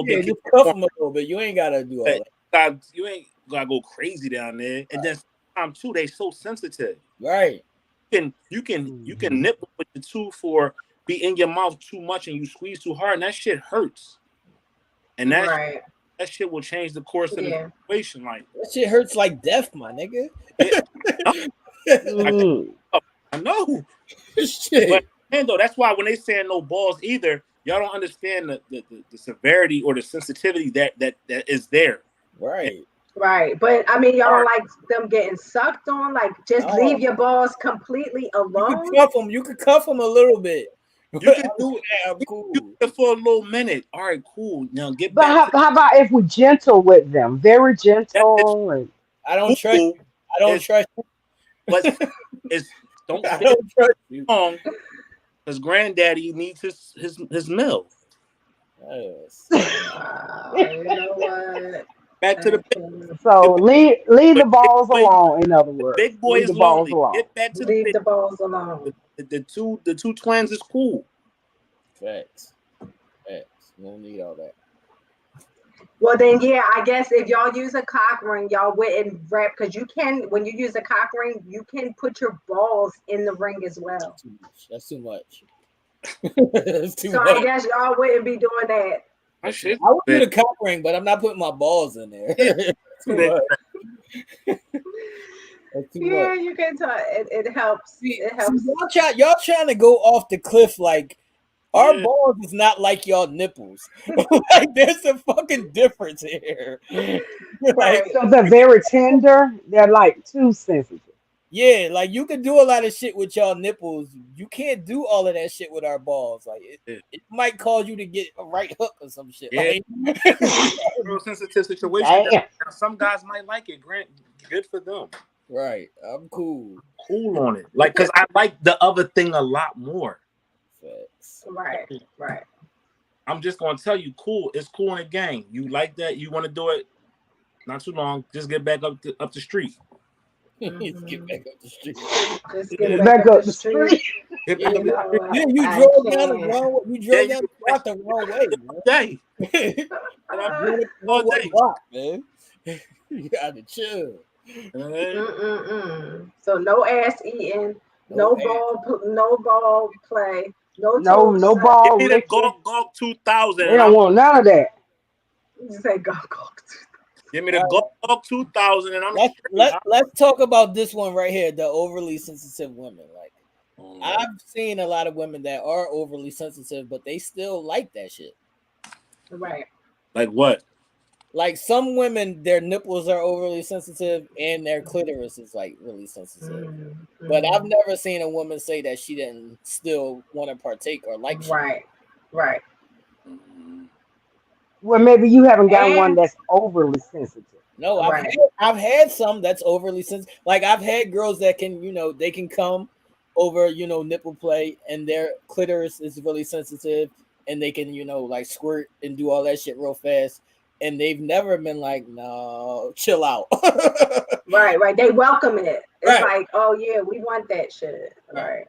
bit. You cuff them a little bit. You ain't gotta do all that. You ain't gotta go crazy down there. And then sometimes too, they so sensitive. Right. You can nip with the tooth or be in your mouth too much and you squeeze too hard, and that shit hurts. And that shit will change the course of the situation. Like that shit hurts like death, my nigga. I know. Shit. But man, though, that's why when they say no balls either, y'all don't understand the severity or the sensitivity that is there. Right. Right. But I mean, y'all don't like them getting sucked on, like just leave your balls completely alone. You could cuff them a little bit. You can do it for a little minute. All right, cool. Now get back. But how about if we're gentle with them? Very gentle. And I don't trust you. I don't trust you. But don't trust you long because granddaddy needs his meal. Yes. You know what? Back to the so leave the balls alone. In other words, big boy is lonely. Get back to leave the balls alone. The two twins is cool. Facts. You don't need all that. Well then, yeah, I guess if y'all use a cock ring, y'all wouldn't wrap because you can. When you use a cock ring, you can put your balls in the ring as well. That's too much. I guess y'all wouldn't be doing that. I would do the cock ring, but I'm not putting my balls in there. Yeah, you can tell. It helps. It helps. Y'all trying to go off the cliff like our balls is not like y'all nipples. Like there's a fucking difference here. So they're very tender. They're like too sensitive. Yeah, like you can do a lot of shit with y'all nipples. You can't do all of that shit with our balls. Like it might cause you to get a right hook or some shit. Yeah. Like, Real sensitive situation. Damn. Now, some guys might like it. Grant, good for them. right. I'm cool. Cool on it. Like, cause I like the other thing a lot more. Facts. Right, right. I'm just gonna tell you, cool. It's cool in the game. You like that? You want to do it? Not too long. Just get back up the street. Let's get back up the street. Just Yeah. get back up the street. street. Get Yeah, back up the street. know, yeah, you I drove down the can't. wrong way. You Yeah, drove down the block the wrong way, man. Day. And I'm doing it All one day. block, man. You gotta chill. So no ass eating, No no ball play, no No, toe no suck. Give ball me the licking. Gawk 2000. They don't want none of that. You say go. Give me the Gawk 2000, and I'm Let's talk about this one right here, the overly sensitive women. Like I've seen a lot of women that are overly sensitive, but they still like that shit. Right. like what? Like some women, their nipples are overly sensitive and their clitoris is like really sensitive. But I've never seen a woman say that she didn't still want to partake or like shit. Right. Right. Well, maybe you haven't got one that's overly sensitive. No, Right. I've had some that's overly sensitive. Like I've had girls that can, they can come over, nipple play and their clitoris is really sensitive and they can, like squirt and do all that shit real fast. And they've never been like, no, chill out. Right. They welcome it. It's Right. like, oh yeah, we want that shit. Right.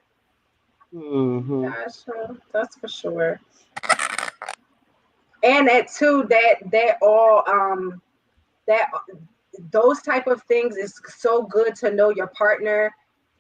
Mm-hmm. Gotcha. That's for sure. And that too, that all that those type of things is so good to know your partner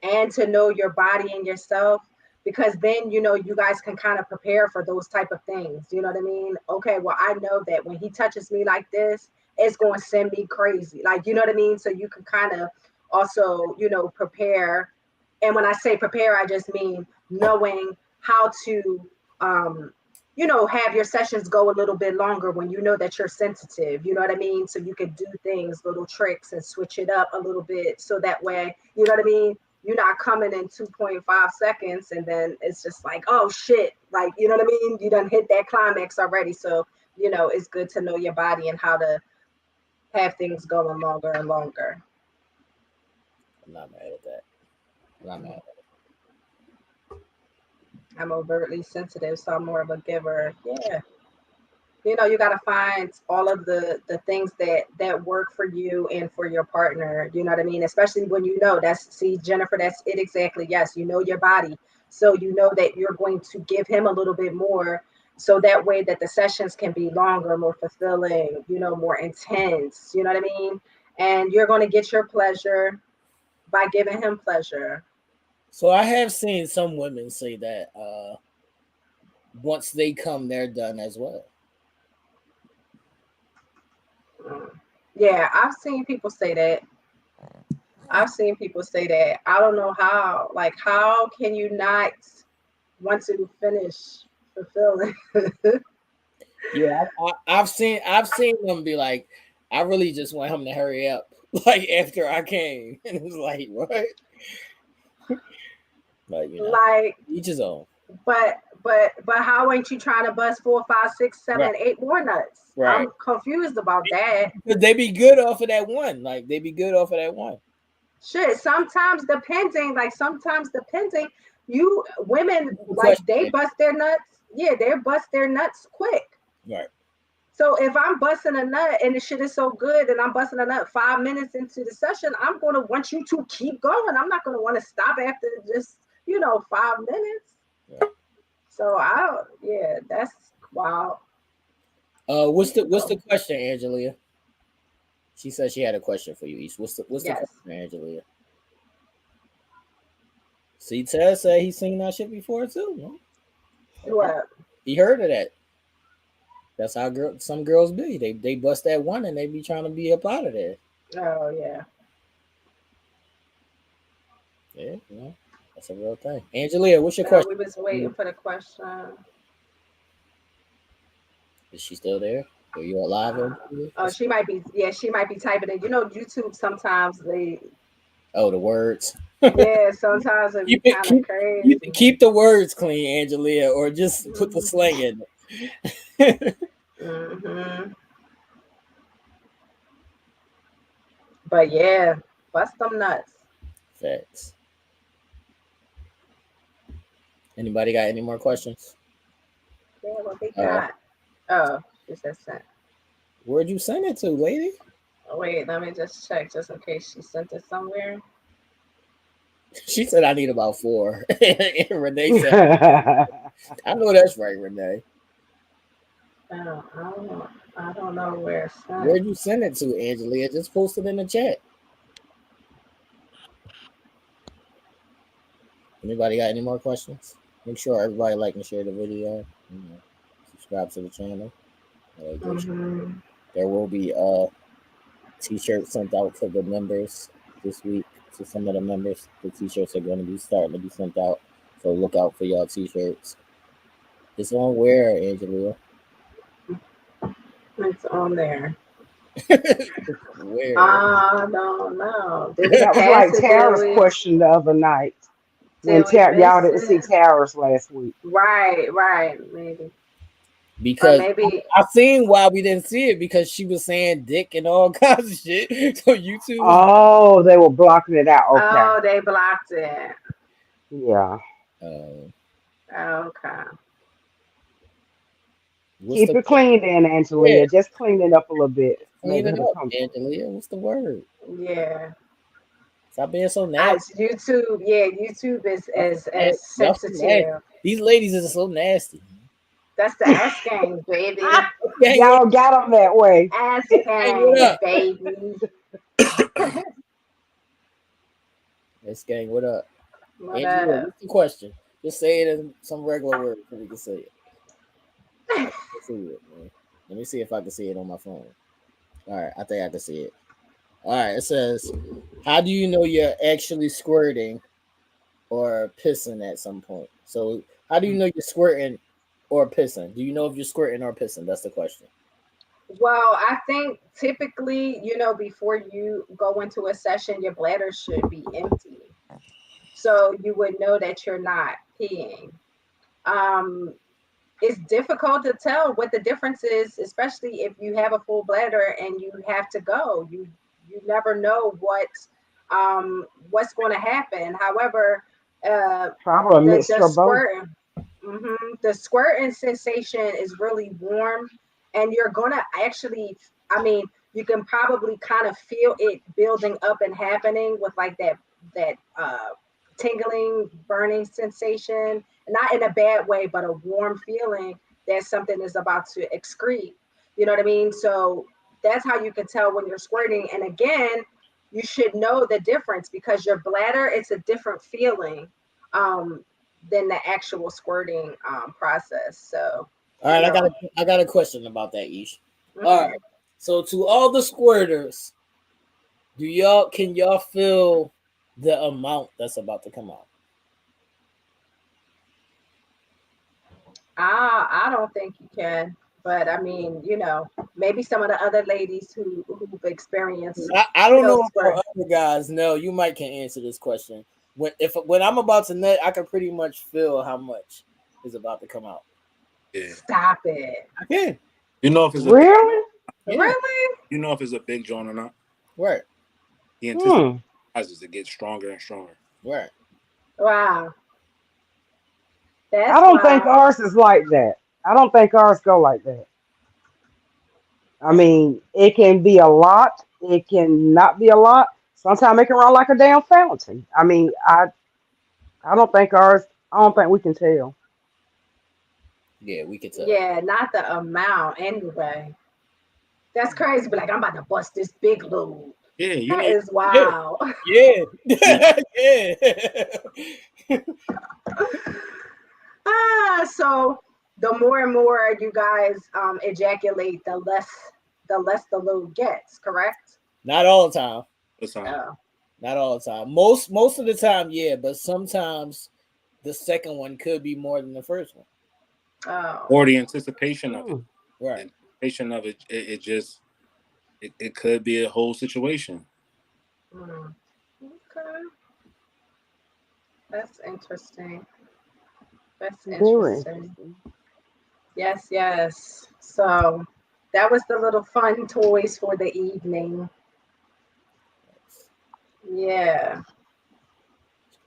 and to know your body and yourself, because then you guys can kind of prepare for those type of things. You know what I mean? Okay, well, I know that when he touches me like this, it's going to send me crazy. Like, you know what I mean? So you can kind of also, prepare. And when I say prepare, I just mean knowing how to have your sessions go a little bit longer when you know that you're sensitive, you know what I mean? So you can do things, little tricks and switch it up a little bit. So that way, you know what I mean? You're not coming in 2.5 seconds and then it's just like, oh shit. Like, you know what I mean? You done hit that climax already. So, it's good to know your body and how to have things going longer and longer. I'm not mad at that. I'm not mad at that. I'm overtly sensitive, so I'm more of a giver. Yeah. You got to find all of the things that work for you and for your partner. You know what I mean? Especially when Jennifer, that's it exactly. Yes, you know your body. So you know that you're going to give him a little bit more, so that way that the sessions can be longer, more fulfilling, more intense. You know what I mean? And you're going to get your pleasure by giving him pleasure. So I have seen some women say that once they come, they're done as well. Yeah, I've seen people say that. I don't know how. Like, how can you not want to finish fulfilling? Yeah, I've seen them be like, I really just want him to hurry up. Like after I came, and it was like, what? Like, Like, each his own. but how ain't you trying to bust 4, 5, 6, 7, Right. 8 more nuts? Right. I'm confused about that. But they be good off of that one. Like they be good off of that one. Shit, sometimes depending, you women, like Question, they yeah. bust their nuts. Yeah, they bust their nuts quick. Right. So if I'm busting a nut and the shit is so good and I'm busting a nut 5 minutes into the session, I'm going to want you to keep going. I'm not going to want to stop after just, 5 minutes. Yeah. So that's wild. What's the question, Angelia? She said she had a question for you, East. What's the question, Angelia? See, Ted said he's seen that shit before too. No? What? He heard of that. That's how some girls be. They bust that one and they be trying to be up out of there. Oh yeah. Yeah, that's a real thing. Angelia, what's your question? We was waiting for the question. Is she still there? Are you alive? She might be. Yeah, she might be typing it. YouTube sometimes Oh, the words. Yeah, sometimes it be Keep it kind of crazy. keep the words clean, Angelia, or just put the Mm-hmm. slang in it. Mm-hmm. But yeah, bust them nuts. Facts. Anybody got any more questions? Yeah, what we All right. got? Oh, she said sent. Where'd you send it to, lady? Oh, wait, let me just check just in case she sent it somewhere. She said I need about 4. And Renee said, I know that's right, Renee. Oh, I don't know. I don't know where it's sent. Where'd you send it to, Angelia? Just post it in the chat. Anybody got any more questions? Make sure everybody like and share the video. Subscribe to the channel. Mm-hmm. There will be t-shirts sent out to the members this week. To some of the members, the t-shirts are going to be starting to be sent out. So look out for y'all t-shirts. It's on where, Angelia? It's on there. Where? I don't know. Did we That was pass like it? Did Tara's we? question the other night when Did we Y'all miss didn't see it? Tara's last week. Right, right, maybe, or Because maybe. I seen why we didn't see it because she was saying dick and all kinds of shit. So YouTube was Oh, they were blocking it out. Okay. Oh, they blocked it. Yeah. uh, Okay. what's Keep the it clean then, yeah, Angelia. Just clean it up a little bit. clean Maybe it it'll up, come through. Angelia. What's the word? Yeah. Stop being so nasty. As YouTube, yeah, YouTube is Y'all so as y'all so nasty. sensitive. These ladies are so nasty. That's the S gang, baby. Gang, what Y'all got them that way. S gang, what gang, up? baby. This gang, what up? What Angelia, up? what's the question? Just say it in some regular words so we can say it. Let's see it, man. Let me see if I can see it on my phone. All right, I think I can see it. All right, it says, how do you know you're actually squirting or pissing at some point? So, how do you know you're squirting or pissing? Do you know if you're squirting or pissing? That's the question. Well, I think typically, before you go into a session, your bladder should be empty. So you would know that you're not peeing. Um, it's difficult to tell what the difference is, especially if you have a full bladder and you have to go. You never know what's going to happen. However, uh, Probably a the mixture of both. squirting, the squirting sensation is really warm, and you're gonna actually, I mean, you can probably kind of feel it building up and happening with like that tingling, burning sensation, not in a bad way, but a warm feeling that something is about to excrete. You know what I mean? So that's how you can tell when you're squirting. And again, you should know the difference because your bladder, it's a different feeling um, than the actual squirting process. So, All you right, know, I got a question about that, Ish. All mhm. right, so to all the squirters, can y'all feel the amount that's about to come out? I don't think you can. But I mean, maybe some of the other ladies who've experienced, I don't know squirt. about other guys. No, you might can answer this question. When I'm about to nut, I can pretty much feel how much is about to come out. Yeah. Stop it. I can. You know if it's a big, Really? Yeah. Really? you know if it's a big joint or not. Right. He anticipates Hmm. to get stronger and stronger. Right. Wow. I That's don't think wild. ours is like that. I don't think ours go like that. I mean, it can be a lot. It can not be a lot. Sometimes it can run like a damn fountain. I mean, I don't think ours. I don't think we can tell. Yeah, we could tell. Yeah, not the amount anyway. That's crazy. But like, I'm about to bust this big load. Yeah, you That know, is Yeah. wild. Yeah. you know, Yeah. So the more and more you guys ejaculate, the less the load gets. Correct? Not all the time. it's, Oh, Not all the time. Most of the time, yeah, but sometimes the second one could be more than the first one. oh, or the anticipation of it. Hmm. Right. The anticipation of it, it could be a whole situation. mm. Okay. That's interesting. That's Very interesting. interesting. Yes, yes. So that was the little fun toys for the evening. Yeah,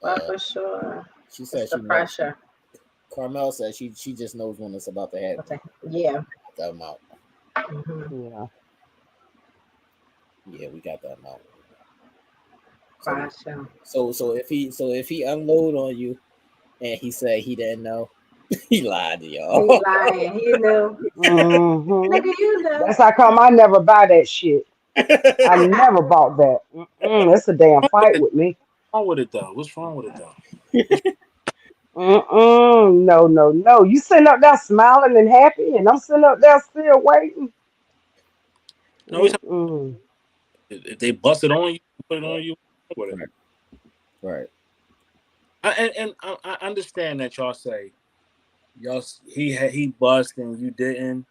but Uh, for sure, she it's said the she knows. pressure. Carmel said she just knows when it's about to happen. Okay. Yeah. That amount. Hmm. Yeah. Yeah, we got that amount. So Gotcha. so if he unload on you and he said he didn't know, he lied to He y'all. lying. He knew. Hmm. Nigga, you know. That's how come I never buy that shit. I never bought that. It's a damn fight with me. What's wrong with it though? What's wrong with it though? No, no, no. You sitting up there smiling and happy, and I'm sitting up there still waiting. No, it's, Mm-mm. if they bust it on you, put it on you. With it. Right, right. I understand that y'all say y'all he bust and you didn't.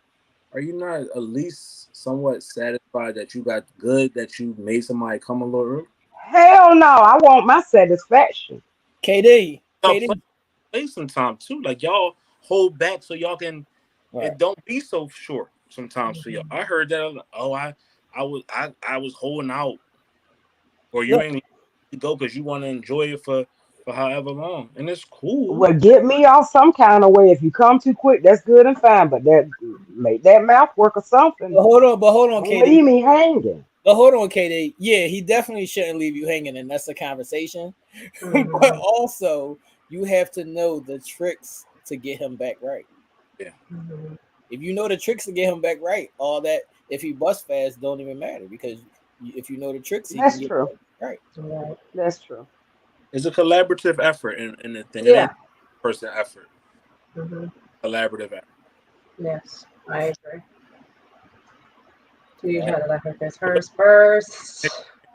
Are you not at least somewhat satisfied that you got good that you made somebody come a little early? Hell no. I want my satisfaction. KD, Y'all play, KD. play sometime too. Like y'all hold back so y'all can Right. it don't be so short sometimes for y'all. Mhm. I heard that. Oh, I was holding out, or you Look, ain't let it go because you want to enjoy it for however long, and it's cool. Well, get me off some kind of way. If you come too quick, that's good and fine, but that make that mouth work or something. but hold on, Don't KD. leave me hanging. But hold on, KD. Yeah, he definitely shouldn't leave you hanging, and that's a conversation. But Mhm. also, you have to know the tricks to get him back right. Yeah, Mhm. If you know the tricks to get him back right, all that if he bust fast don't even matter because if you know the tricks, he can That's get true. back right. Right. That's true. it's a collaborative effort in the thing. It ain't Yeah. person effort. Hmm. Collaborative effort. Yes, I agree. Do you Right. try to let her finish hers first?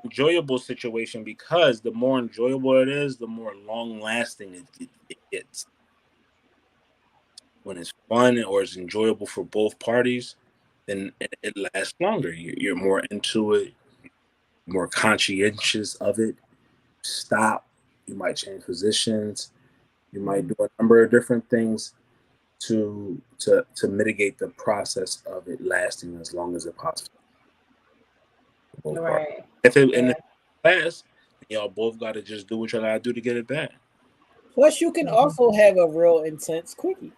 Enjoyable situation because the more enjoyable it is, the more long lasting it gets. When it's fun or it's enjoyable for both parties, then it lasts longer. You're more into it, more conscientious of it. Stop. You might change positions. You might Mhm. do a number of different things to mitigate the process of it lasting as long as it possible for both parties. Right. If it and Yeah. if it lasts, y'all both got to just do what y'all got to do to get it back. Plus, you can Mhm. also have a real intense quickie.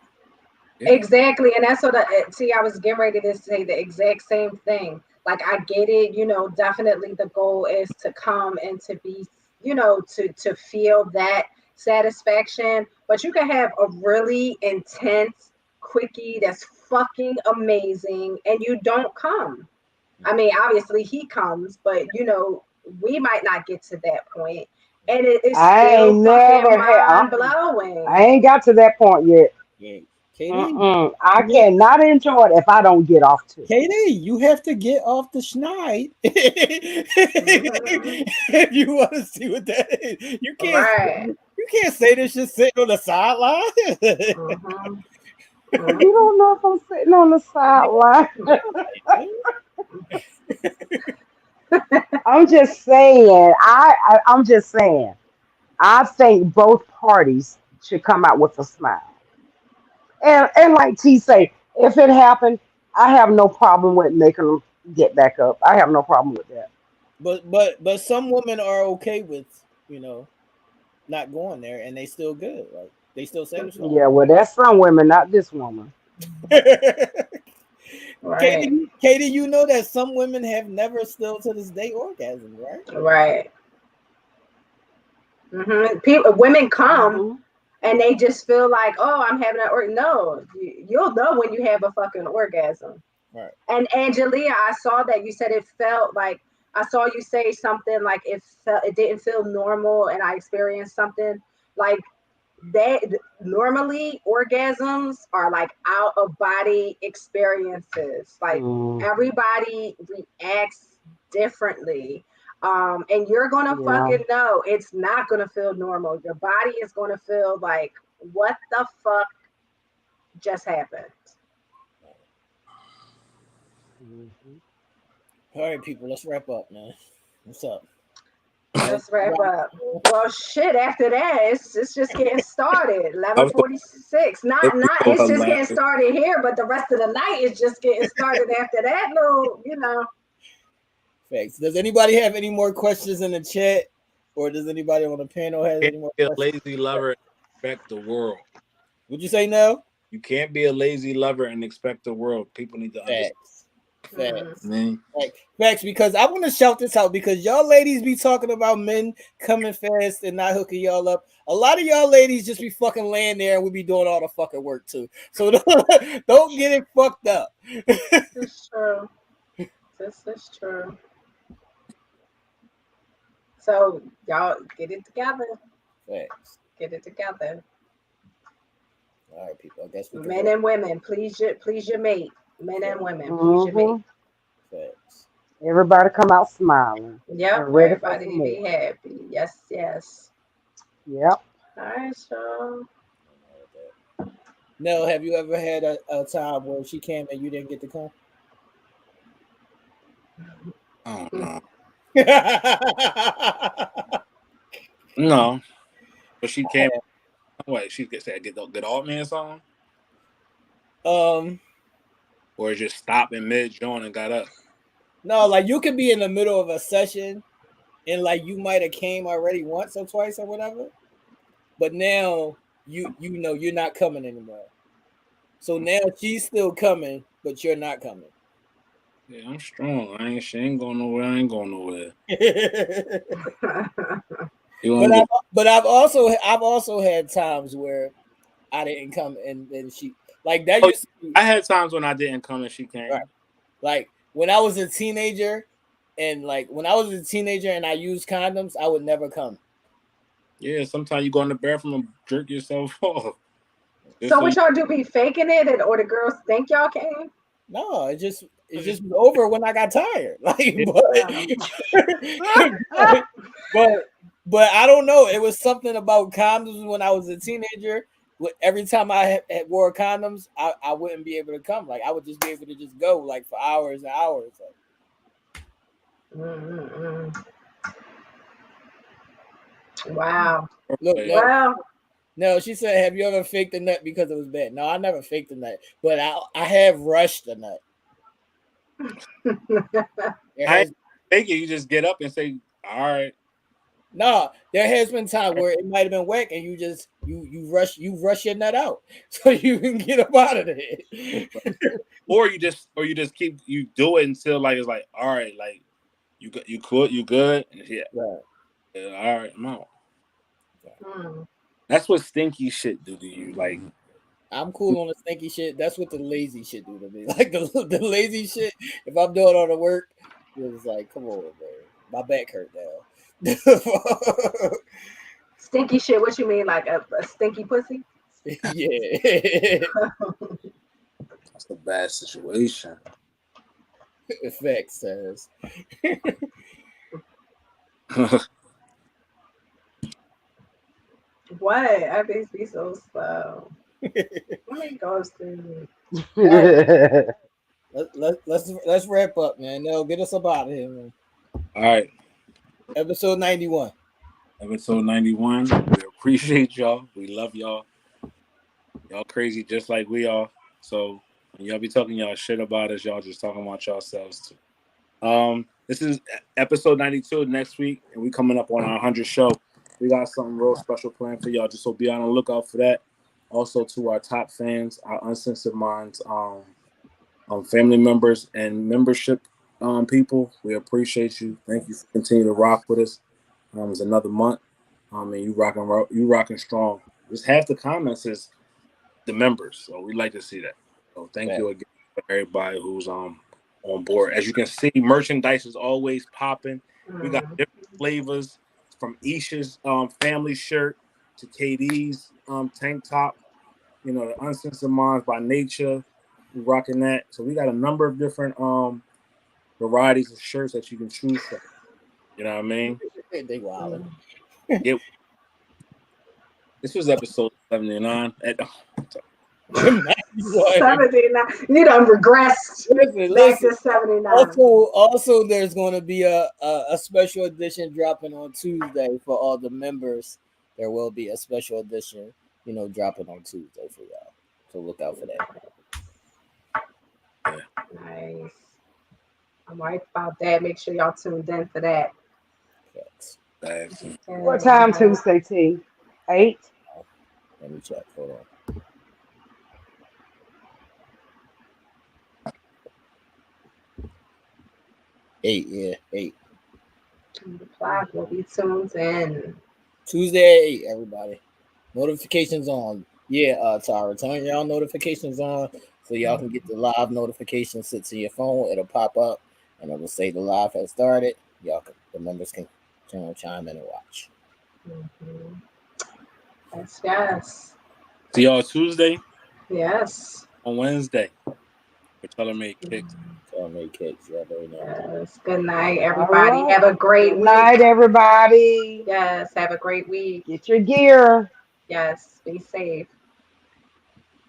Yeah. Exactly, and that's what see. I was getting ready to say the exact same thing. Like I get it, definitely the goal is to come and to be, to feel that satisfaction. But you can have a really intense quickie that's fucking amazing, and you don't come. I mean, obviously he comes, but we might not get to that point, and it is I still ain't fucking never had. mind blowing. I ain't got to that point yet. Yeah, KD, I you cannot enjoy it if I don't get off to. KD, you have to get off the schneid Mhm. if you want to see what that is. Right. You can't say this shit sitting on the sideline. Mhm. You Mhm. don't know if I'm sitting on the sideline. I'm just saying. I'm just saying. I think both parties should come out with a smile. And like T say, if it happened, I have no problem with making them get back up. I have no problem with that. But some women are okay with not going there and they still good. Like they still satisfied. Yeah, well, that's some women, not this woman. Right. Katie, you know that some women have never still to this day orgasmed, right? Right. People, women come Hmm. and they just feel like, oh, I'm having an or no, you'll know when you have a fucking orgasm. Right. And Angelia, I saw that you said it felt like I saw you say something like it didn't feel normal, and I experienced something like that. Normally orgasms are like out of body experiences. Like Mm, everybody reacts differently. And you're gonna yeah. fucking know it's not gonna feel normal. Your body is gonna feel like, what the fuck just happened? Hmm. All right, people, let's wrap up, man. What's up? Let's wrap up. Well, shit. After that, it's just getting started. I was 11:46. it'd be Not. so It's just getting hilarious. started here, but the rest of the night is just getting started after that. Little, you know. Facts. Does anybody have any more questions in the chat, or does anybody on the panel have You any more can't be a questions? lazy lover and expect the world. Would you say no? You can't be a lazy lover and expect the world. People need to understand. Facts. Facts. Man. Facts, because I want to shout this out because y'all ladies be talking about men coming fast and not hooking y'all up. A lot of y'all ladies just be fucking laying there and we be doing all the fucking work too. So don't get it fucked up. This is true. This is true. So y'all get it together. Facts. Get it together. All right, people. I guess we can Men go. and women, please your mate. Men and women, please your mate. Facts. Everybody come out smiling Yep, and ready for everybody some to be more. happy. Yes, yes. Yep. All right, so Nell, have you ever had a time where she came and you didn't get to come? Oh no. No. But she came. What? She said get off me or something? Um, Or just stopped in mid joint and got up. no, like you could be in the middle of a session and like you might have came already once or twice or whatever, but now you know you're not coming anymore. So now she's still coming, but you're not coming. Yeah, I'm strong. She ain't going nowhere. I ain't going nowhere. but I've also had times where I didn't come and then she like that used to be, I had times when I didn't come and she came. right. Like when I was a teenager and I used condoms, I would never come. Yeah, sometimes you go in the bathroom and jerk yourself off. So what y'all do? Be faking it, or the girls think y'all came? No, it just over when I got tired. Like, but I don't know. It was something about condoms when I was a teenager. Every time I had wore condoms, I wouldn't be able to come. Like I would just be able to just go like for hours and hours. Wow. Look, wow. No, she said, "Have you ever faked a nut because it was bad?" No, I never faked a nut, but I have rushed a nut. I fake it. You just get up and say, "All right." No, there has been time where it might have been whack, and you rush your nut out so you can get up out of there. or you just keep do it until like it's like all right, like you good, and yeah, right. All right, I'm out. That's what stinky shit do to you. Like I'm cool on the stinky shit. That's what the lazy shit do to me. Like the lazy shit. If I'm doing all the work, it's like, come on, man, my back hurt now. Stinky shit. What you mean, like a stinky pussy? Yeah. That's a bad situation. Effect says. What? I be so slow. Let me go through. Let's wrap up, man. Nell, get us up out of here, man. All right. Episode 91. Episode 91. We appreciate y'all. We love y'all. Y'all crazy just like we are. So when y'all be talking y'all shit about us, y'all just talking about yourselves too. This is episode 92 next week, and we coming up on our 100th show. We got something real special planned for y'all, just so be on the lookout for that. Also to our top fans, our Uncensored Minds, family members and membership people, we appreciate you. Thank you for continuing to rock with us. It's another month, and you rocking strong. Just half the comments is the members, so we like to see that. So thank you again for everybody who's on board. As you can see, merchandise is always popping. We got different flavors from Aisha's family shirt to KD's tank top. You know, the Uncensored Minds by Nature, we rocking that. So we got a number of different varieties of shirts that you can choose from. You know what I mean? They wild. This was episode 79. What? 79. You done regressed Listen, back listen. to 79. Also, there's going to be a special edition dropping on Tuesday for all the members. There will be a special edition, dropping on Tuesday for y'all. So look out for that. Nice. I'm right about that. Make sure y'all tuned in for that. Thanks. What time Tuesday, T? 8? Let me check. Hold on. 8, yeah, 8. The clock will be tuned in. Tuesday at 8, everybody. Notifications on. Yeah, Tara, turn y'all notifications on so y'all can get the live notification sits in your phone. It'll pop up and it'll say the live has started. The members can chime in and watch. Mm-hmm. Yes. See y'all Tuesday. Yes. On Wednesday. For Teller Made Kicks. Teller Made Kicks. Yeah, very nice. Yes. Good night, All everybody. right. Have a great Good week. night, everybody. Yes. Have a great week. Get your gear. Yes. Be safe.